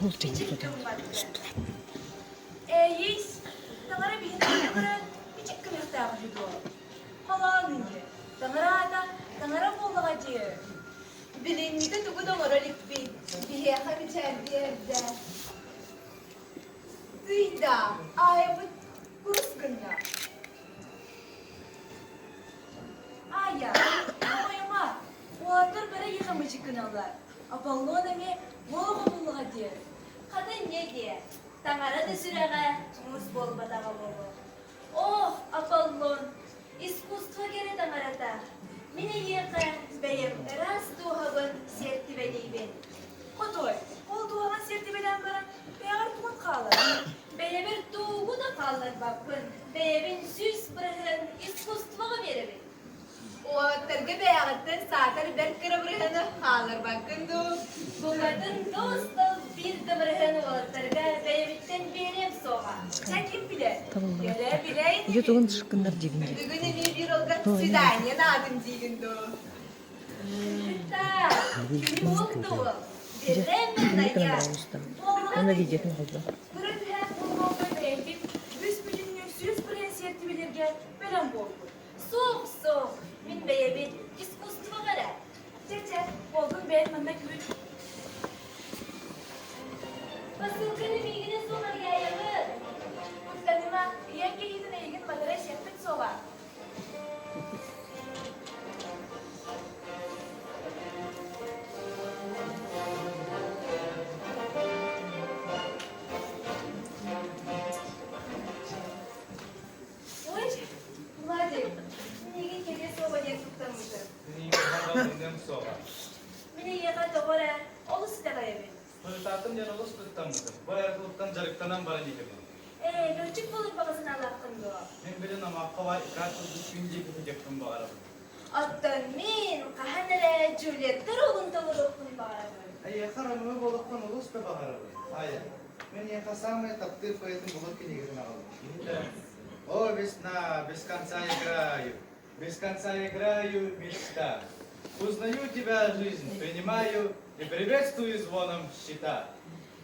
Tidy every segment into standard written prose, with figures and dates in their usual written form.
Küçük kımbattı. Yiyiz. Tanara bir tanara küçük kımıkta gidiyor. Halanınca. Tanara bollagacı. Bilinmide tuğu da moralik bir. Bir yakar içeride. Duyda. Ay bu kurusgunla. Aya. Koyma. O atır bara yıkamacı kınalar. Apallon eme boğu bollagacı. Kadın ne diye? Tanara da sürege mus bol bataga bolu. Oh, Apollon, iskustva gere tangarata. Mine yeka beyem eras duhavan serti beleyben. Kotoy, ol duhavan serti belen baran beyar tuğun kalır. Beyeber tuğu da kalır bakın. Beyebin süs bırakın iskustva verebin. O terge beyağıttın saatler berkara bırakını kalır bakın du. Bunların dostal bir de bırakını olatırga beyebitten berem soğa. Çekim bile. Gele bileydi. Ее туган шыққандар дегенде. Бүгін не bir olga свидание надым деген du. Та, kim oldu? Birden Мені ya. Она видетін қалды. Bırık hem bulmam böyle büsbücünün süs bilen serti bilirge belen boldu. Soğuk. Min beyebin iskustva gara. Çeçe, oldun beğenmemek güç. Basılkanı bilgine soğar yayalır. Kutlanıma yenge yedin eğin madara şefet soğar. Mine yaga togora olus tagayebe. Fırtatım yer olus fırtamıdır. Bu ayaklıktan jarıktanan bana dikedim. Lörçük bulup babasını Allah'ın doğa. Ben bilin ama kavay kartı düşünce gidecektim bu araba. Attan min kahanere Juliet'ler olun tavırlıkın bağırı. Ay karamı boluktan olus be bakarabı. Hayır. Ben yakasam takdir koydum buluk ki niyetin alalım. О, весна, без конца играю, без конца играю, мечта. Узнаю тебя, жизнь, принимаю и приветствую звоном щита.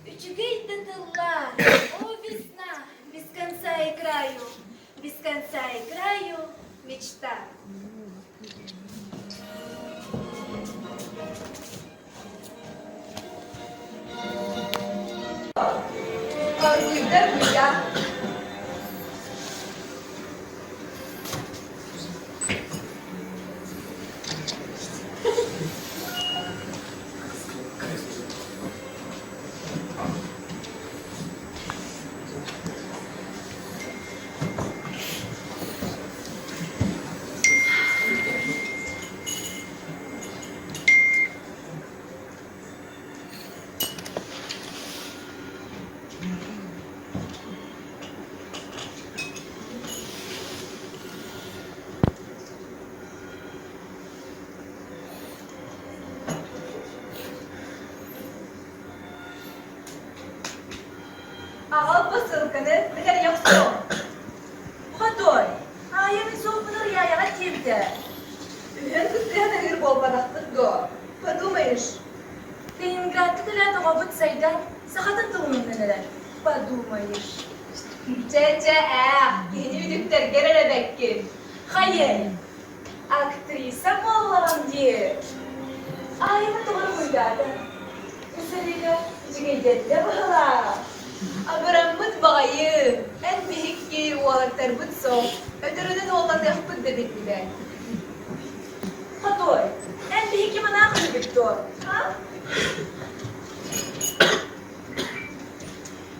Üçügey tatıllar, o весна, без конца играю, без конца играю, мечта. Arzu'da ya. Ağal basılkanı bir kere yoksun. Hadoy, ayağımın soğukluğu rüyaya tebde. Ühen kutlayan ağır bol baraklık do. Padumayış. Leningrad'da kadar doğabıt saydan sakatın doğumunda neler. Padumayış. Yeni bir dükter gerere bekki. Hayır. Aktrisa mı Allah'ım diye. Ayağımın doğru uygardı. Üzeriyle cigeydetle bağla. Abaramut bayı, en büyük ki oğlak terbut so, ötürüden oğlak yapıp da bitmeden. Hatoy, en büyük ki bana akıl Victor, ha?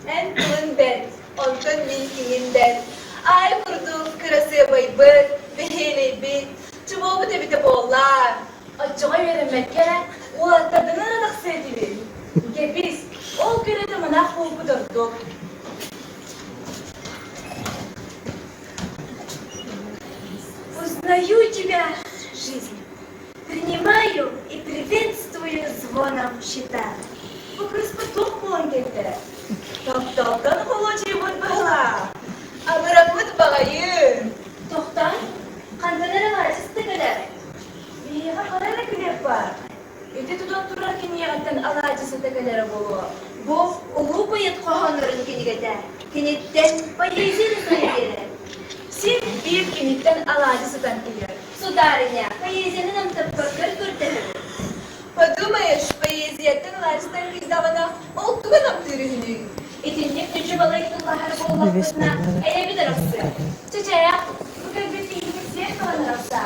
En kulun ben, ontun minkinin ben. Ay kurduğum kırası baybır, behele bit, çubuğu bite bite bollar. Açığa veremek gerek, oğlak tadını aradak sevdiğim. Kepis, o kere de bana korku durduk. Узнаю тебя, жизнь, принимаю и приветствую звоном щита. Вопрос потом планете. Тоқталдан холочи бут бала. Абырамыт багайы. Тоқтан, қанданары ғажысты кәлер. Бейға қарара кілеп бар. Өте тұдан тұрар кенеғаттан алағажысы тәкәлері болу. Bu ulu bayat kohanların kinigede. Kinitten поэзия sayılır. Sen bir kinitten alacısıdan gelir. Сударыня, поэзияны нам таппакыр көртәһер. Подумаешь, поэзияттың ларыстан кыздавана ол түгін аптырыны. Etинlik gücü balayıklılar bolmaklarına ele bir tarafı. Çiçeğe, bu kadar tehlikesiye kalınırsa.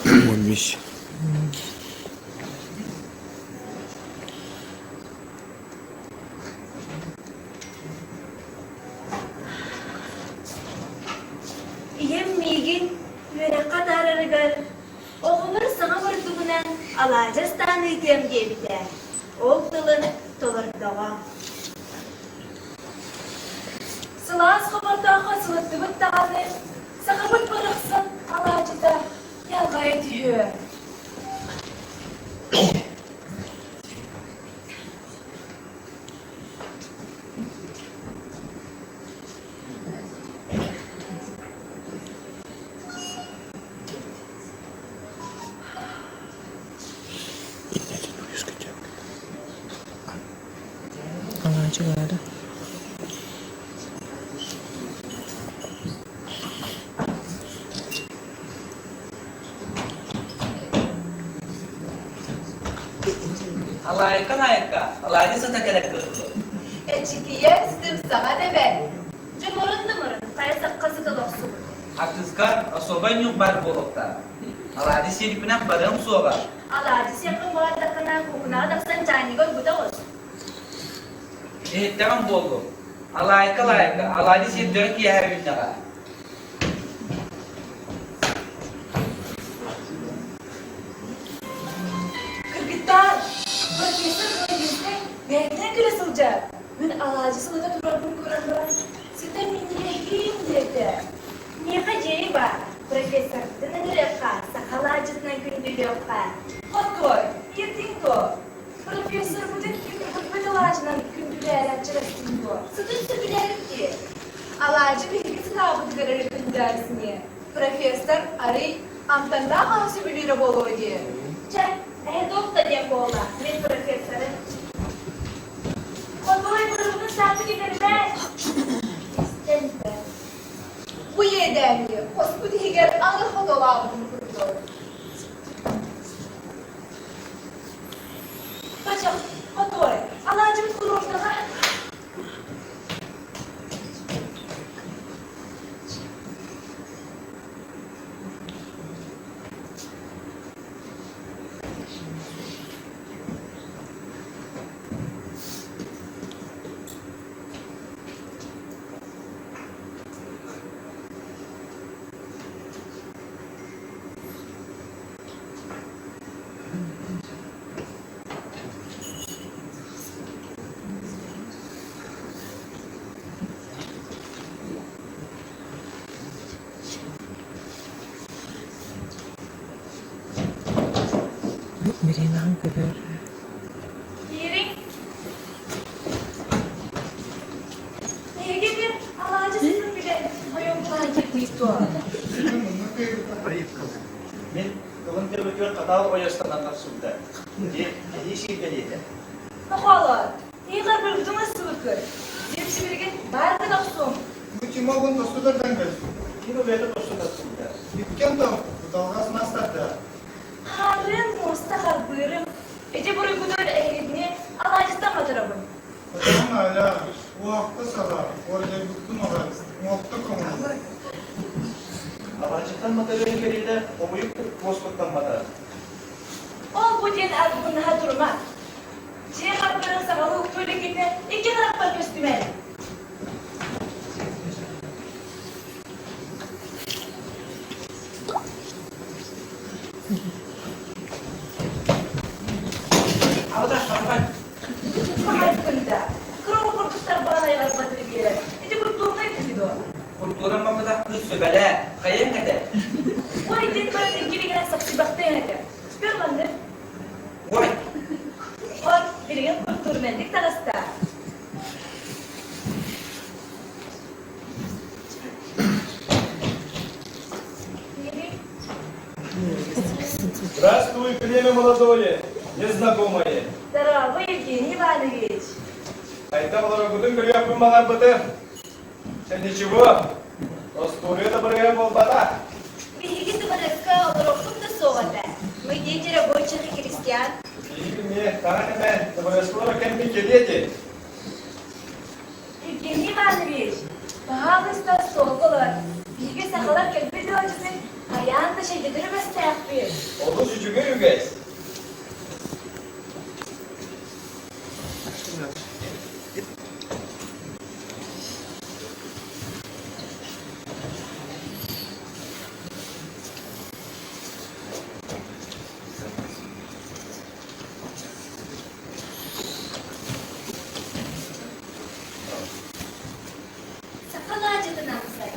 15. Yemmigin ve kadar arıgar. Oğulur sana vurduğundan alacastan idem gebide. Ol tılın tolur dağa. Sılaz kabardağa sılıttı bıt dağını. Sakabıt bıraksın alacıda yalgaya tüyü. Ağacı vardı. Alayka, alayka sana gerek yok. Çikiye sistem sana deme. Cumhurun numurun, kaysak kazı doloksu. Hakkızkar, asoban yok bar bolokta. Alayka seni pinen barım soğuk. Alacı yakın bardakına kokuna daksan caniga guda olsun. Tamam boldu. Alayka, alayka seni dört yer binler. Kırgıtlar, profesör bölgesinde benden göre sılacak. Ben alacısını da durarım kuranlar. Sizden mindirekliyim dedi. Ne kaceyi var? Profesör dene göre sakal acısına gündülü yok. Hakoy, yetin ko. Profesör bu dedi ki hıkmet alacından gündülü eğlencelesin bu. Sıdıksı bilerim ki. Alacı bilgi sınavı görerek göndersini. Profesör arı amtanda ağzı biliri bolu diye. Çek, doktor diye boğula. Ben profesörüm. Hakoy grubun saati giderim ben. İstem ben. Bu yedenli. Hospudi higer alır fotoğrafını kurdu. Bacım, Hakoy, alacımız kuruluşta ha? Birine hangi ver? Yeri. Neye gelir? Alacısının bile. Hayımdan gitmiş doğru. Мен кылын төбөтөр катал оястанан суда. Еши беледе. Hakolar, neyi kadar bıldığımız sıvıkır. Hepsi birgen bardak aksum. Бути могут то сюда дангать. Кину бете тосуда суда. Биткем там, долгас настарда. Harın mustahar buyurun. Ece burayı kudur ehlidini alacıstan matırabın. Потому аля уақытта сала, орда бүктім аға, уақытта коммуна. Алачыктан материал керейде, омуюк госпоттан мата. Ol bu diyen bunha durma. Şey kapların sağlığı uktuyla gitme. İki taraf bak üstüme. Avda şarkı. Hakkında. Kırılı kurtuşlar bana yalar batırı gelir. Ece bu durma etmedi o. Kulturan mamada kız söbele. Kayın ede. O edin böyle ilgili gelen saksı baktı yönete. Spür bandı. Oy. O birinin kultur mendik tarasta. Здравствуй, племя молодое. Незнакомые. Здорово, Евгений Иванович. Айда олар бүгін бір япын маған бұды. Sen ничего? Ростове да бір япын болбада. Берегите подоска, уроком до совода. Мы дети рабочих и крестьян. И мне, таныме, да бір ясколар кәмпі келеді. Евгений Иванович, пожалуйста, солголар. Bilgi sakalar kelbir dövücüsün ayağında şey getirmez tepki. Oldu sücüge yügeyiz. Sakal ağacını namsay.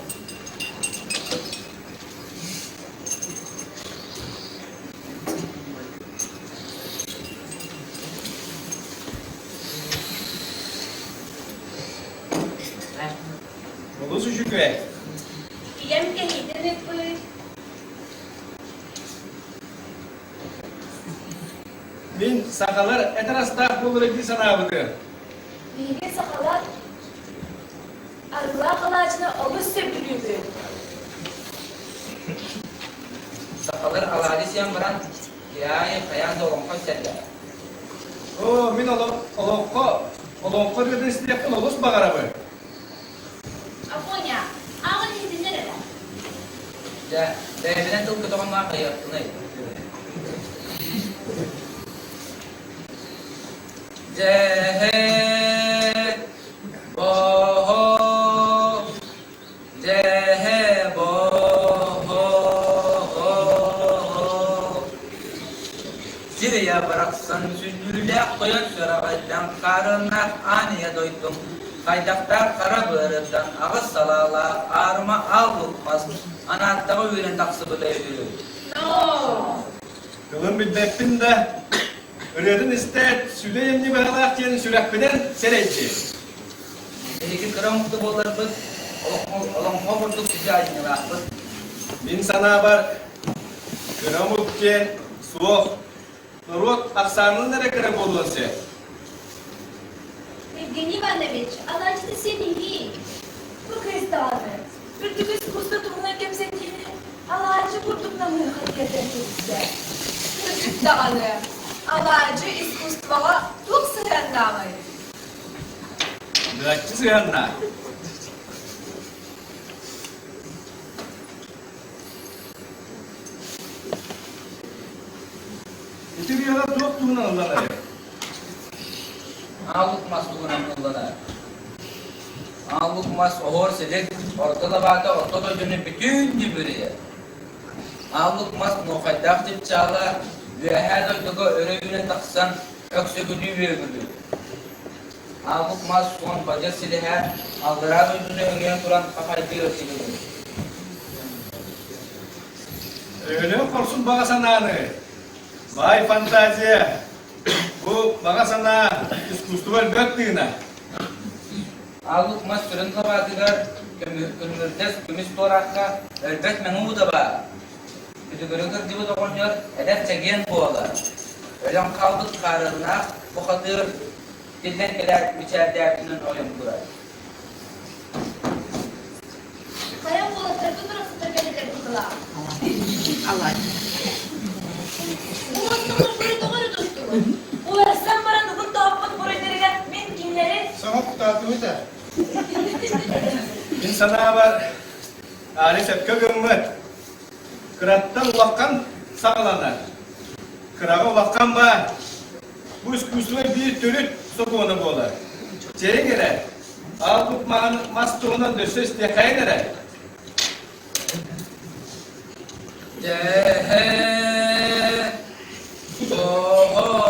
Oldu sücüge. Yem keliden öpür. Min sakalar etrasta bulur edi sana budu. Bilgi sakalar arılar ağacına alış söpürüyordu. Sakalar aladis yang beran ya kayan dorong kau saja. O min olokko dedi isteyapın olus bakara bu. Aponya, ağın hidinler eder. Ya, devlet tuh kita kan kayak tunai. Jehe boho, jehe boho. Sirya bıraksan sündürle koyan sürağaydan karına anıya doydum. Kaydaktar kara böğründen ağız salala ağrıma al bulmaz. Anattağı ürün taksı bıda yürü. Kılın bilmeppin de öredin iste süleyemni bağlak diyenin sürekbiden sereyci. Jadi keramuktu bolar bus, olong ngobur size aynı vakit. Min sana var kıramuk diyen soğuk. Narot aksanın nere kıram olun se? Евгений Иванович, она что сильнее. Ну, крестаны. Притык искусство трудно кем сидели. Алачы куртук на мы хотят ответить. Dağını. Alaycı iskustvala çok sırandamayı. Nırakçı sıyanna. İti bir yana çok tuğun Allah'ları. Aluk mas tuğunan yollara. Aluk mas ohor sedek ortada bata ortada dönüp bütün dibiriye. Aluk mas nokaydak tip çağla ve her dakika örevine taksan öksöküdü ve ögüdü. Aluk mas son bacı silihə aldıra ödünü öngən turan kafaydı öksöküdü. Öyle korsun bana sananı. Vay fantaziya. Bu bana sana iskustuval göktüğüne. Aluk mas sürüntü vadıgar kömürdes kümis torakka elbet menu da var. Bütün görüntü gibi dokunuyor, hedef çeken bu olar. Ölen kaldık kararına bu katır dilden gelir biçer derdinin oyun kurar. Kayan bola tarafı tarafı tepeleder kutular. Bu mutluluk buraya doğru tuttu. Ulan sen bana nukun doğapat buraya derken min kimleri? Sana kutatımı da. Min sana var. Ali sepke gümmet. Kırattan vakkan sağlanar. Kırağa vakkan var. Bu üsküsüne bir türlü sokuğunu boğular. Çeyrek ere. Al bu mastuğuna döşe isteye kayın ere. Cehe oho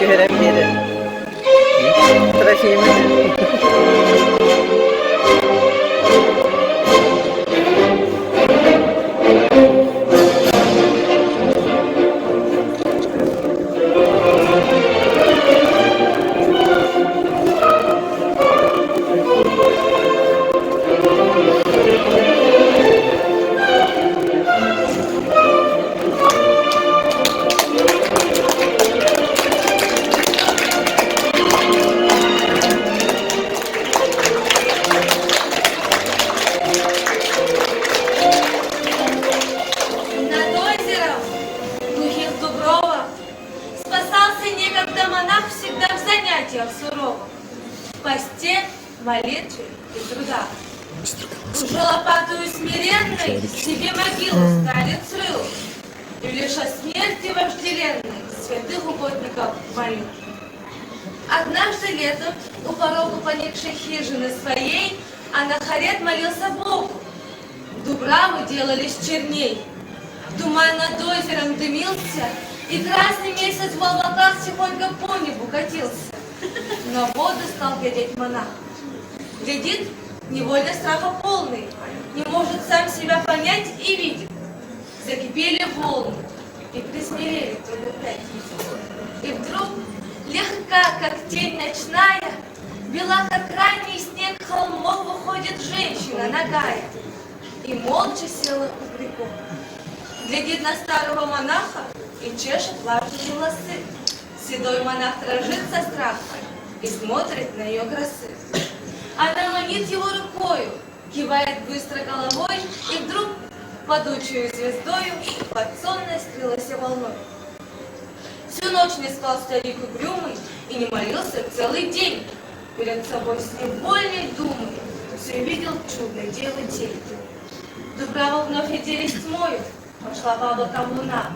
gören biri. Trafiğimi. Над озером, в глухих дубровах, спасался некогда монах всегда в занятиях суровых, в посте, молитве и трудах. Уже лопатою смиренной себе могилу старец рыл, и лишь о смерти вожделенной святых угодников молил. Однажды летом у порога поникшей хижины своей Анахарет молился Богу. Дубравы делались черней, туман над озером дымился, и красный месяц в облаках тихонько по небу катился. На воду стал глядеть монах. Глядит, невольно страха полный, не может сам себя понять и видит. Закипели волны и присмирели только пять. И вдруг, легка, как тень ночная, бела, как ранний снег холмов, выходит женщина нагая и молча села у берегов. Глядит на старого монаха и чешет влажные волосы. Седой монах дрожит со страха и смотрит на ее красы. Она манит его рукою, кивает быстро головой, и вдруг, падучую звездою, под сонной скрылась волной. Всю ночь не спал старик угрюмый и не молился целый день. Перед собой с невольной думой все видел чудной девы тень. Дубрава вновь оделись тьмою, пошла по облакам луна.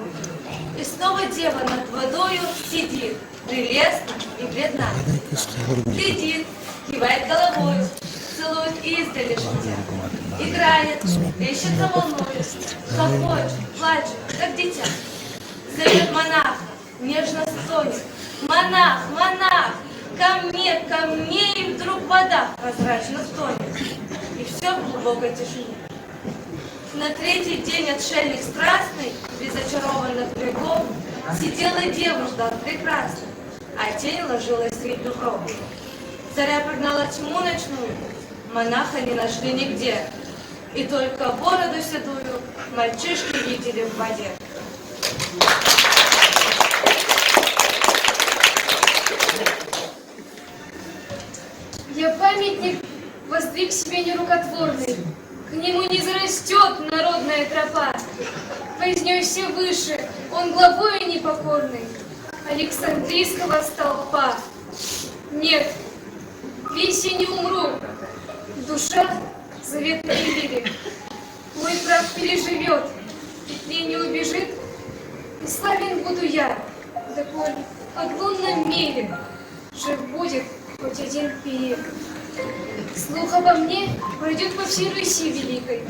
И снова дева над водою сидит, прелестна и бледна. Глядит, кивает головой, целует издали шутя. Играет, ищется волною, хохочет, плачет, как дитя. Зовет монаха, нежно стонет. Монах, монах, ко мне, и вдруг вода прозрачно стонет. И все в глубокой тишине. На третий день отшельник страстный, без очарованных берегов, сидела дева, ждал прекрасно, а тень ложилась средь дубров. Заря прогнала тьму ночную, монаха не нашли нигде, и только бороду седую мальчишки видели в воде. Я памятник воздвиг себе нерукотворный, к нему не зарастет народная тропа. Вознесся выше, он главою непокорный Александрийского столпа. Нет, весь я не умру, душа заветной лири. Мой прах переживет, петли не убежит, и славен буду я, да коль от лунном мире жив будет хоть один пир. Слух обо мне пройдет по всей Руси великой,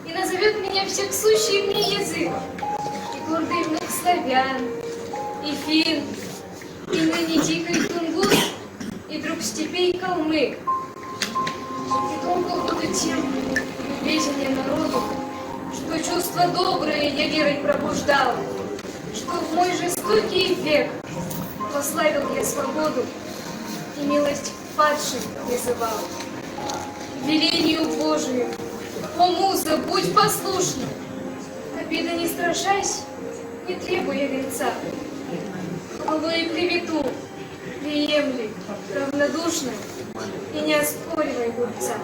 и назовет меня всех сущий мне язык, и гордый внук славян, и фин, и ныне дикий тунгус, и друг степей калмык. И долго буду тем любезнее народу, что чувство доброе я верой пробуждал, что в мой жестокий век прославил я свободу и милость падших призывал. Велению Божию, о муза, будь послушна, обиды не страшась, не требуя венца. Хвалу и клевету приемли равнодушно и не оспоривай глупца.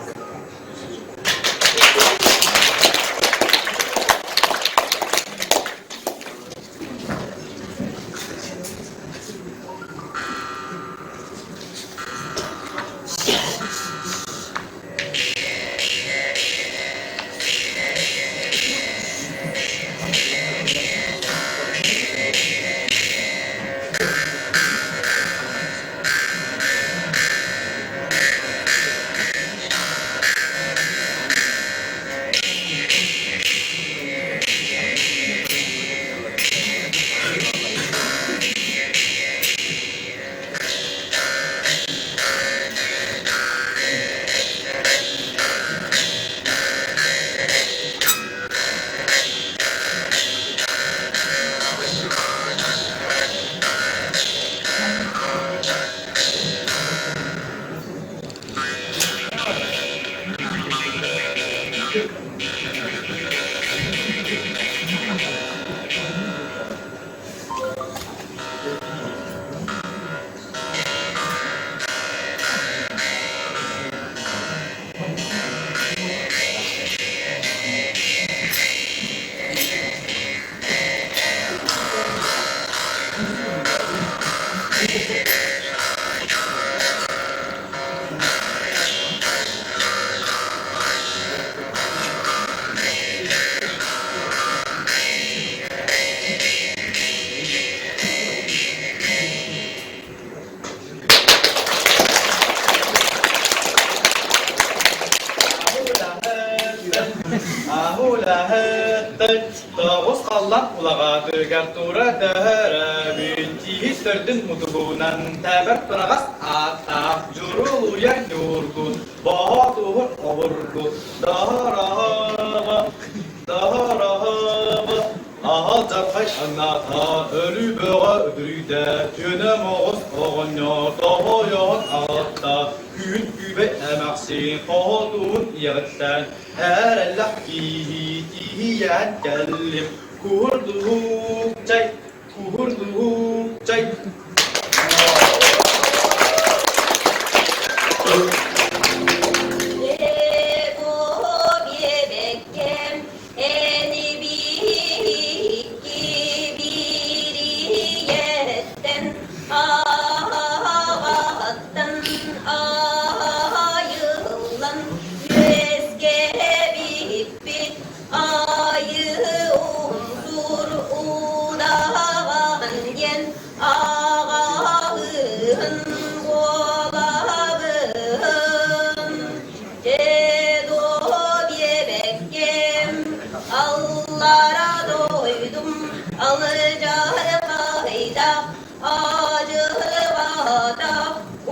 lahette Tağız Allah ulağa dırgattura dahara Bintihi sördün mutubunan Teber pırağız ata Jurulu yer yurdu Baha tuhur avurdu Daha rahama Daha rahama Ahal zarfay anata Ölü böğe ödürüde Tünem oğuz oğanya Daha yağın ağatta Gün gübe emaksin Kahadun yağıttan Her Allah tihi yen kellim Kuhurduk çay Kuhurduk çay Allah'a doydum, alacağı fayda, acı vada, o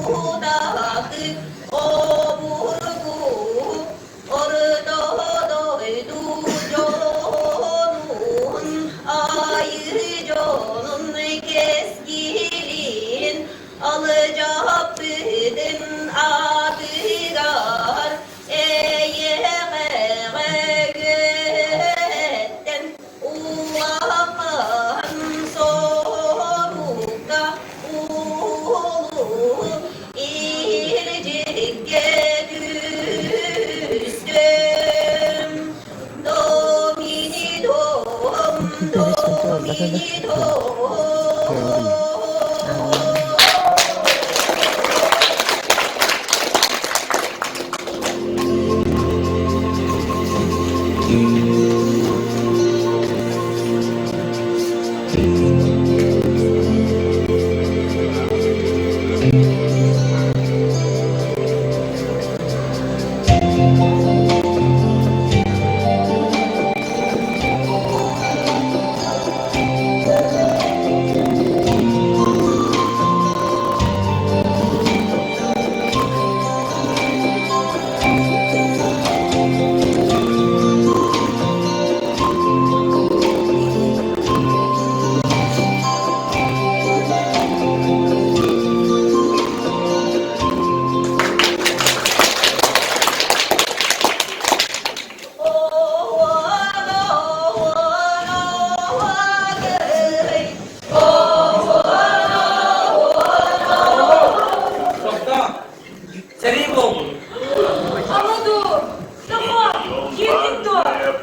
dudağı, o burgu, orada doydu canun, ayı canun keskin, alacak bütün abigar,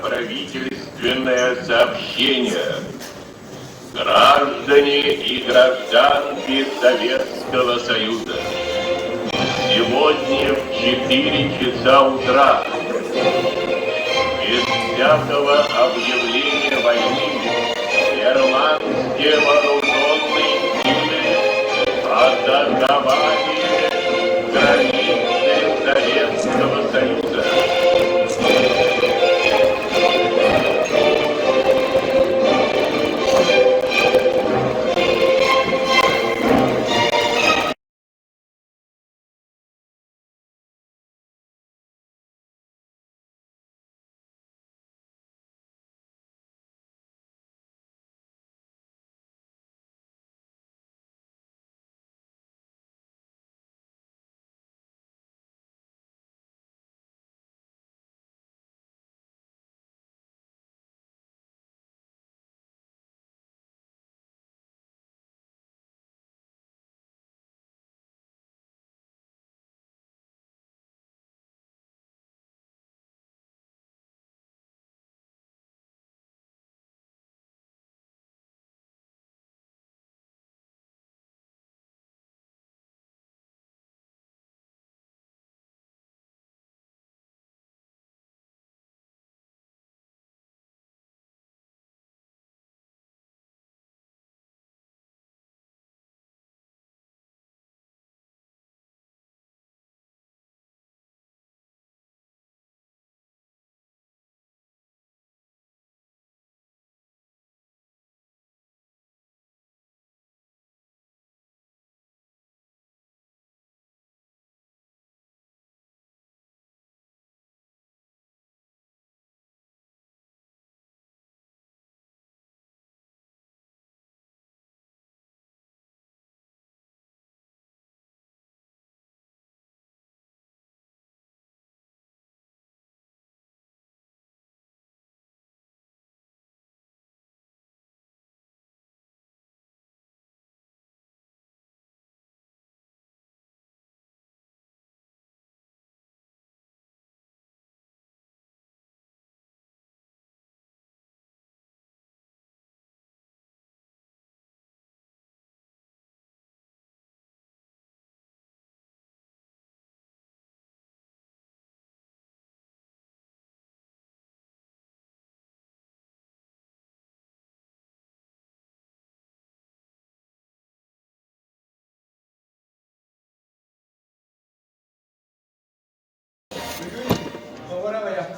правительственное сообщение. Граждане и гражданки Советского Союза, сегодня в 4 часа утра без всякого объявления войны германские вооруженные силы атаковали границы Советского Союза.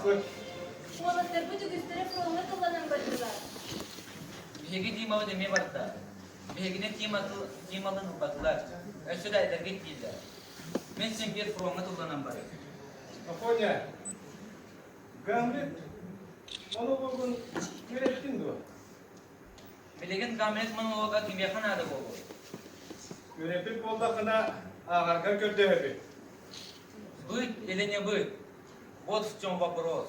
Affı. Oğlaklar bu tügüstüre fırına kıllanan bardılar. Bihegi timalı demeye barda. Bihegine timalın baktılar. Ösü de ederge değiller. Men sen bir fırına tullanan barı. Afonya. Gamlet. Monologun ürettin de o. Bilegen gamelet monologa kimyakan adı oldu. Üretip oldakına ağarga gördüğü. Быть или не быть? Вот в чем вопрос.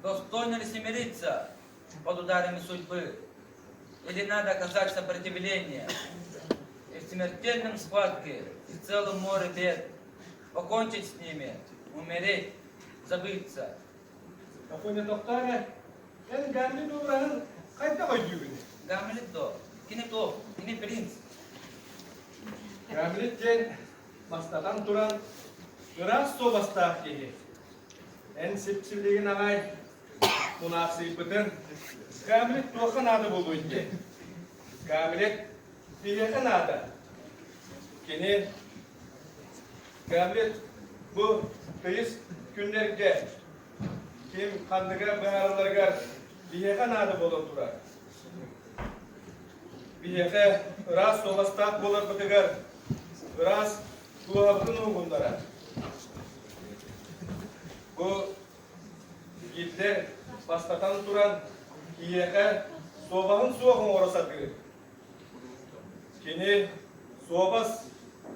Достойно ли смириться под ударами судьбы? Или надо оказать сопротивление и в смертельном схватке и в целом море бед покончить с ними, умереть, забыться? Afonya doktora. En gamlet oğlanın kayda koyduğunu. Гамлет до. Кини то, кини принц. Gamlet'ten bastadan duran Iras so bastaq gehi. En sepçiliğin ağay münasibıdın Gamlet toğun adı buluydu. Gamlet biyeğin adı. Kini Gamlet bu kıyız günlerge kim kandıga bağırlarga biyeğin adı bulup durar. Biyeğe Iras so bastaq bulup bıdıgar. Iras duhabın uğunlara. Bu yiğitler bastatan duran iyeğe sobağın soğun orası kırık. Kini sobas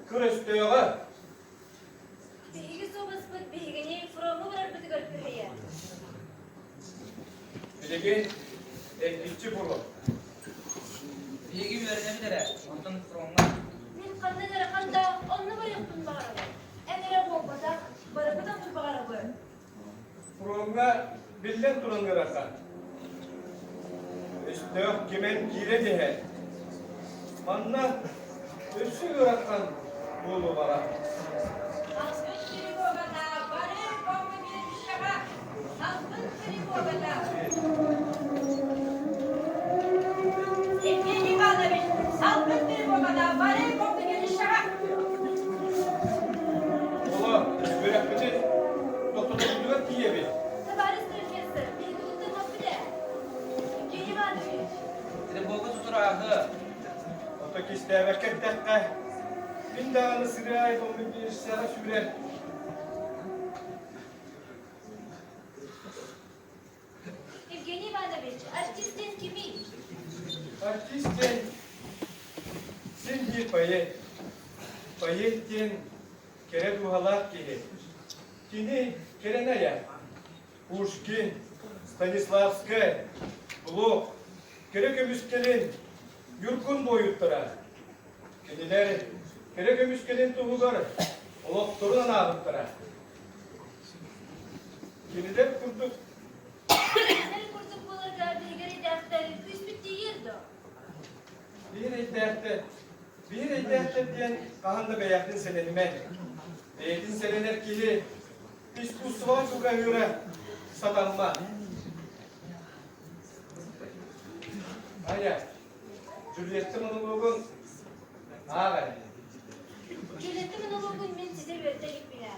kır üstüye Bihiги собаспыт, бихигине фырына барар бытыгар пирхия. bilegen eklikçi bulu. Bilgi öğrenebilir. Ondan fırına. Мен қандай дарақанда онны бар яқтын бағарабы. Әнере болмаса, барабыдан тұр бағарабы. Fırınga bilden durun kıraka. Üstüye kimen gire diye. Manna ürsü kırakan bulu bana. Аспын тревогада, бары помоги шага. Аспын тревогада. Евгений Иванович, аспын тревогада, бары помоги шага. Ola, börekleri doktorluğa diyebil. Товарищ профессор, перегрузка на поле. Евгений Иванович. Тревога tuturağı. Otaki isteveket dakika. Bin dağını sıraya bunu bir sana sürer. Евгений Иванович, артистин кими? Artistin sen bir payet. Payetin kere duhalak ki. Kini kere ne ya? Pushkin, Stanislavski, Blok, kere kömüskelin yurkun boyutlara. Kediler kere kömüskelin tuğular. Olok turun ağıtlara. Kediler kurduk. Nel kurtuk bularga bihigari daftari küspüt yerdo. Bir eddehte diyen kahanda beyaktın senelime. Beyaktın seneler kili. Biz bu sıva çuka yüre satanma. Aya, Juliet'te monologun ağır. Juliet'te monologun men size vertelik bile.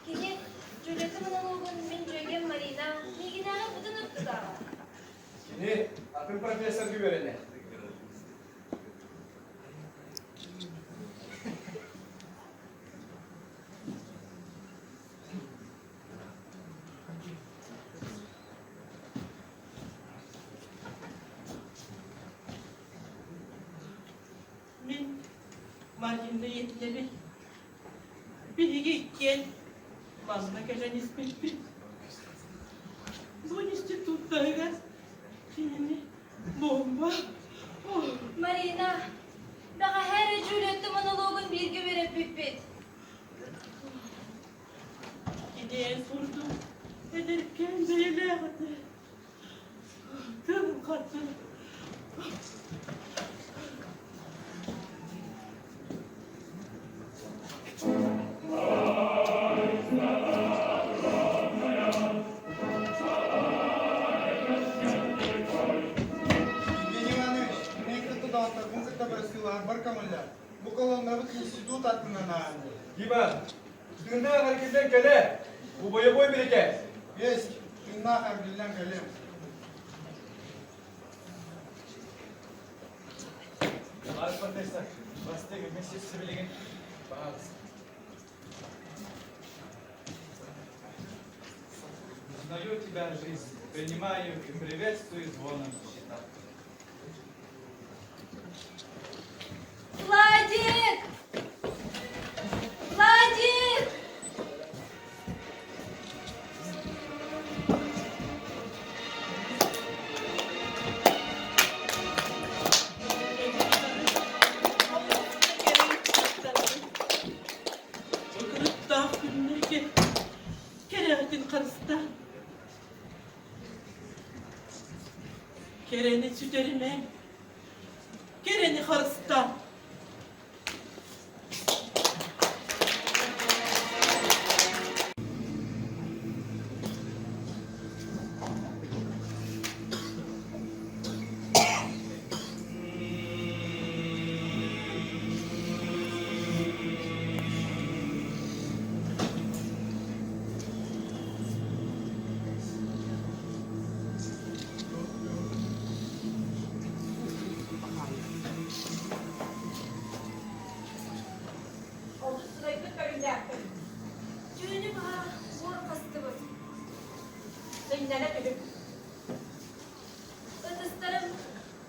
Kini Juliet'te monologun men jögen Marina, miginaga budun ırtıda. Şimdi akıl profesör güverene. Мен Мартинді еттелі. Береге кел. Мамына кәжән еспетпен. Бұл институттарға сенені бомба. Marina, daha her Juliet'te monologun bilgi verip pipit. Gideye sordum. Ederken beylağıdı. Tüm katı. Евгений Иванович, мне кто-то дал так, он просил, Баркамаля. Bu kolonları institut hakkında na. Diba, sığında hareketten kele. Bu boya boy birike. Есть. Bunlar evlilen gelim. Arkadaşlar, bastı gibi mesaj sivilgin. Узнаю тебя, жизнь, принимаю и приветствую звоном щита. Владик! Владик! Kırıkta günlerge Kerem'in karısı Kereni süderime Kereni karısı Düğünü var, zor kastımız. Ödüslerim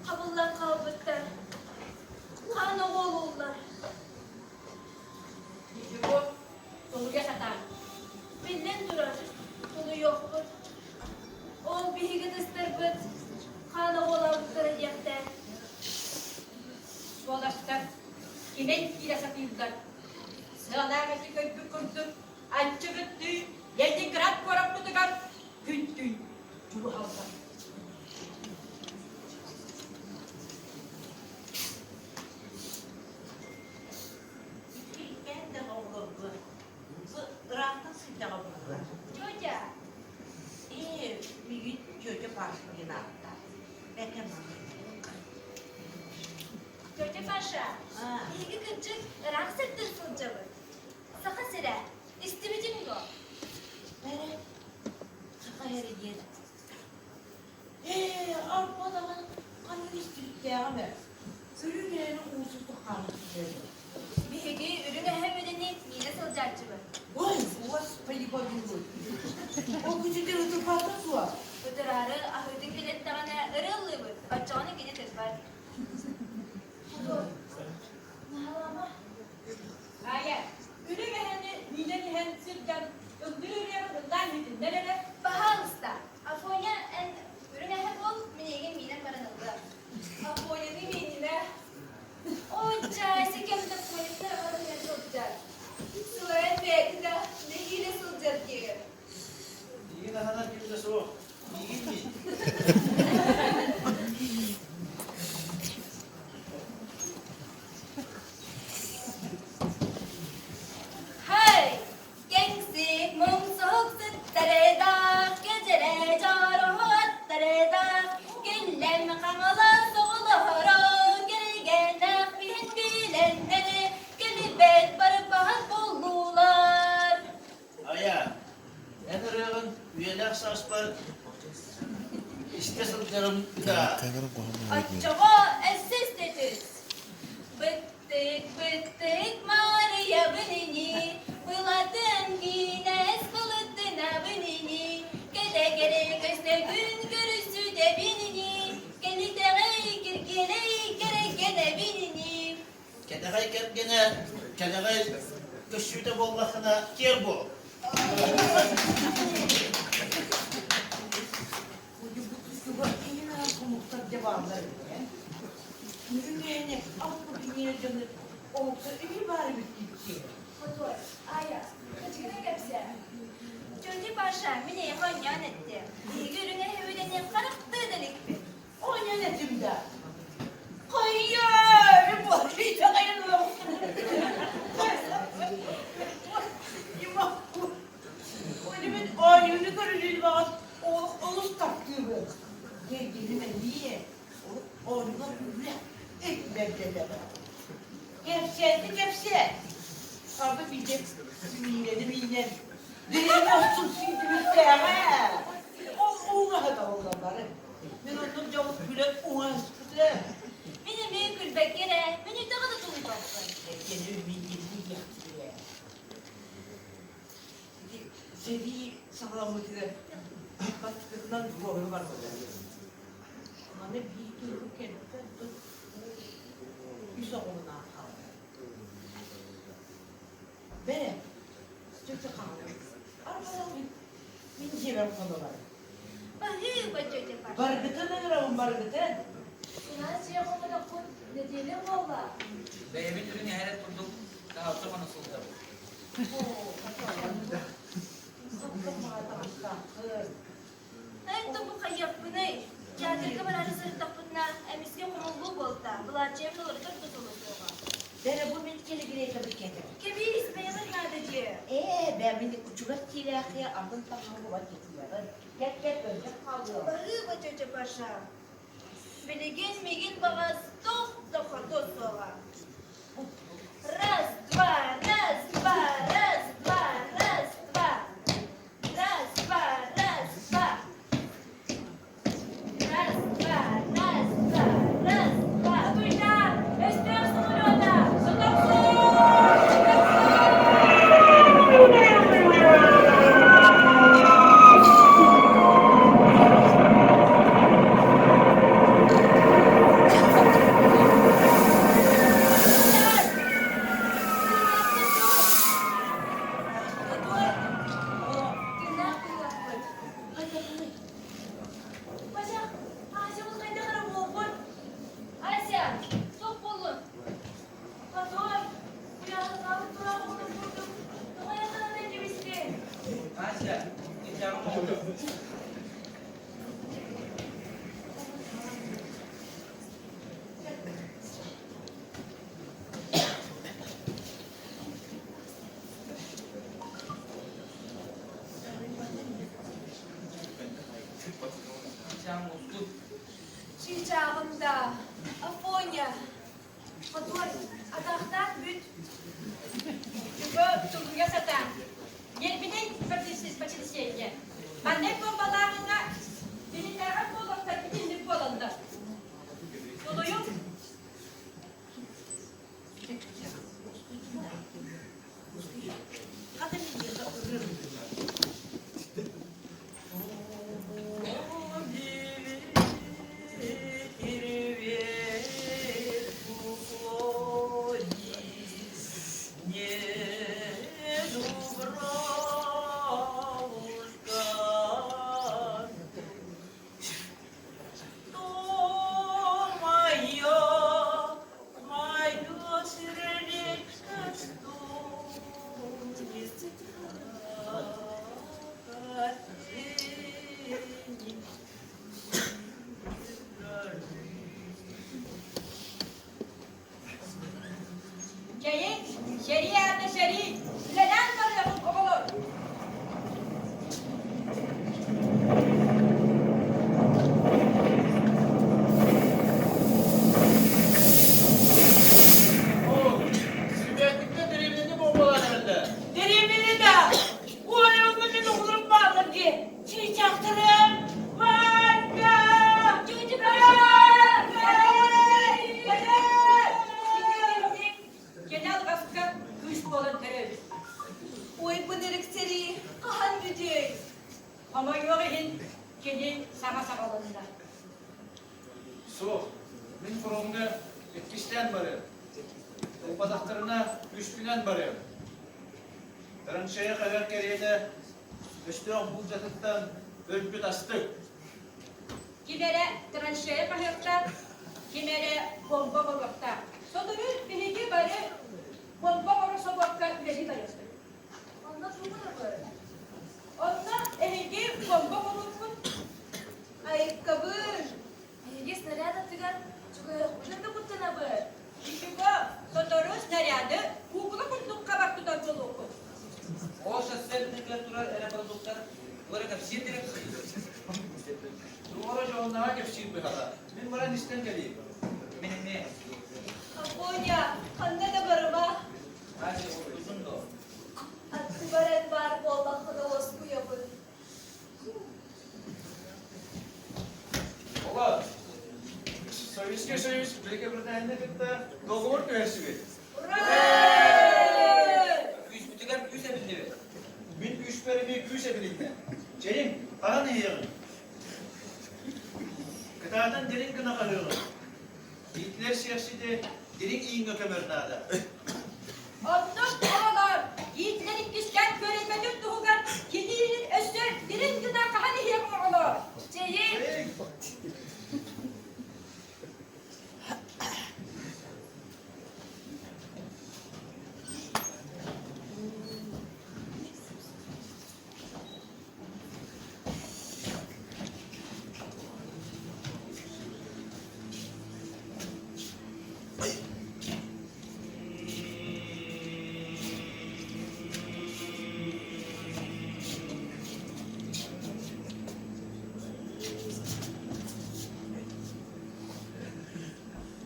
kabullar kalbıttır. Kan oğullar. Benden durar, bunu yoktur. O bir higidistir bit. Kan oğullar yekte. Yoldaşlar, kimin ile satıldılar? Sığanağımızı kökü kurduk, ançı bitti, 7 grad korap tutukan, güttü, çubuğu halka. Ben de oğlum. Irak'ta sıcağı bulurlar. Çocuğa. İyi, bir gün çocuk başlığına attı. Bekemem. Çocuğa paşa. Ha. İlgi kıcık, rak sektör sılcabı. Saka sıra, istimicin bu. Bere, sıkı yeri yedi. Arpada bana kanın istilik devam et. Sürülerin uğursuzluk kanısı. Bihigi ürüne hem ödeni yine sılcakçı bu. Vay, uvas payı bakıyor. O küçükler ödür patlısı var. Ödürarı ahırdın bilet tane ırıllı bu. Açağını gene tezber. Nalama. Hayır, ürün eheni, mideni hen sirken, öldürür yarıdından gidin, nerede? Bahal usta. Afonya en ürüne hem ol minegin mine paranıldı. Apoya'nın menine. Oca, sikemde polisler var ne sılacak. Suların belki de ne hile sılacak gibi. İyi daha da gibi de soğuk. İyi mi? Hey! Gengsi mumsuk süttere da, gecere caruhat tere da, gillem kamala soğulahara, gelgene bin bilenleri, gelibet barbahat bollular. Aya, en rağın üyeler saçlar istesinlerim da. Acaba eses dediniz. Bittik Maria benini, bıladın Gines kılıdına benini, gele göste gün görüsü de benini, gele benini. Kedagay gene, kedagay köşüde bollakına ker bu. Ürünlerini aklı dünya canı olsa iyi bari bitti. Motor, aya, kaçına kapsa. Çocuk başlar mine konyan etti. Görüne hevlenin karaktı delikti. O ne nedim de? Hayır, bu hiç ayırmam. Oyunun oyunu görünür var. Oluz taktığı. Gel gelime niye? Oyunu böyle. Ekmek de. Gevşe. Abi bir de minleri. Değil olsun şimdi bir ha. Güle uğraştı. Beni mi gülbek gene? Beni de kadar dolu baksın. Gene ümidini yaptı. Sevi sağlamlıkta. Batıklarından doğru var mı? Ama ne bir türlü kendisi. Bir sonuna kaldı. Benim. Çıktı kaldı. Arabadan bir cebem konuları. Bakı bacacı baş. Bargıtı ne kadar bargıtı? Sinan şey yapamadı kut. Ne diyelim valla. Ve bir türlü nihayet bulduk. Daha sonra nasıl oldu? Ayıptı bu kayıp bu ne? Cadırga var arası tapınla. Emiske kumullu bolta. Bulaşacağım olur da tutulur soğuğa. Ben bu mitkeli girey tabii ki. Kebi ismeye var nadacı. Ben beni uçurak tilakıya aldın tamamı var getiriyor. Gel önce kalıyor. Bakı bacacı başa. Beni gelmeyin bana stok da soğuğa. Раз, два, раз, два, раз, два, раз, два. Раз, два, раз, два. Раз, два, раз, два, раз, два. Дуйда, эстер самолета. Asya, diyeceğim oldu. Diyeceğim oldu. Çiçeğimde, Afonya. Adoy, adaktan büt. Çünkü tulumya satan. Gelbinin patisiyece. Annem bombalarına beni terör bolakta bitinlik bolanda. Doluyum. Kadın bir ırırım. Şeyin, şeriyerde şeri. Neden varıyor bu oğlum? Sübiyetlikte dirimini bombalar herhalde. Derimini de. O ayağımın bir dokunup bağlı ki. Çiğ çaktırım. Varka. Çocuk Genel gaskı güç olan terörist. Oy bu derik seri. Kahan gücü. Ama yoğun kendi sama sağlığında. Su, min fırında etkişten barı. O badaklarına güçlünen barı. Tranşaya kadar kereyde üstüne bulcatıktan örgüt astık. Kimere tranşeye kahırtta, kimere bomba bolakta. Sonunu bilgi barı bomba boru sobakta üredi barı. Onda durma böyle. Onda ehigi bomba bolukun Ayakkabı. Ege снаряда тыган. Чугай худын да куттана бы. çünkü sotoru снаряды кугла кутлuk kabak tutar bolukun. O şahsen tekrar durar arabalıklar. Olarak hepsi direkt. Numara çoğunluğa geçeyim bir hata. Min bana nisten geleyim. Benim ne? Aponya. Handa da barıma. Hadi uzun da. Attı baren var. Bolla kada osku yapın. Ola, Şöyle bir tane de doğru göğsü. Küs bütüler küs edildi. Min üç bölümü küse birlikte. Şeyin, bana ne yiyorsun? Kıtadan derin kına kalıyorum. Yiğitler siyaseti derin iğin kömürnada. Ondan oğlar, yiğitlerin güçten görülmedir doğugan, kedinin özür, birin gıda kahani hiyem oğlar. Ceyin.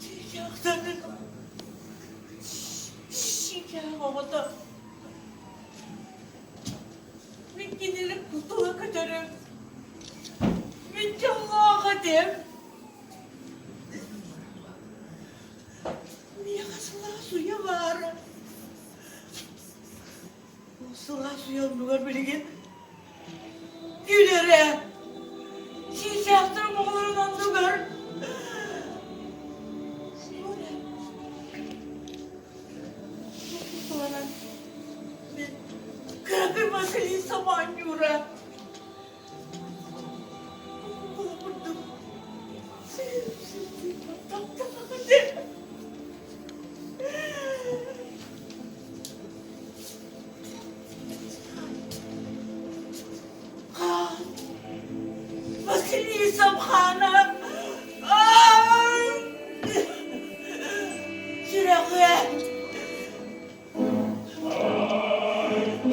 Çiçeklerin şeker havada. Bir gidelim kutula kaçarım. Bir canlığa kaçayım. Niye kasılar suya var? O sıla suya olmuyor bilgin. Gülere. Çiçeklerin oğlundan duvar. Grabe masali sa Manyura. Masali sa Mhana. Sirakat.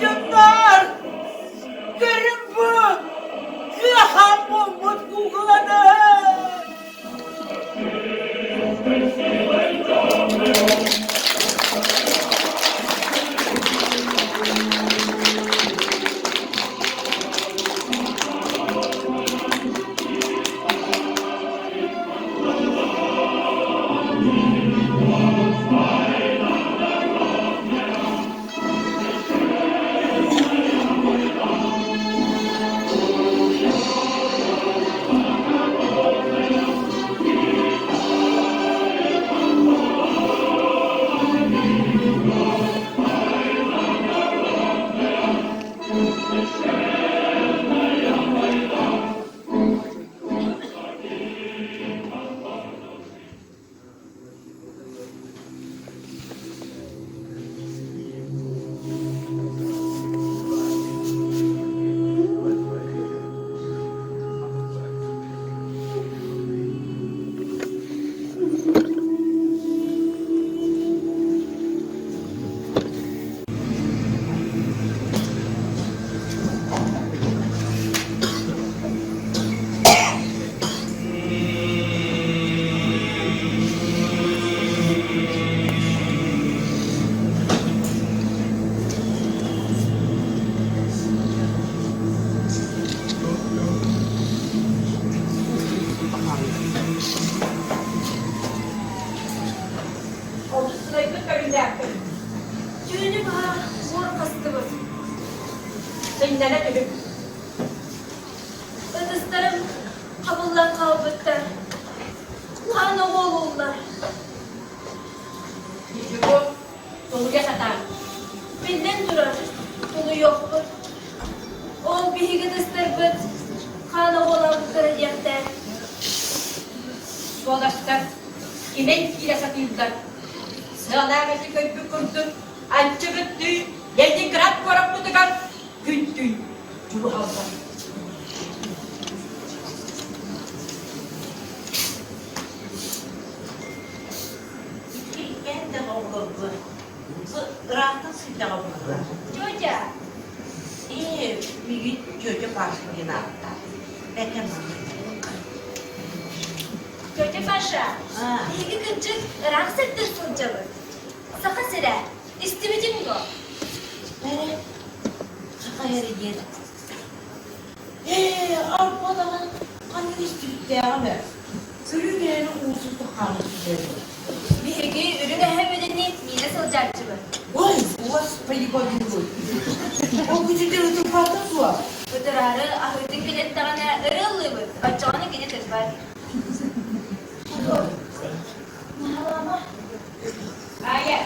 Canlar! Görün bu! Kıyaham olmuş kukladı! Düğünü var, zor kastımız. Seninle dedim. Ödüslerim kabullan kalbıttı. Kanı oğullar. Yüzü bu, doluya satar. Benden durar, dolu yoktur. O bir higidistir bit, kanı olan kırıcakta. Soğulaştılar. Kimen ile satıldılar. Sığalameti köpü kurdu. Ançı büttü. Yerden kırat korap tutukan. Güntü. Çulu halda. Ben de oğlum. Rahatın sıcağı burada. Çocuğa, İyi, bir gün çocuk başlığına attı. Beklemem. Çocuğa paşa. Ha. İlgi kıncık, raks ettir suncalı. Saka sıra, istimicin bu. Nere? Saka yeri yer. Avrupa'da kanın istilik devam et. Sürüyenin uğursuzluk kalmıştı. Bihi ürünü hemedeni mine salacakçı. Vay, uvas payı bakıyor. O gücü de ıtıparda su var. Ötürarı ahırdık bilettağına ırıllı bu. Açağını gene tezber. Aya,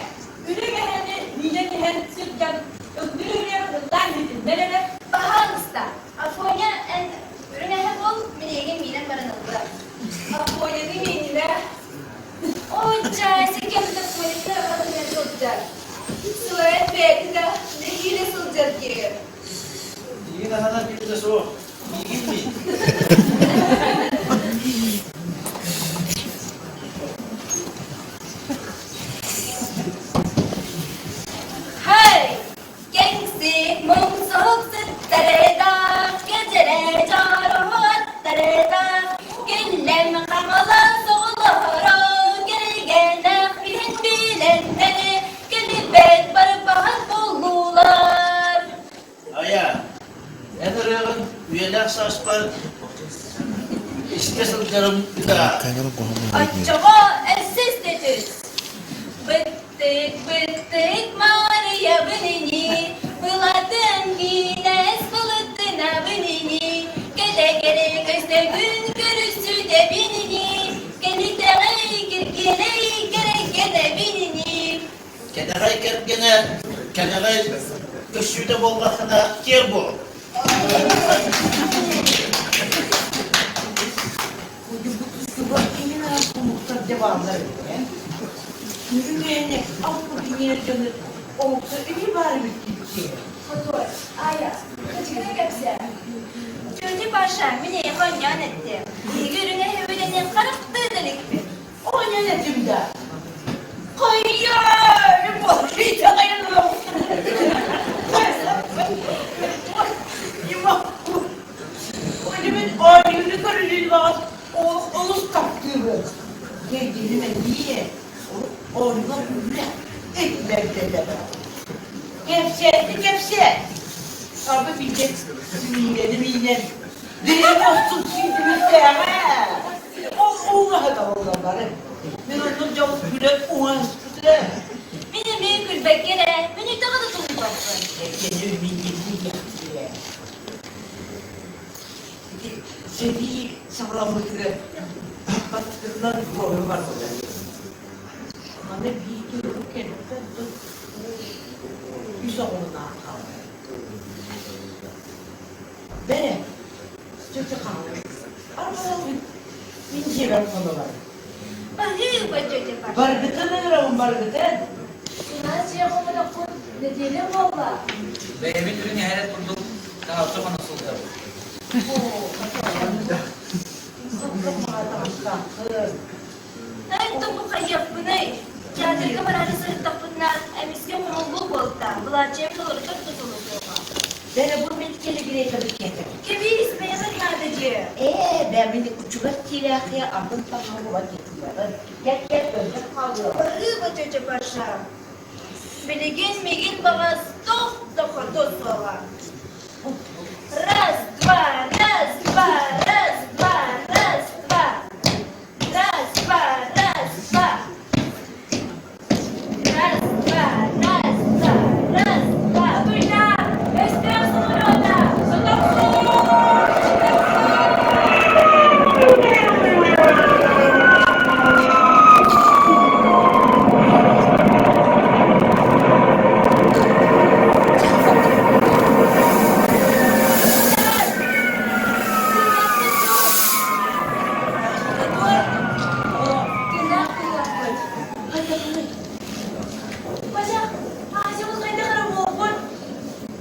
ürün eheni, mide eheni sürtken, öldürür lan dedim. Nerede? Bahanısta. Afonya en ürünü hem ol minegen mine paranıldı. Apoya değil ne? Onca sekemde tuvaletler adını olacak. Tuvalet belki de neyle sılacak ki? Yine hala bir de su. İyi mi? Hey! Gengsi mum soğuk sütlereda, gecele caruhat dereda, güllem kamala soğulara, gelgene bilen bilenleri, gelibet barbahat bollular. Aya. Enrağın üyeler saçlar. İstesin canım bir daha. Acaba eses dediniz. Bıttık Maria benini, bıladın Gines bılattına benini, gele göster gün görüsü de benini, gele benini. Kedagay kergene, kedagay göçüde bolmakına yer bu. Bugün bu kızı kimin arasında muhtar devamları ne? Yürüyene altı bin yer canı olsa iyi bari bir şey. Fotoğraf, aya, kaçına kapsa. Çocuk başlar mineye konyan etti. Görüne hevelenin karaktı delikti. O ne dedim de? Hayır, bu bir dayanamam. Olimin ayrını karılır var. O oluz taktırır. Geldiğime niye? Oğluma böyle ekmek dedi. Gevşe. Abi bildik. Minen. Dilim olsun şimdi bize ha. Allah'a da olanları. Ben onun cevap gülen uğraştı. Benim büyük gülbek yere, beni daha da tuzlu baksın. Gece ümidini yaptı. Seni sağlamıştı. Baktırlar koyu var burada. Ama bir dururken bir sonuna kaldı. Beni çocuk kaldı. Arabada bir cebem konular. Bakıyor bu çocuk başlar. Bargıtın ne lirabın bargıtın? Nasıl yapamadı kod? Ne diyelim valla? Benim ürünü hayret bulduk. Daha çok nasıl oldu? Ay topu kayak bunay. Cadir kamarada sırıtak bunlar. Emiske kumullu bolta. Bulaçem doğru çok tutulur yola. Ben bu metkeli girey tabii ki. Kimi ismeye sadece. Ben beni uçurak kirahıya adın tamamı getirdim. Gel önce kalıyor. Bakıyor bu çocuk başlar. Bilgin babas tok dosola. Раз, два, раз, два, раз, два, раз, два. Раз, два, раз, два. Раз, два, раз, два, раз, два. Туйда! Эстрел самолета!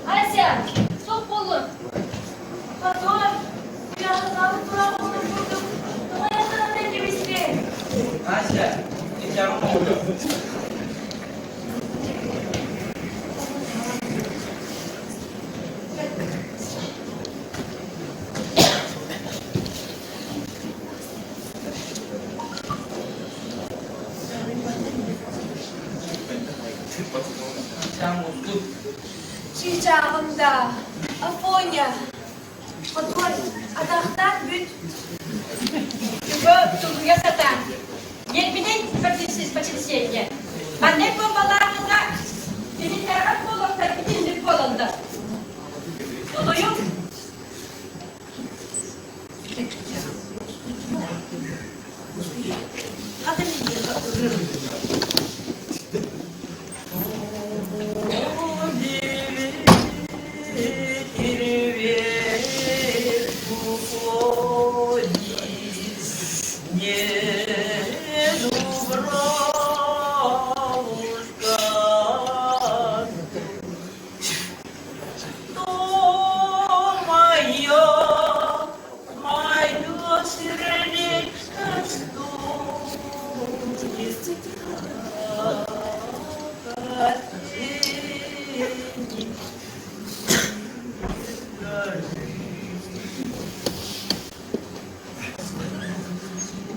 Ася, sok bolun. Patron, biraz sağlık durağımını buldum. Ama yasana ne gibisin? Asya, nikahım oldu. Sen mutlu. Çiçağımda, Afonya. Patron, adaktan büt. Çünkü tuluya satan. Yetminin почтения. Annem bombalarında beni terör kolonda bitinlik kolonda. Tuluyum. Hadi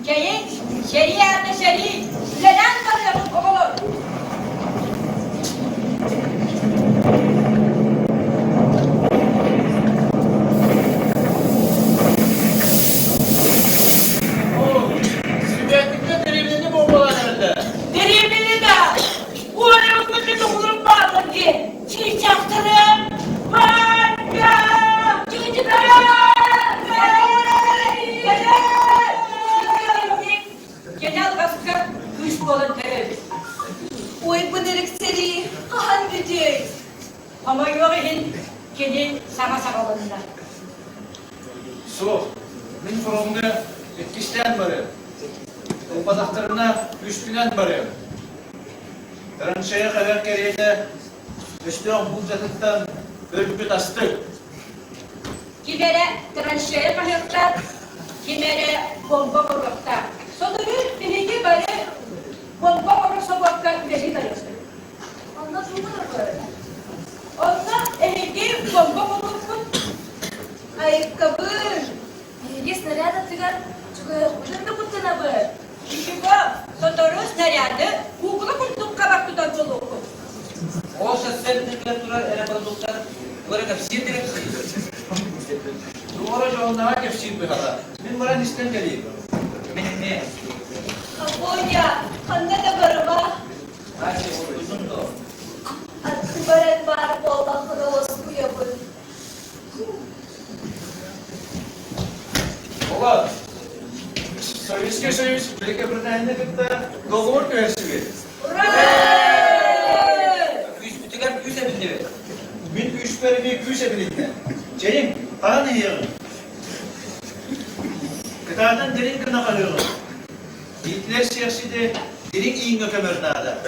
Şeyin, şeriatı şerif. Neden varıyor bu oğlum? Sürekli derevini bombalanırdı. Derevini de. Oraya ömrümde dokunup bağlı ki. Çiğ çaktırım. Vay ya. Genel asker güç olan terörist. Oy bu derik seri. Hangi diyek? Ama yoğun gelin sana sağlığında. Su. Min fırında etkişten barı. O bazaklarına 3 barı. Tranşaya kadar kereyde Üstüyon bulcatından bölgü tastık. Kimere tranşeye kahırtlar, kimere bomba koruklar. Sonunda birinci bari bomba koruk sokakta üredi tarıyorsun. Anlatıldı mı böyle? Onunla ehli bomba korukun. Ayakkabı. Bilgi снаряда тыгар. Чугай худын да куттана бы. Çünkü sotoru снаряды углы культук kabak tutar dolu. O sen turar erebalduklar. Böyle kapsiyet direkt. Doğru onlara kefşin bir hata. Min bana nisten geleyim. Benim ne? Abonya. Handa da barıma. Hadi uzun da. Atı baren var bolla kıravası yapın. Ola. Serviske service. Belki bir tane de doğru köşesi. Yüz bütüler yüze bindi. Min 3 beri bir küse birlikte. Ceyim, bana ne yiyorsun? Gıdadan derin kına kalıyorum. Yiğitler siyasi de derin iyin gökemirnada.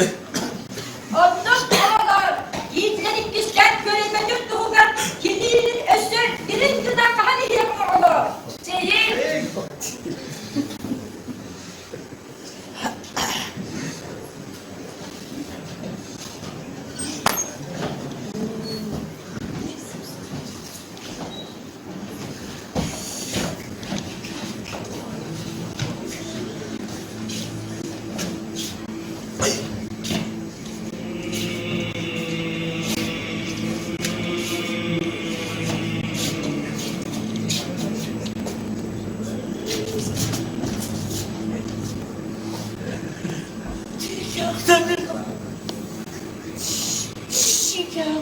Ondan oralar yiğitlerin güçler göreve tuttuğundan kendinin özür birin gıda kahani yapmalı. Seyin.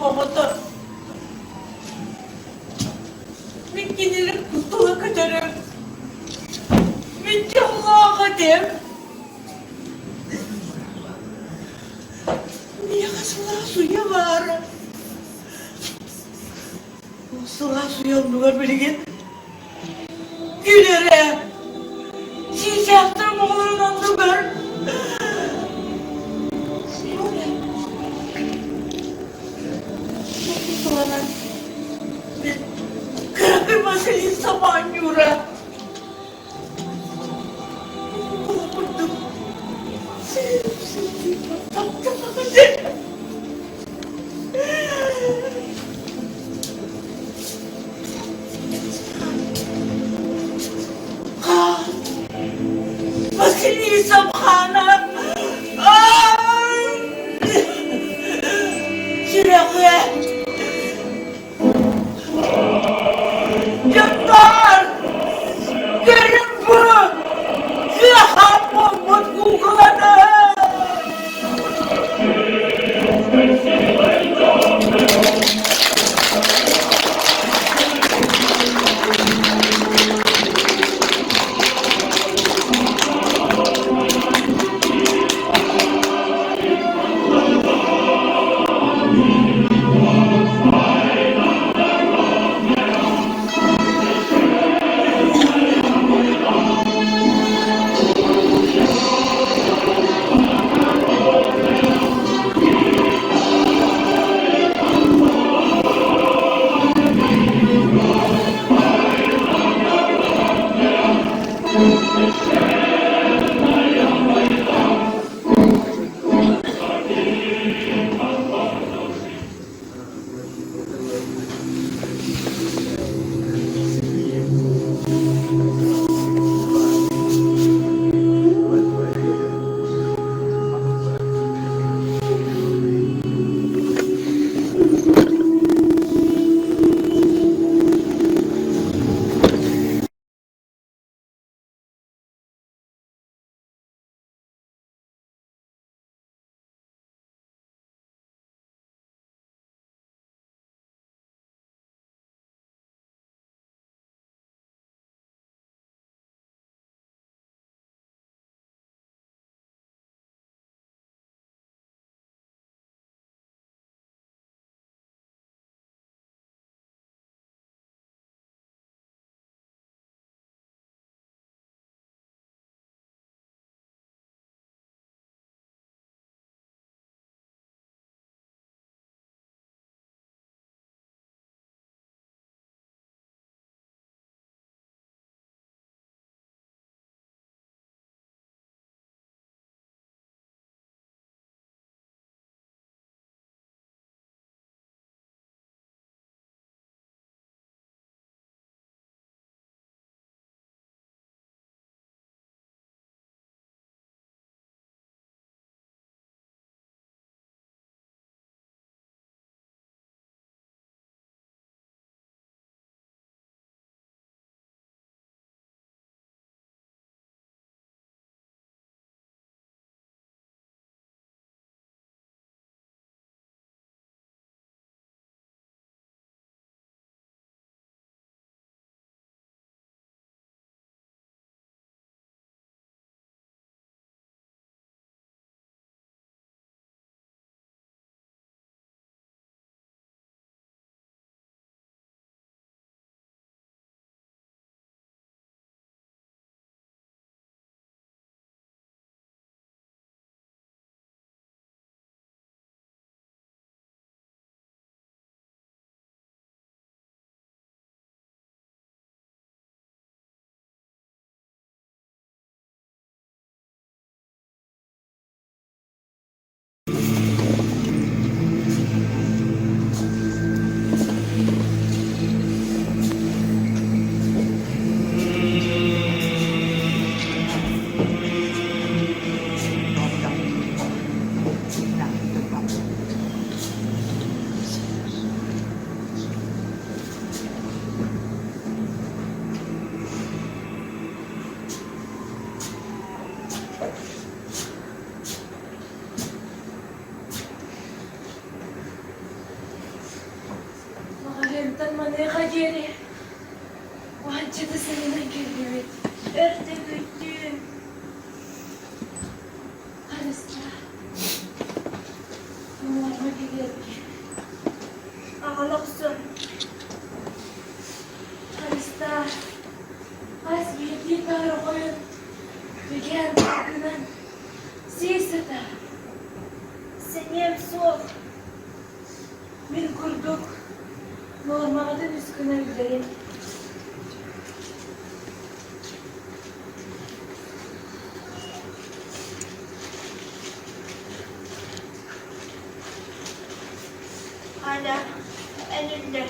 Havada. Ben giderim kutluğa kadarım. Ben canlığa kadarım. Niye kasılar suya var? O sular suya onluğa bilgin. Gülere. Siz yaptırım oğlunun anlı ben. Kırıkır masayı saman yura. Korkuttum. Masayı sabhana. Şuraya. Yapar! Gelin bu! Ondan manığa geri. Vanca da seninle geliyor. Örte güttüm. Arısta. Umarma gidiyor. Ağalıksın. Arısta. Az bir tane koyun. Bir gel bakınan. Sisata. Seni hem soğuk. Min kurduk. Normalden üsküne üzereyim. Hala elinde.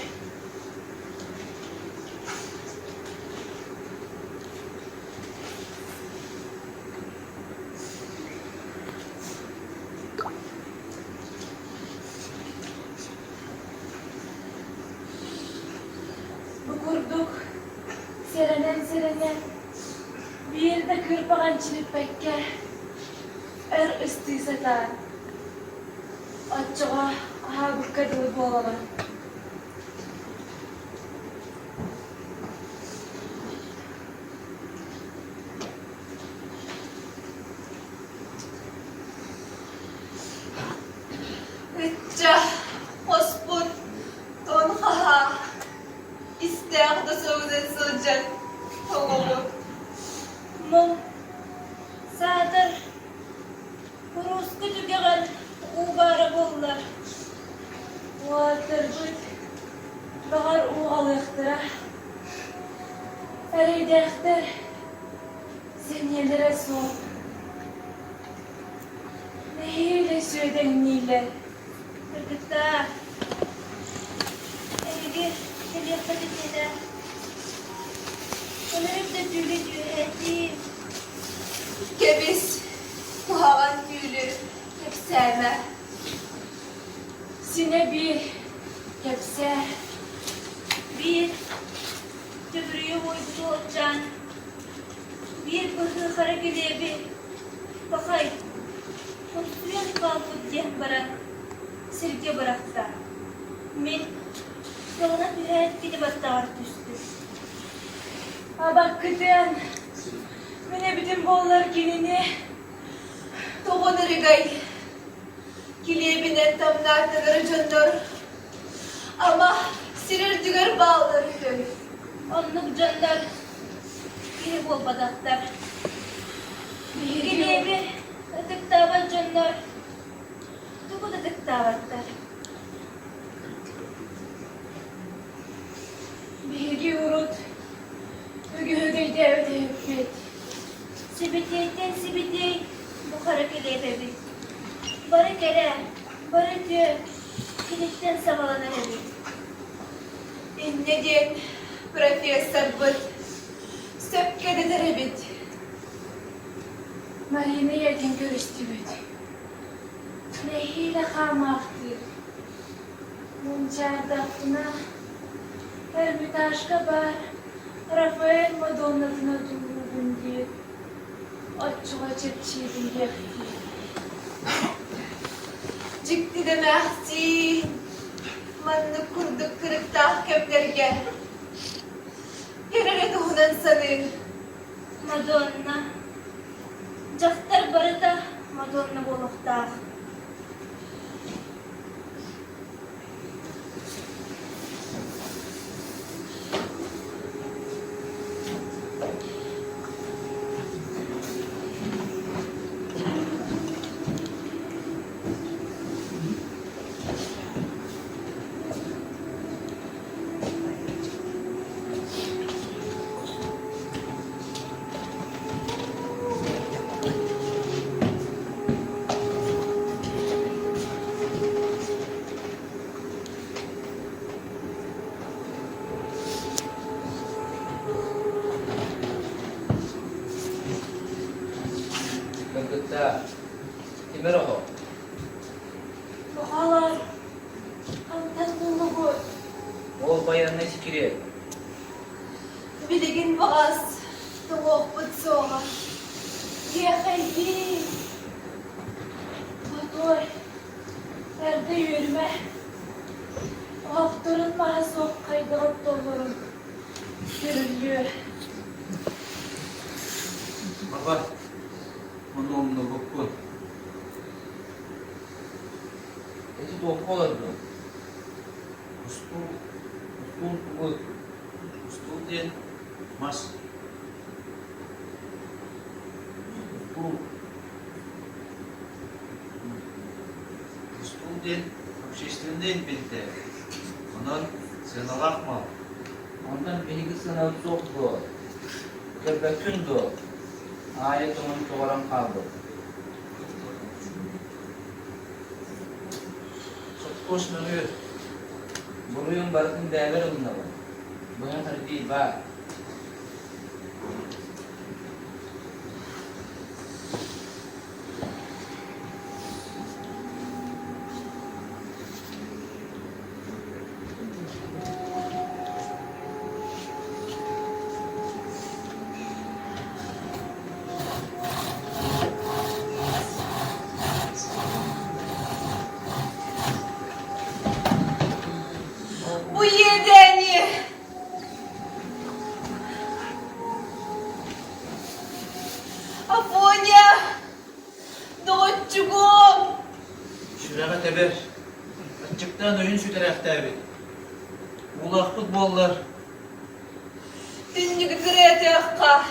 Bu kurduk. Serenen. Bir de kırpagan çilipekke. Istisata. Açığa aha bu kadar boğalan. Itça, hospun, tonhaha. İsteyak da soğuzen soğucan. Toğulu. Mum. Sadır. Kurusku tügeğen. Uğara bollar. Uğatır büt. Bağır uğalıqtıra. Ereydektir. Sen yelere soğuk. Neyle söylen neyle? Kırgıtta. Elgi, eliyakta dediğine. Onların da tüylü tüyledim. Kebiz. Bu havan tüylü. Hep sevme. Sine bir kepse. Bir, tübürüyü boyutu olacaksın. Bir bıhı kara gülebi. Bakay. Konstruyan kalkıp diyen bırak. Sirke bıraktı. Min, sana bir hayat gidip atlar düştü. Ha bak kıdın. Mine bütün bollar gelini. Toğunu rigay. Kilebine tamlar tıgırı cundur. Ama sirir tıgır bağlar hüdür. Onluk cundur. Biri bol badaktar. Kilebi tık tavat cundur. Tuku da tık tavattar. Bilgi urut. Hügühügüy devde hükmet. Sibiteyten sibitey. Bu kara kilebi. Barı kere. Barı tüy. Kilitten savalanır evi. İnnedin. Profesör bıt. Söpkede de rebit. Marine yerden görüştü büt. Nehiyle kalmaktır. Muncar daftına. Ermitaşka bar. Rafael Madonna'sına durgun diye. Açığa çepçiydim yakti. Cikti de mehsi. Manlı kurduk kırık tah köplerge. Yerere doğunan sanın. Madonna. Caktar barı da Madonna bolukta. Kırgıtta. Kimler o? Bahalar. Antan bulugu. Ol bayan ne sikiri? Biligin bakas. Tuwok put soka. Yefeydi. Motor. Erde yürüme. Haftorun bana sokkay Aydağıt dolarım. Görülüyor. Baba, onu onunla bakın. Eti de oku olardı. Ustul diyen mas. Ustul diyen общественный bitti. Ondan sen alakma. Ondan beni sınav soktu. Köpekün de. Ayet onun çoğaran kaldı. Çok koşmuyor. Buruyum barkın değerler onunla var. Buna kadar değil bak. Bu yedeni. Afonya. Doğutçuğum. Şuraya teber. Açıktan oyun şu tarafta abi. Ulak futbollar. Dünnüğü kırıya yakka.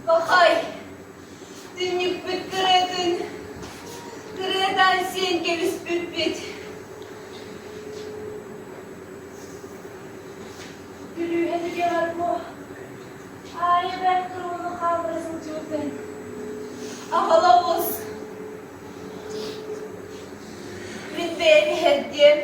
Bakay. Dünnüğü bir kırıdın. Kırıdan sen gelis büt. Gülü hadi gel bu. Ay ben kırmızı kaldırsın çöpen. Ahala boz. Bir beni hediyem.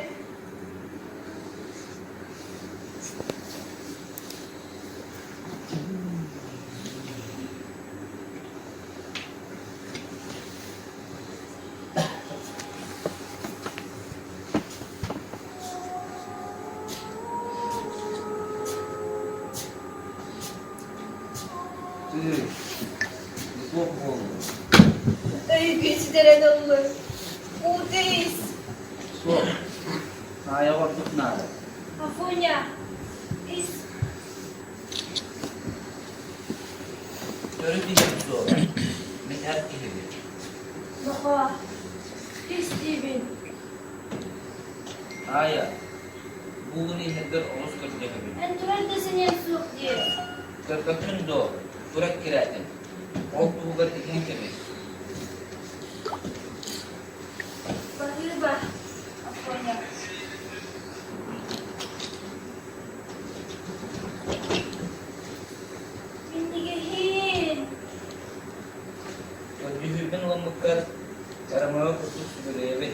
Öyküsü deren olur. Udeyiz. Sok. Saya waktu nada. Afunya. Is. Görüp diyeceğim su. Meter gibi. Baka. Is dibin. Aya. Bunu hedder olus kerja gibi. Enturan desin yang suluk dia. Köpekün de. Kurak kiratin. Oldu bu kadar ikin gibi. Bahir bah. Afunya. Bindigehin. Ödühüben lamıklar. Karamaya kutus görevi.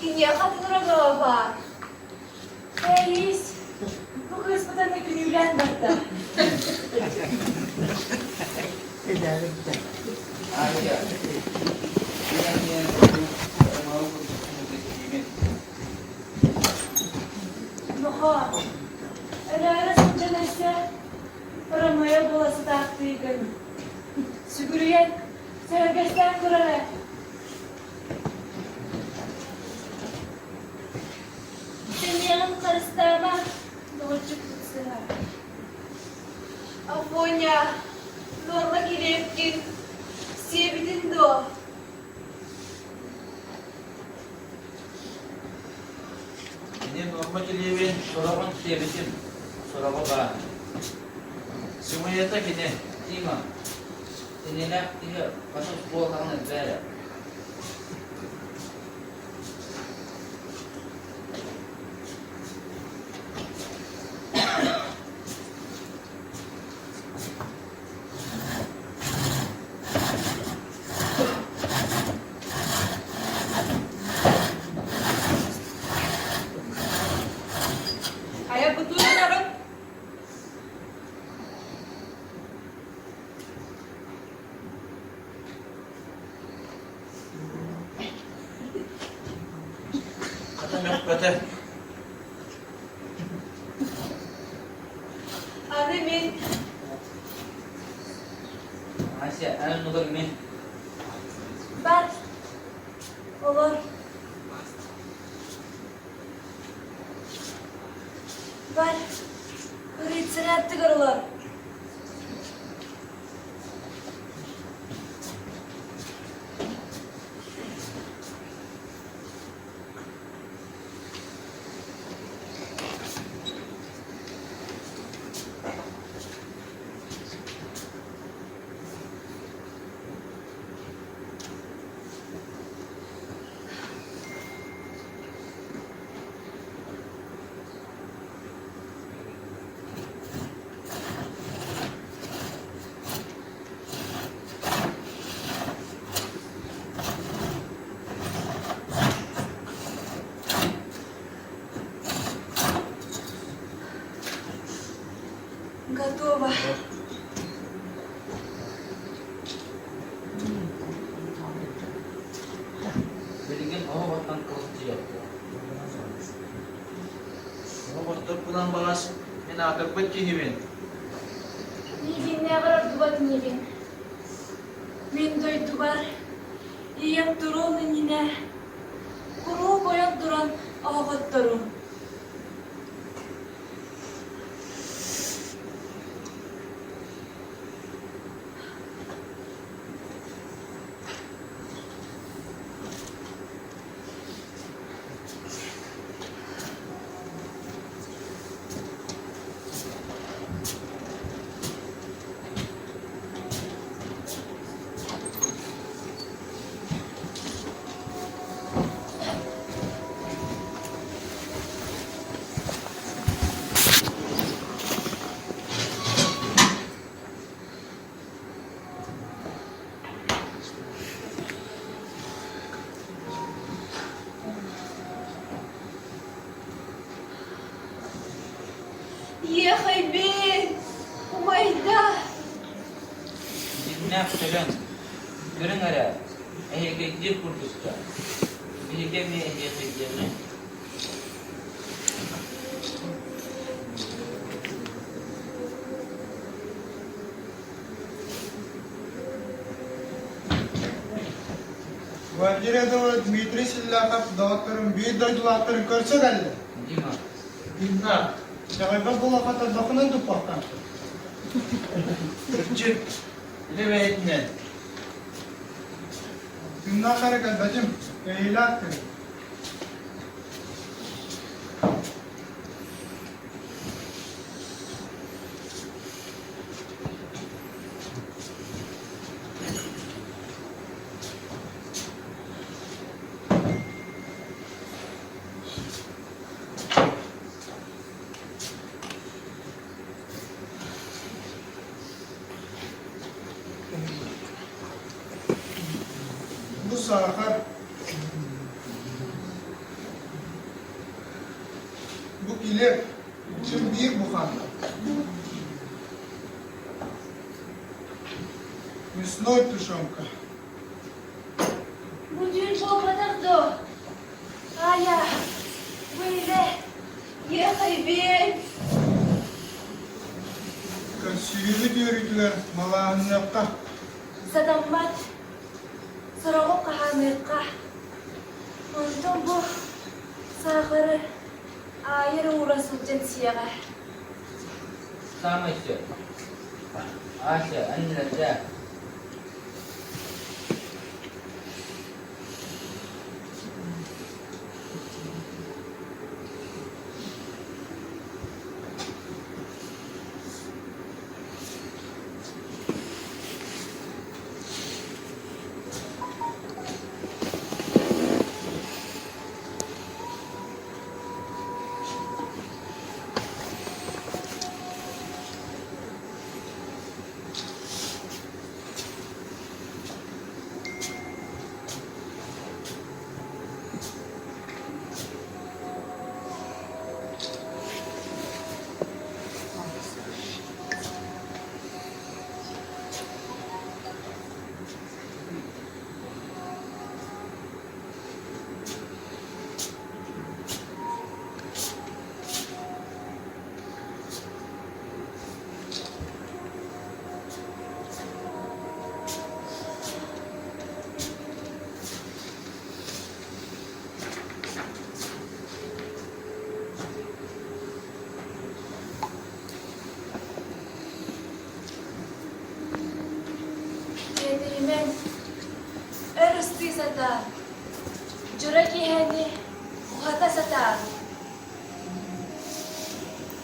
Kini katılır galiba. Reis. Bu kız bu da ne günüyle baktı. Aya. Yang karamaya kutus görevi. Baka. Öyle sancanaysa paramaya bolası taktıyken. Sügürüyen sevgesten kurara. Senin yanım karıstama doğucuk tutsana. Afonya. Norma girepkin. Sevdin do. Ini normal kilibin. Sorakan siyabitim. Soraka ba? Semuanya tak gini. Tima. Inilah dia pasal sebuah kangen saya. Ayah betul kan? Kata nak kata. Sen olur mu? Ben olur. Ben öğretsen ettik aralar. Готово. Bilgin o vatan kılıcı yaptı. Оғыртып бұлан бағас, мен атып өткенемен. Нигин не аграр дубат нигин. Мен дойду бар. Ием турун нине. Куру боян туран ağıt turun. Ехай, бей! Умайда! Ne yapacağım? Görün ara. Eheke gidip kurtulsa. Eheke mi eheke gideceğim? Владимир Дмитрий Силлаков, докторым, бей дойдулақтырын көрсе кәлі. Дима. Димна, жағайға бұл ақата доқынан тұппақтан. Күрчік, біліп әйтінен. Димна қарекәл, бәдім, әйілаттыр. Bu sahar bu iler tüm bir buhanda. Мясной тушенка. Bugün babadakdo. Aya, böyle. Ехай, бей! Сүйілі дөрітілер малағынлыққа. Задамбат. Сұрауы қағамырқа. Онтон бұл сағыры айыры урасылжан сияға. Sama işte. Aşağı, anne de.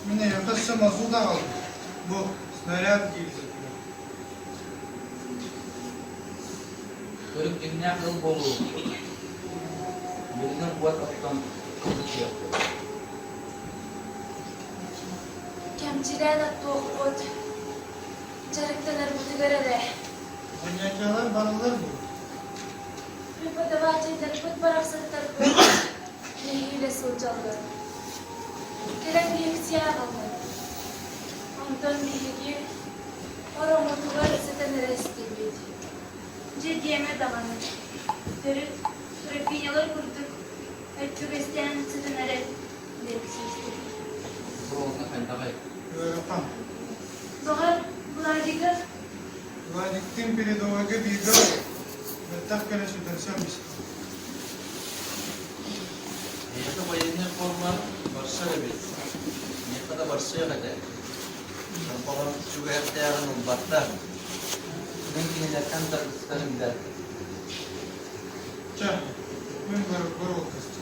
Mine yakası mazul da kaldı. Bu снаряд gelecek. Körük dünya kıl bolu. Birinin kuat attan kılıç yaptı. Kemçilen at toğut. Çarıktalar bu tıgarada. Anyacalar banalar bu. Rıpada bahçeler put baraksatlar bu. Nehiyle sulcalı. Gelen bir yüksiyah kaldı. Ondan bilgi. Oramı tuvar ısıtan resti bildi. Cidiyeme davanı. Dörüt, sürepinyalar kurduk. Etçügesten sıtınları. Lepsizdi. Bu olsa kaytakay. Yorakam. Doğar, bulaydıklar. Vladiktim передового вида. Так, конечно, донесем. Neyse bayını forma barışa gibi. Ne kadar barışa kadar. Ben babam şu hayatta yarın batta. Ben kinelekten de ıslarım der. Ча, мы воровкости.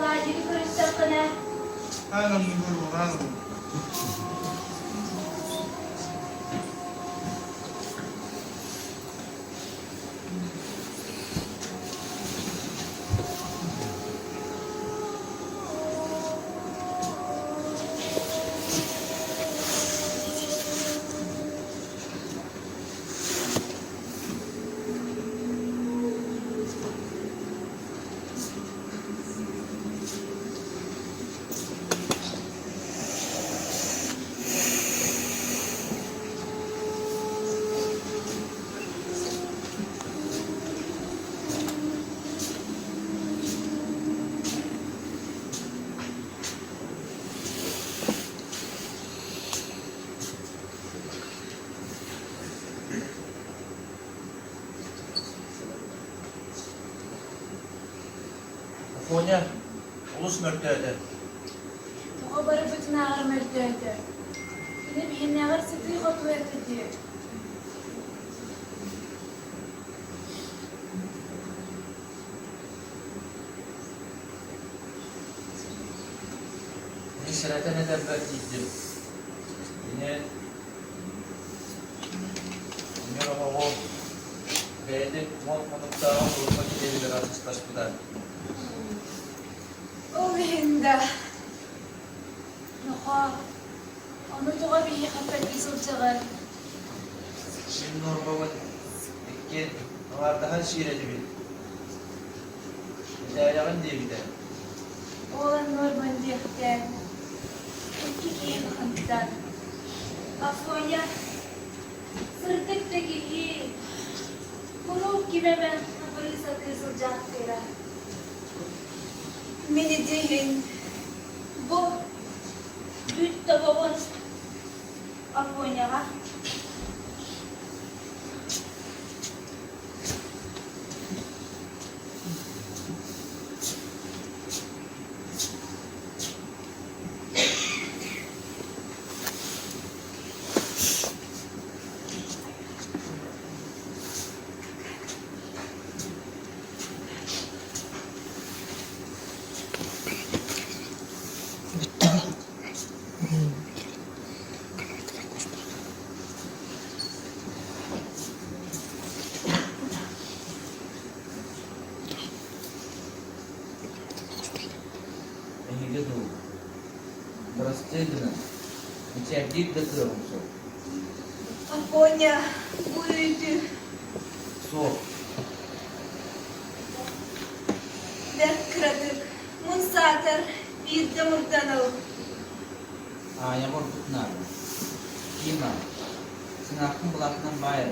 Bulaydık kırıştakına. Рано не говорю, рано. Konya ulus mörtlerde. Toğa barı bütün ağır merdeydi. Yine bir yine ağır sıkıyı kotu ettirdi. Nisrete ne de belki yine o beğendik montanıkta olmak gidebilir artışlaşmadan. O bihinde. Noha. Onu toğa bir hafet isulçağı. Şimdi orada iki var daha şiir edebilir. Hikayenin diye bir de. Oğlan normal diyekten. İki kiyim kanıttan. Afonya. Sırtıktaki iyi. Kuruk gibi ben kapıyı sakısılacak kira. Meni deyin. Bu büyük tabağın Afonya'a. Gitu. Terus itu, mencegah betul so. Afonya buydu. So, Dert kıradık. Munsatır bir de murdanıl. yağmur tutnar. Kima, sınavın bulaktan bayır.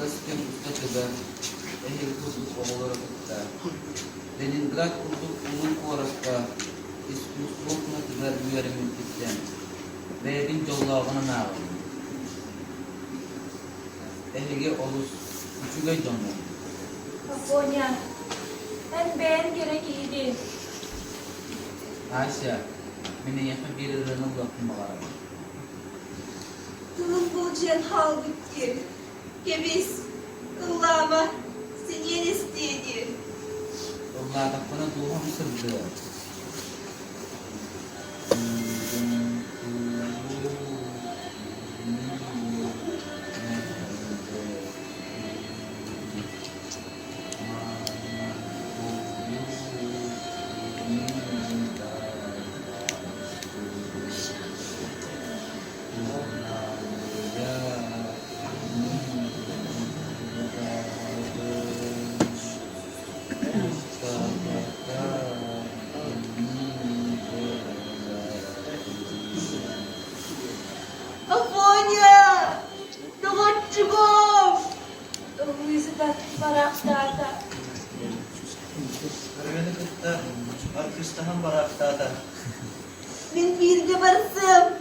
Brest'ten ustaçıda, ehil kurduk oğulları kutta. Leningrad kurduk ulun kuvarakta, İsküs Bokna kızar büyerimin titten. Beyrin jollağına nağın. Ehilge olus, üçüge jonlu. Aponya, ben gerek iyiydi. Ayşe, meni yakın bir ırının bakımı var. Kılın bulacağın hal bitti. Kebiz, kıllama, seni yen isteydi. Onlarda bana doğum sırdı. Aponya! Damatçıgım! Luiz'i da baraklarda. Kırgını kıtta, arkıstahan barakta da. Ben bir de varsım.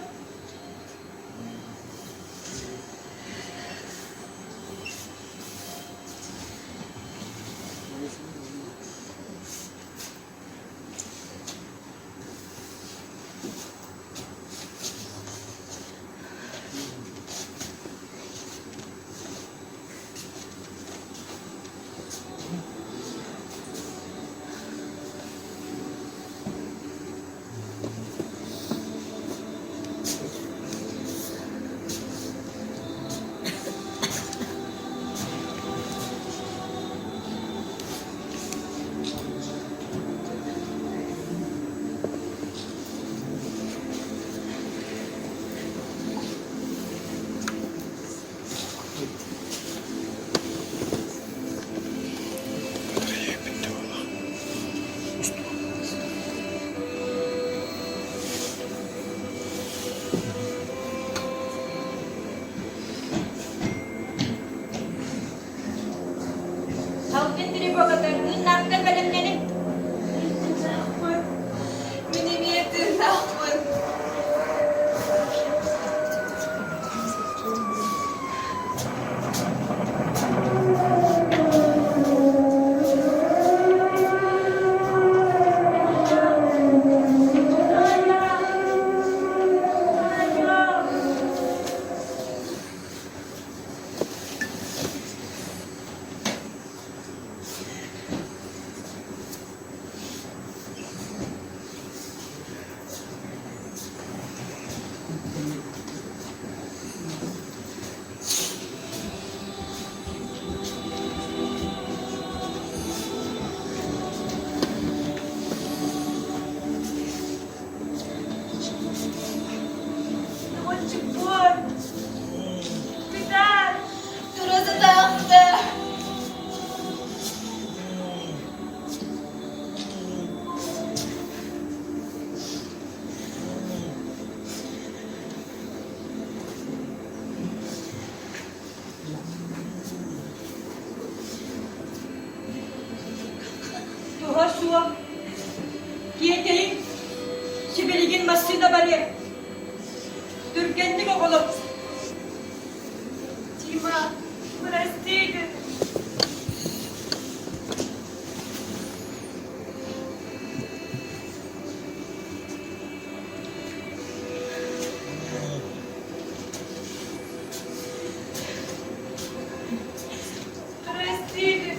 Halkın diri boğazlarının nakde kalemlerim. Benim yetim lafın. Damatçıgım! Güzel! Şurası da aktı. Tuha şuva. Giyetelin. Sibiligin masında bari. Türkenlik okulum. Тима, простите. Простите.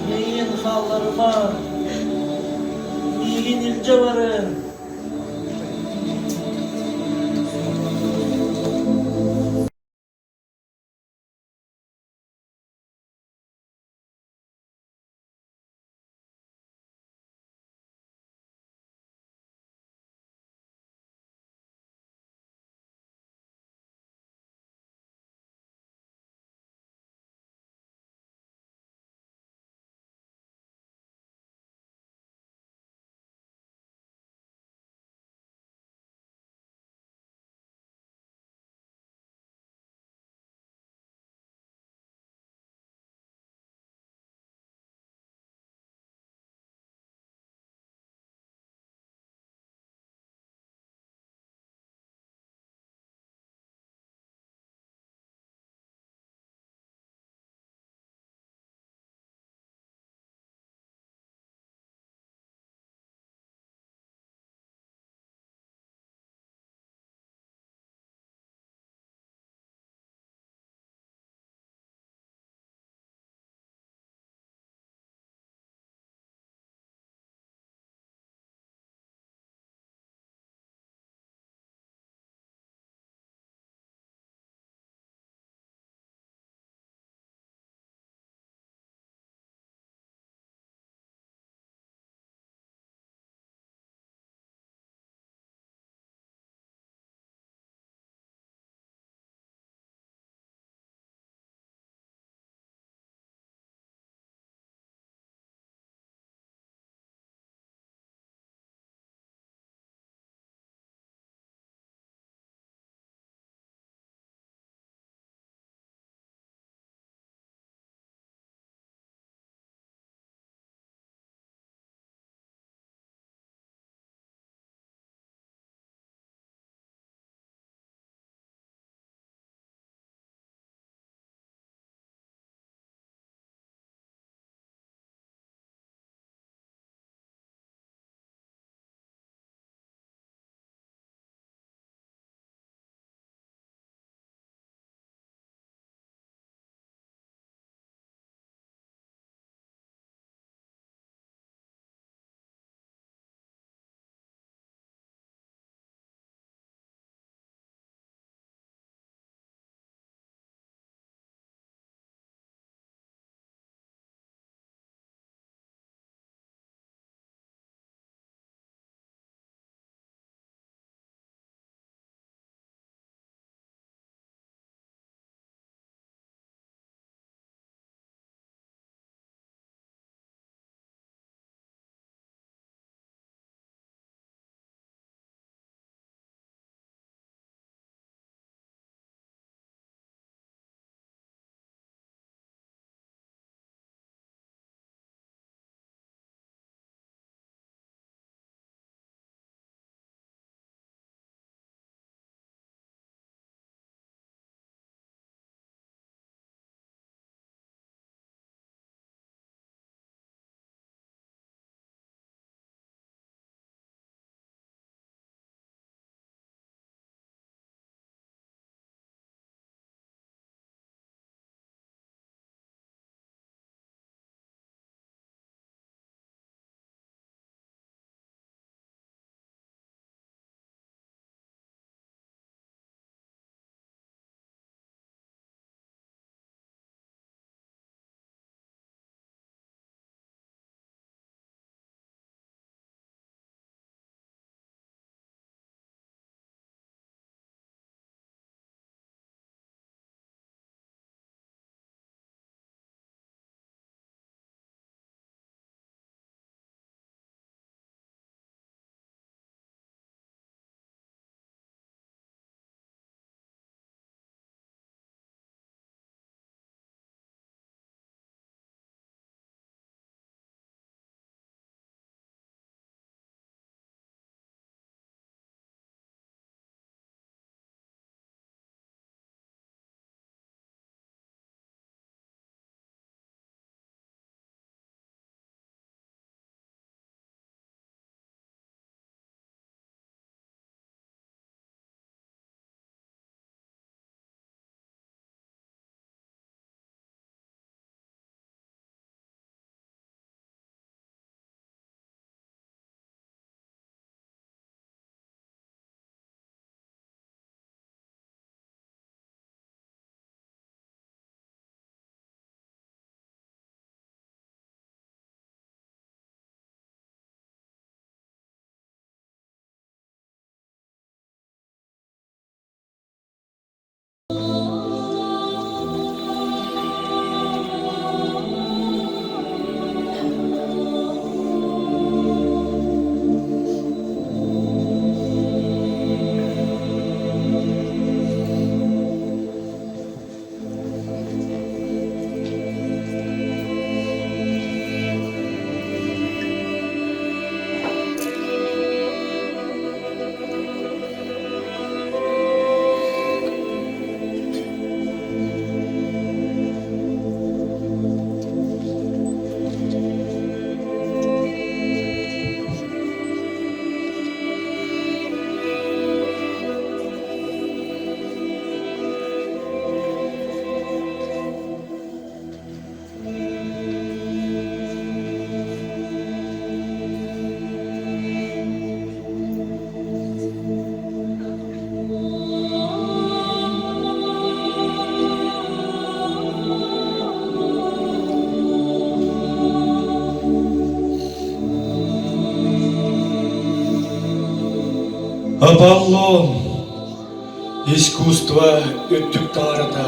Neyin hallarıma, neyin ilce varın. Аполлон, искусство өттік таңарата.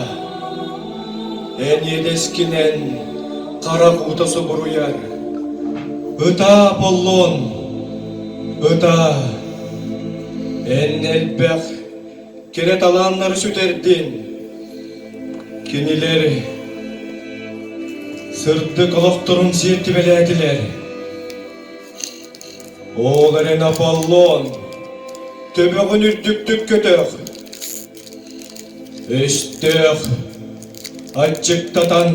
Әнедескінен қарақ ұтасы бұруяр. Ыта Аполлон, ыта. Әннелбәқ керет аланлары сүтердін. Кенелер сырды қылықтырын зерті беләділер. Оларын Аполлон төбеғін үрдіктік көтіқ. Өстіқ атчықтатан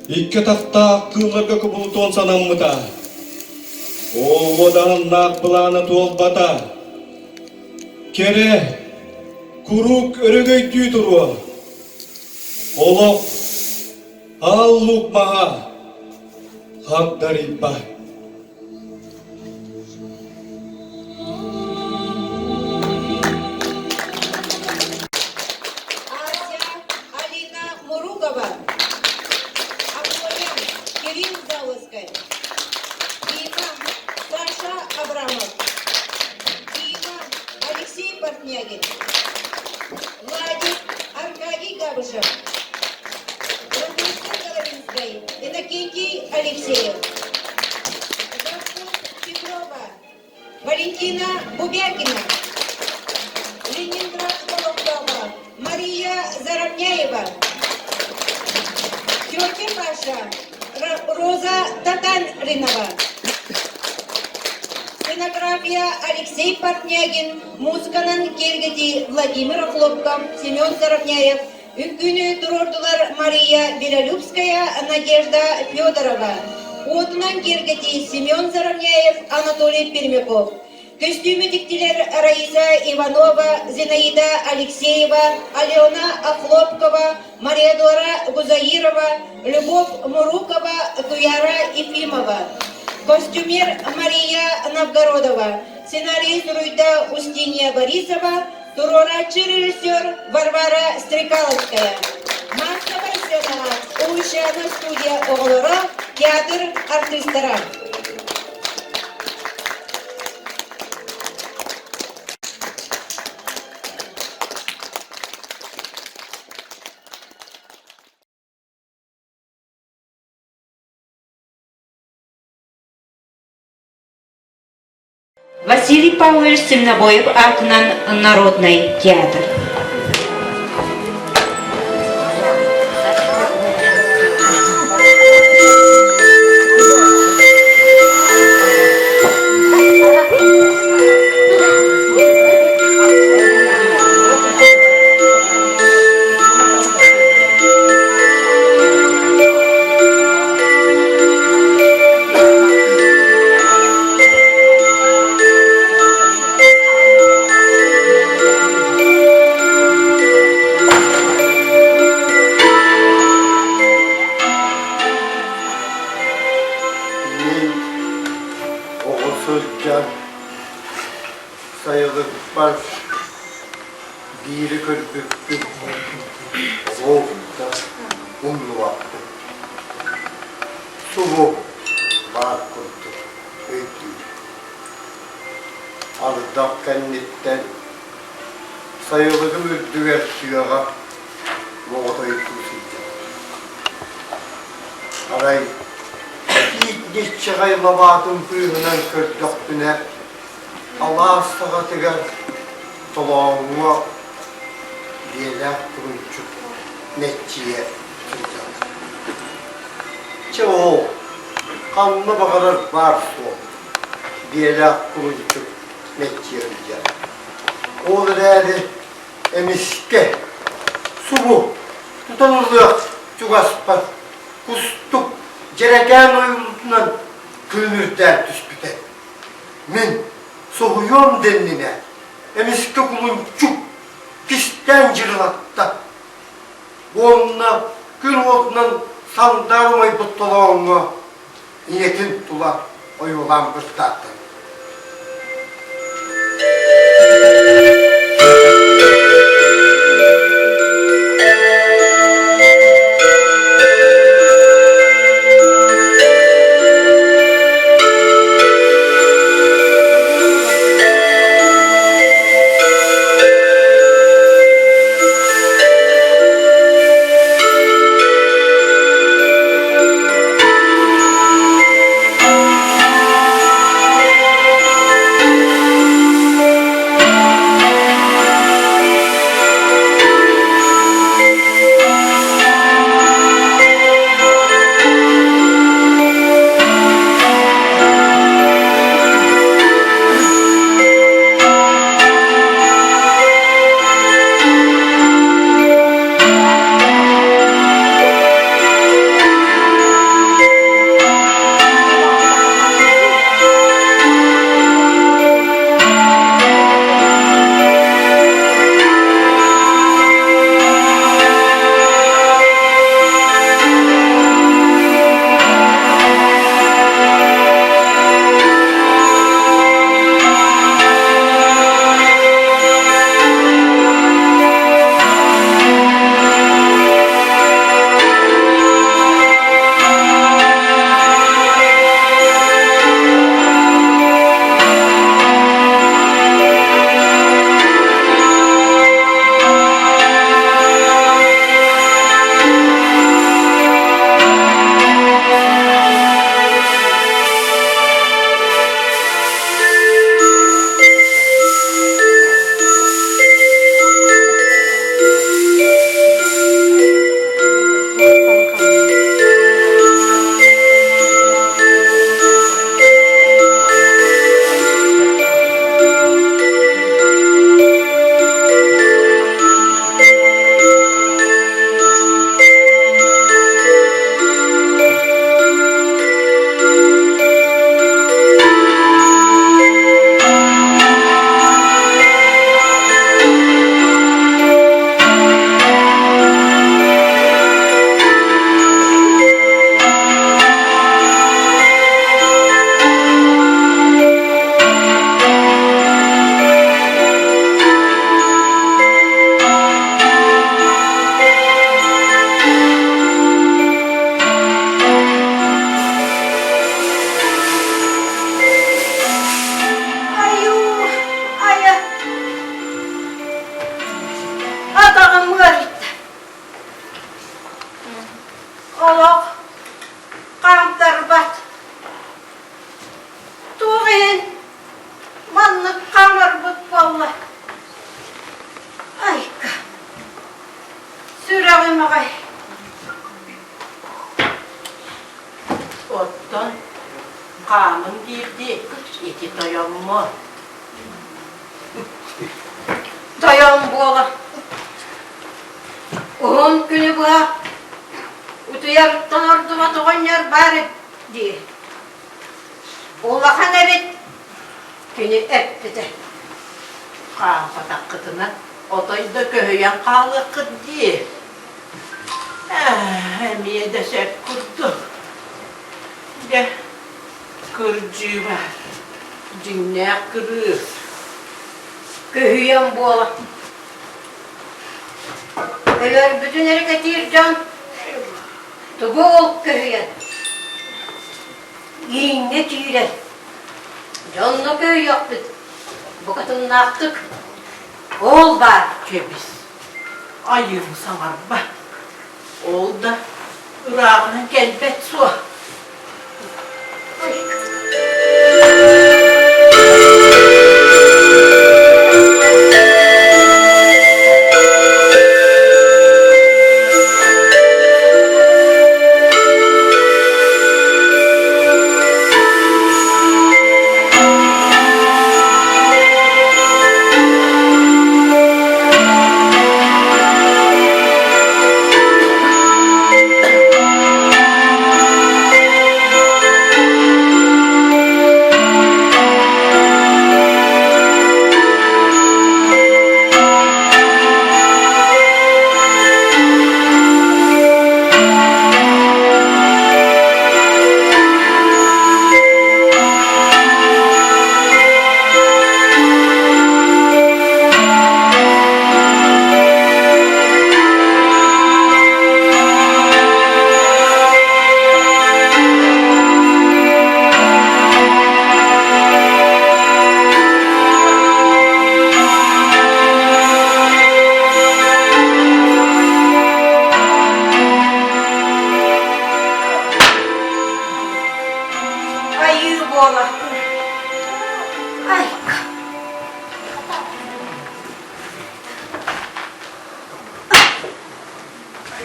икке тақта қылырғы күбілтон санамыда. Ол одан нақ бұланы толбата. Кере күрік өрігей түйдіру. Олық аллук маға хақдар иппа. Алина Мурукова, Акварин Кирилл Залыскай, Дима Саша Абрамов, Дима Алексей Портнягин, Владик Аркадий Габышев, Владимир Головинский, Иннокентий Алексеев, Гафур Петрова, Валентина Бубякина, Ленинград Колокдова, Мария Заровняева, тетя Паша, Роза Татаринова, сценография Алексей Портнягин, музыканан кергети Владимир Хлопков, Семен Заровняев, үккүнү турордулар Мария Белолюбская, Надежда Федорова, отунан кергети Семен Заровняев, Анатолий Пермяков. Костюмы диктилер Раиса Иванова, Зинаида Алексеева, Алена Ахлопкова, Мария Дора Гузаирова, Любовь Мурукова, Туяра Ефимова. Костюмер Мария Новгородова, сценарист Руйда Устинья Борисова, турорачы режиссер Варвара Стрекаловская. Массовый сцена, Уйшана студия оғылары, театр артистара. Василий Павлович Темнобоев атынан Народный театр. Sayılık var, biri kırpıktı, soğukta, unlu vakti. Soğuk, var kurdu, öydü. Ardak kennitten, sayılığı ürdüver suyağa, moğdayı kusuydu. Aray, ilk çıkayla batın kuyruğundan kördüktüne, Allah sağatıgar tolağıma diyelek kurunçuk netçiye tutacak. Çoğu kanlı bakarar var su diyelek kurunçuk netçiye tutacak. O da dedi emiske su bu tutanırlık çok aspat kustuk gereken oyunundan külmürden tüspüte. Min soğuyon denline, emiske kulunçuk, pisten cırlatta. Onunla gün oldunan sandarmay buttolağına, niyetin tula oyulan bırtattı. ağay. Ottan kanın girdi. İki dayan mı? Dayan bu ola. 10 günü bu. Utuyarıktan orduva doğan yer bari diye. Oğlakan evet. Günü etti de. Kağıfada kıtına. Odayda köhüyen kalı kıt diye. Emiye de sek kurdu. De kırcı var. Dinle kırır. Köhüyen bu ola. Öler bütün yeri getireceğim. Tuğu ol köhüyen. Yine tüyler. Canlı köy yaptık. Bu kadının aktık. Oğul var cebiz. Ayırım samar bak. Oğul da ırağının gelbet su.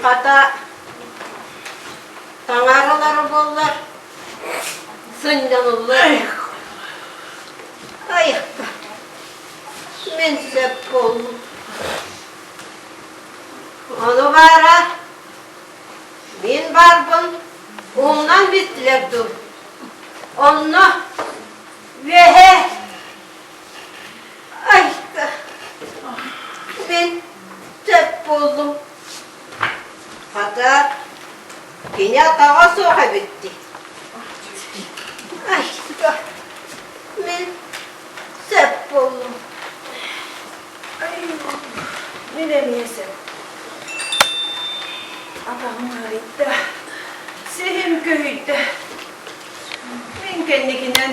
Kata tangarıları bollar. Sındanırlar. Ayakta. Men sep bollu. Onu bara. Ben barbın. Ondan bittiler dur. Onu ve he. Ayakta. Ben sep bollum. Hatta yine atağa soğa bitti. Ay, ben sep oldum. Ne demeyesem? Ağam harita. Sehim köyde. Ben kendikinden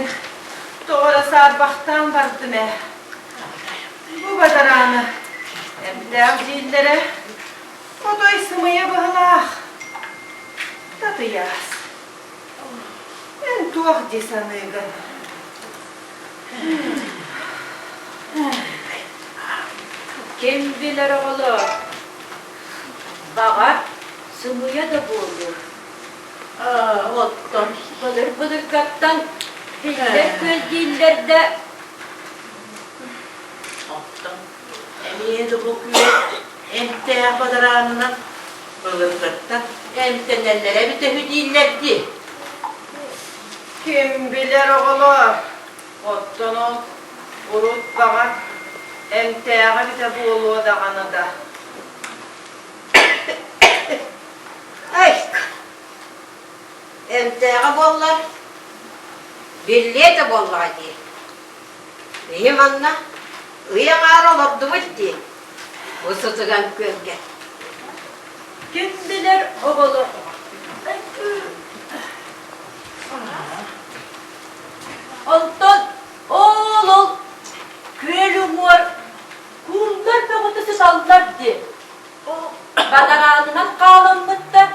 doğru sarbaktan vardım. Bu kadar anı. Hem de avcillere o da ismiye bağlaq. Tadı yaz. Ben tuğ desanıydım. Kim bilir oğlu? Bağır, sımıya da bulur. Ottan. Bıdır kattan hiller közdillerde. Ottan. Emiye de bu küre emteye kadar anına bılırgıttan emtenellere bir de hüdillerdi. Kim bilir oğlu? Ottan ol, urut bağır. Emteğe bir de boğuluğu da kanıda. Ay! Emteye bollar. Birliğe de bollar diye. Benim anna, ıyan ağır olurdu bitti. Bu sıtıgan gölge. Kim bilir oğlu? Alttan oğul köyüm var. Kullar peğotası sallardı. Badarağından kalınlıkta.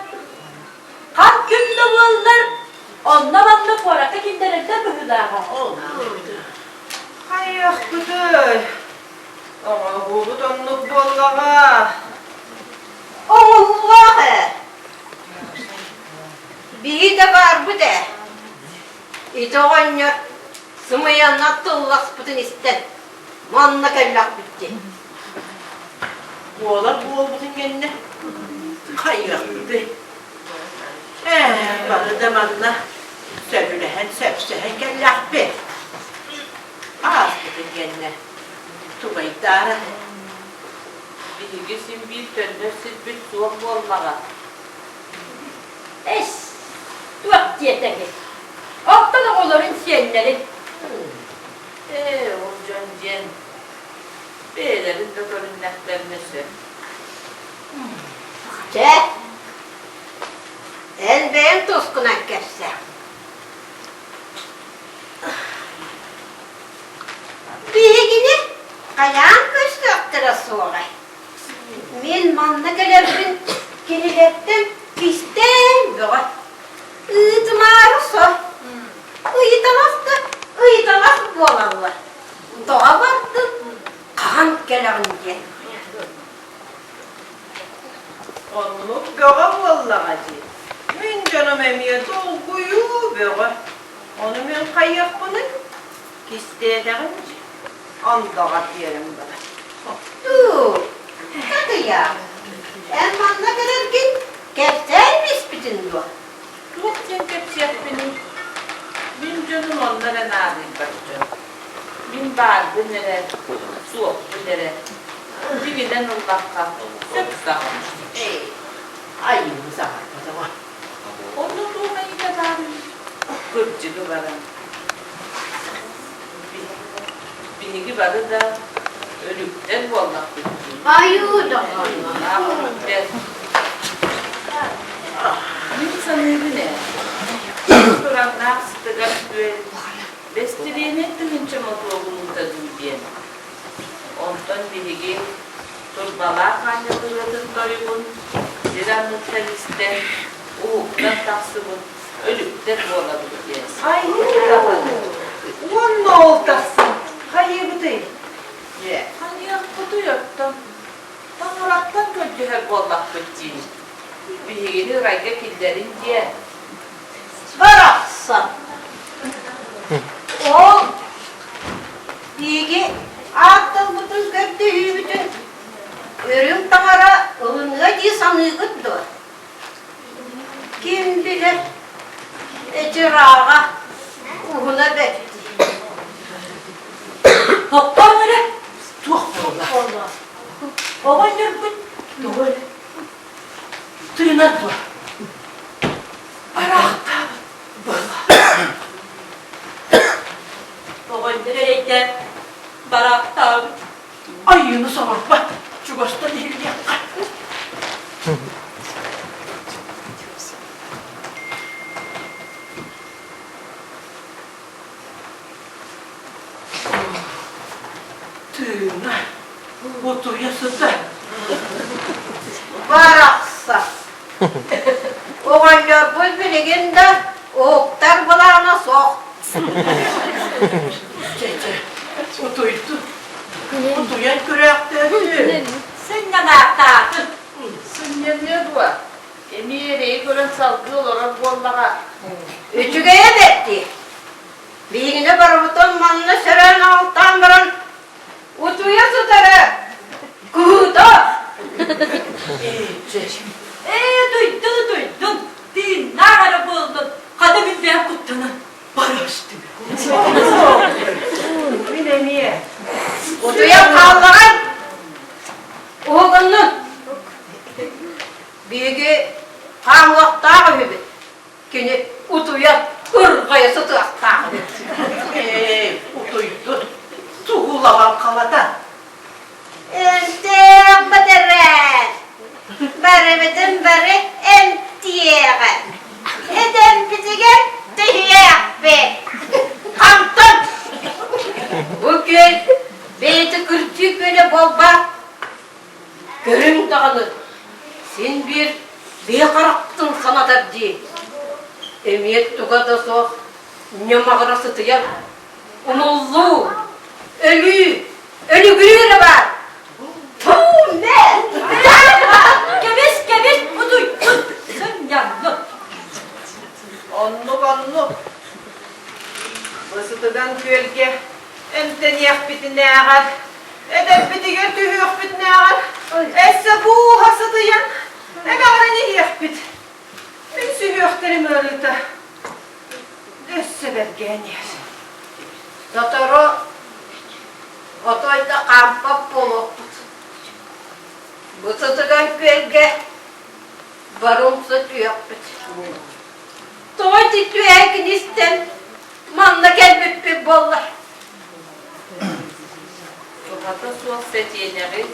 Kalk günde bollar. Onunla bana porata kinderinde mühülağa. Hayyak kutuy. Ama bu donluk bollağa. Allah! İtoğanlar sımıyanlar tıllak bütün isten. Manna kellak bitti. Oğlan bu olmadın kendine. Kayyaktı. Bana da manna. Sebülehen sepsehen kellak bir. Az bütün kendine. Tuba idare. Bilgisin bir döndürsün bir soğuk olmağa. Es. Tuak diyeteki. Aptalık olurun siyenleri. Olcan cen. Beylerin de görünmeklermesi. Ce. En beğen toskuna kerse. Bilgini kayan kışlaktırı sonra. Men manna gelebirin kenilettim pistem böyle. Iğdımarı so. Iğdamaz bolanlar. Doğa baktım. Kan gelince. Onu göre vallahi. Men canım emiye dolguyu böyle. Onu men kayyak bunun. Kisteyeceğim. Andağa diyelim bana. Dur. Tadı ya. En manna gelirken kepsermiş bütün bu. Çok cekepsiyet benim. Min canım onlara narin bakacağım. Min bağırdı nere, soğuktu nere. Dibiden Allah'a sık sakmıştım. Ayımıza bak o zaman. Onu doğmayı da bağırmış. Kırcığı bana. Bilgi varı da ölükten vallahi bitti. Ayuu da İnsanın ne? Duran nasıl da böyle besteliğini ettiğince motorumuzda duyuyor. Ondan bilgi turbalar kanyalırdı doyumun, ziranlı teriste, uğuktan taksımın, ölükten olabilir diye. Ay ne oltasın? Hayır bu değil. Hani yapıdı yoktan. Tam oraktan kötü hep vallahi kötü. Bilgini rayda killerin diye. Bıraksan. O bilgi attın bütün kötüyü bütün. Örüm tamara ılınığa diye sanıgıttı. Kim bilir ecrağa uğuna bekti. Hoppa öyle. Tuh Allah. Baba yürüdün. Doğru. Tıyına dur. Arakta. Baba nereye barakta. Ayını sabah bak. Şu başta değil ya. Tığına. Otur yasıda. Baraksa. Oğanlar bu bilginde oğuktar bulağına sok. Otuydu. Otuyan kürekte. Sen ne barakta? Sen ne var? Emiyereyi gören salgı olarak vallaha. Üçügeye bekti. Bilgine barbuton manlı süren alttan birin. Utuya tutarı. Kuhuta. Duydum. Din, ne kadar buldun? Hadi bir ben kuttunum. Barıştı. Bilemiye. Utuya kaldırın. Oğlunun. Bilgi kanlıkta gibi. Kini utuya ırgaya sıtıkta gibi. Otuydu. Tuğulavan kalada. Entek bederen. Berimizin beri emtiyeğe. Eden bizige tühiyek be. Kamtın. Bugün beyti kırçık böyle baba. Görün dağını. Sen bir beykaраktın sanadır diye. Emiyet tuğada sok. Ne mağarası tüyek. Umullu. Ölü gülüyor var. Tuğ ne? Gebeş, buduy. Sen yanlı. Anlık. gölge. Emten yak bitine ağar. Edep bitige tühük bitine ağar. Esse bu hasıdıyan. Eğer yak bit. Ben sühükterim öyleydi. Össe bergen yer. Dotoru otoyda kampap bulup. Bu tutulan gölge barumsa tüyük bit. Toy tüyük istem. Manla gelmep bir bollar. Hatta son seçenekleri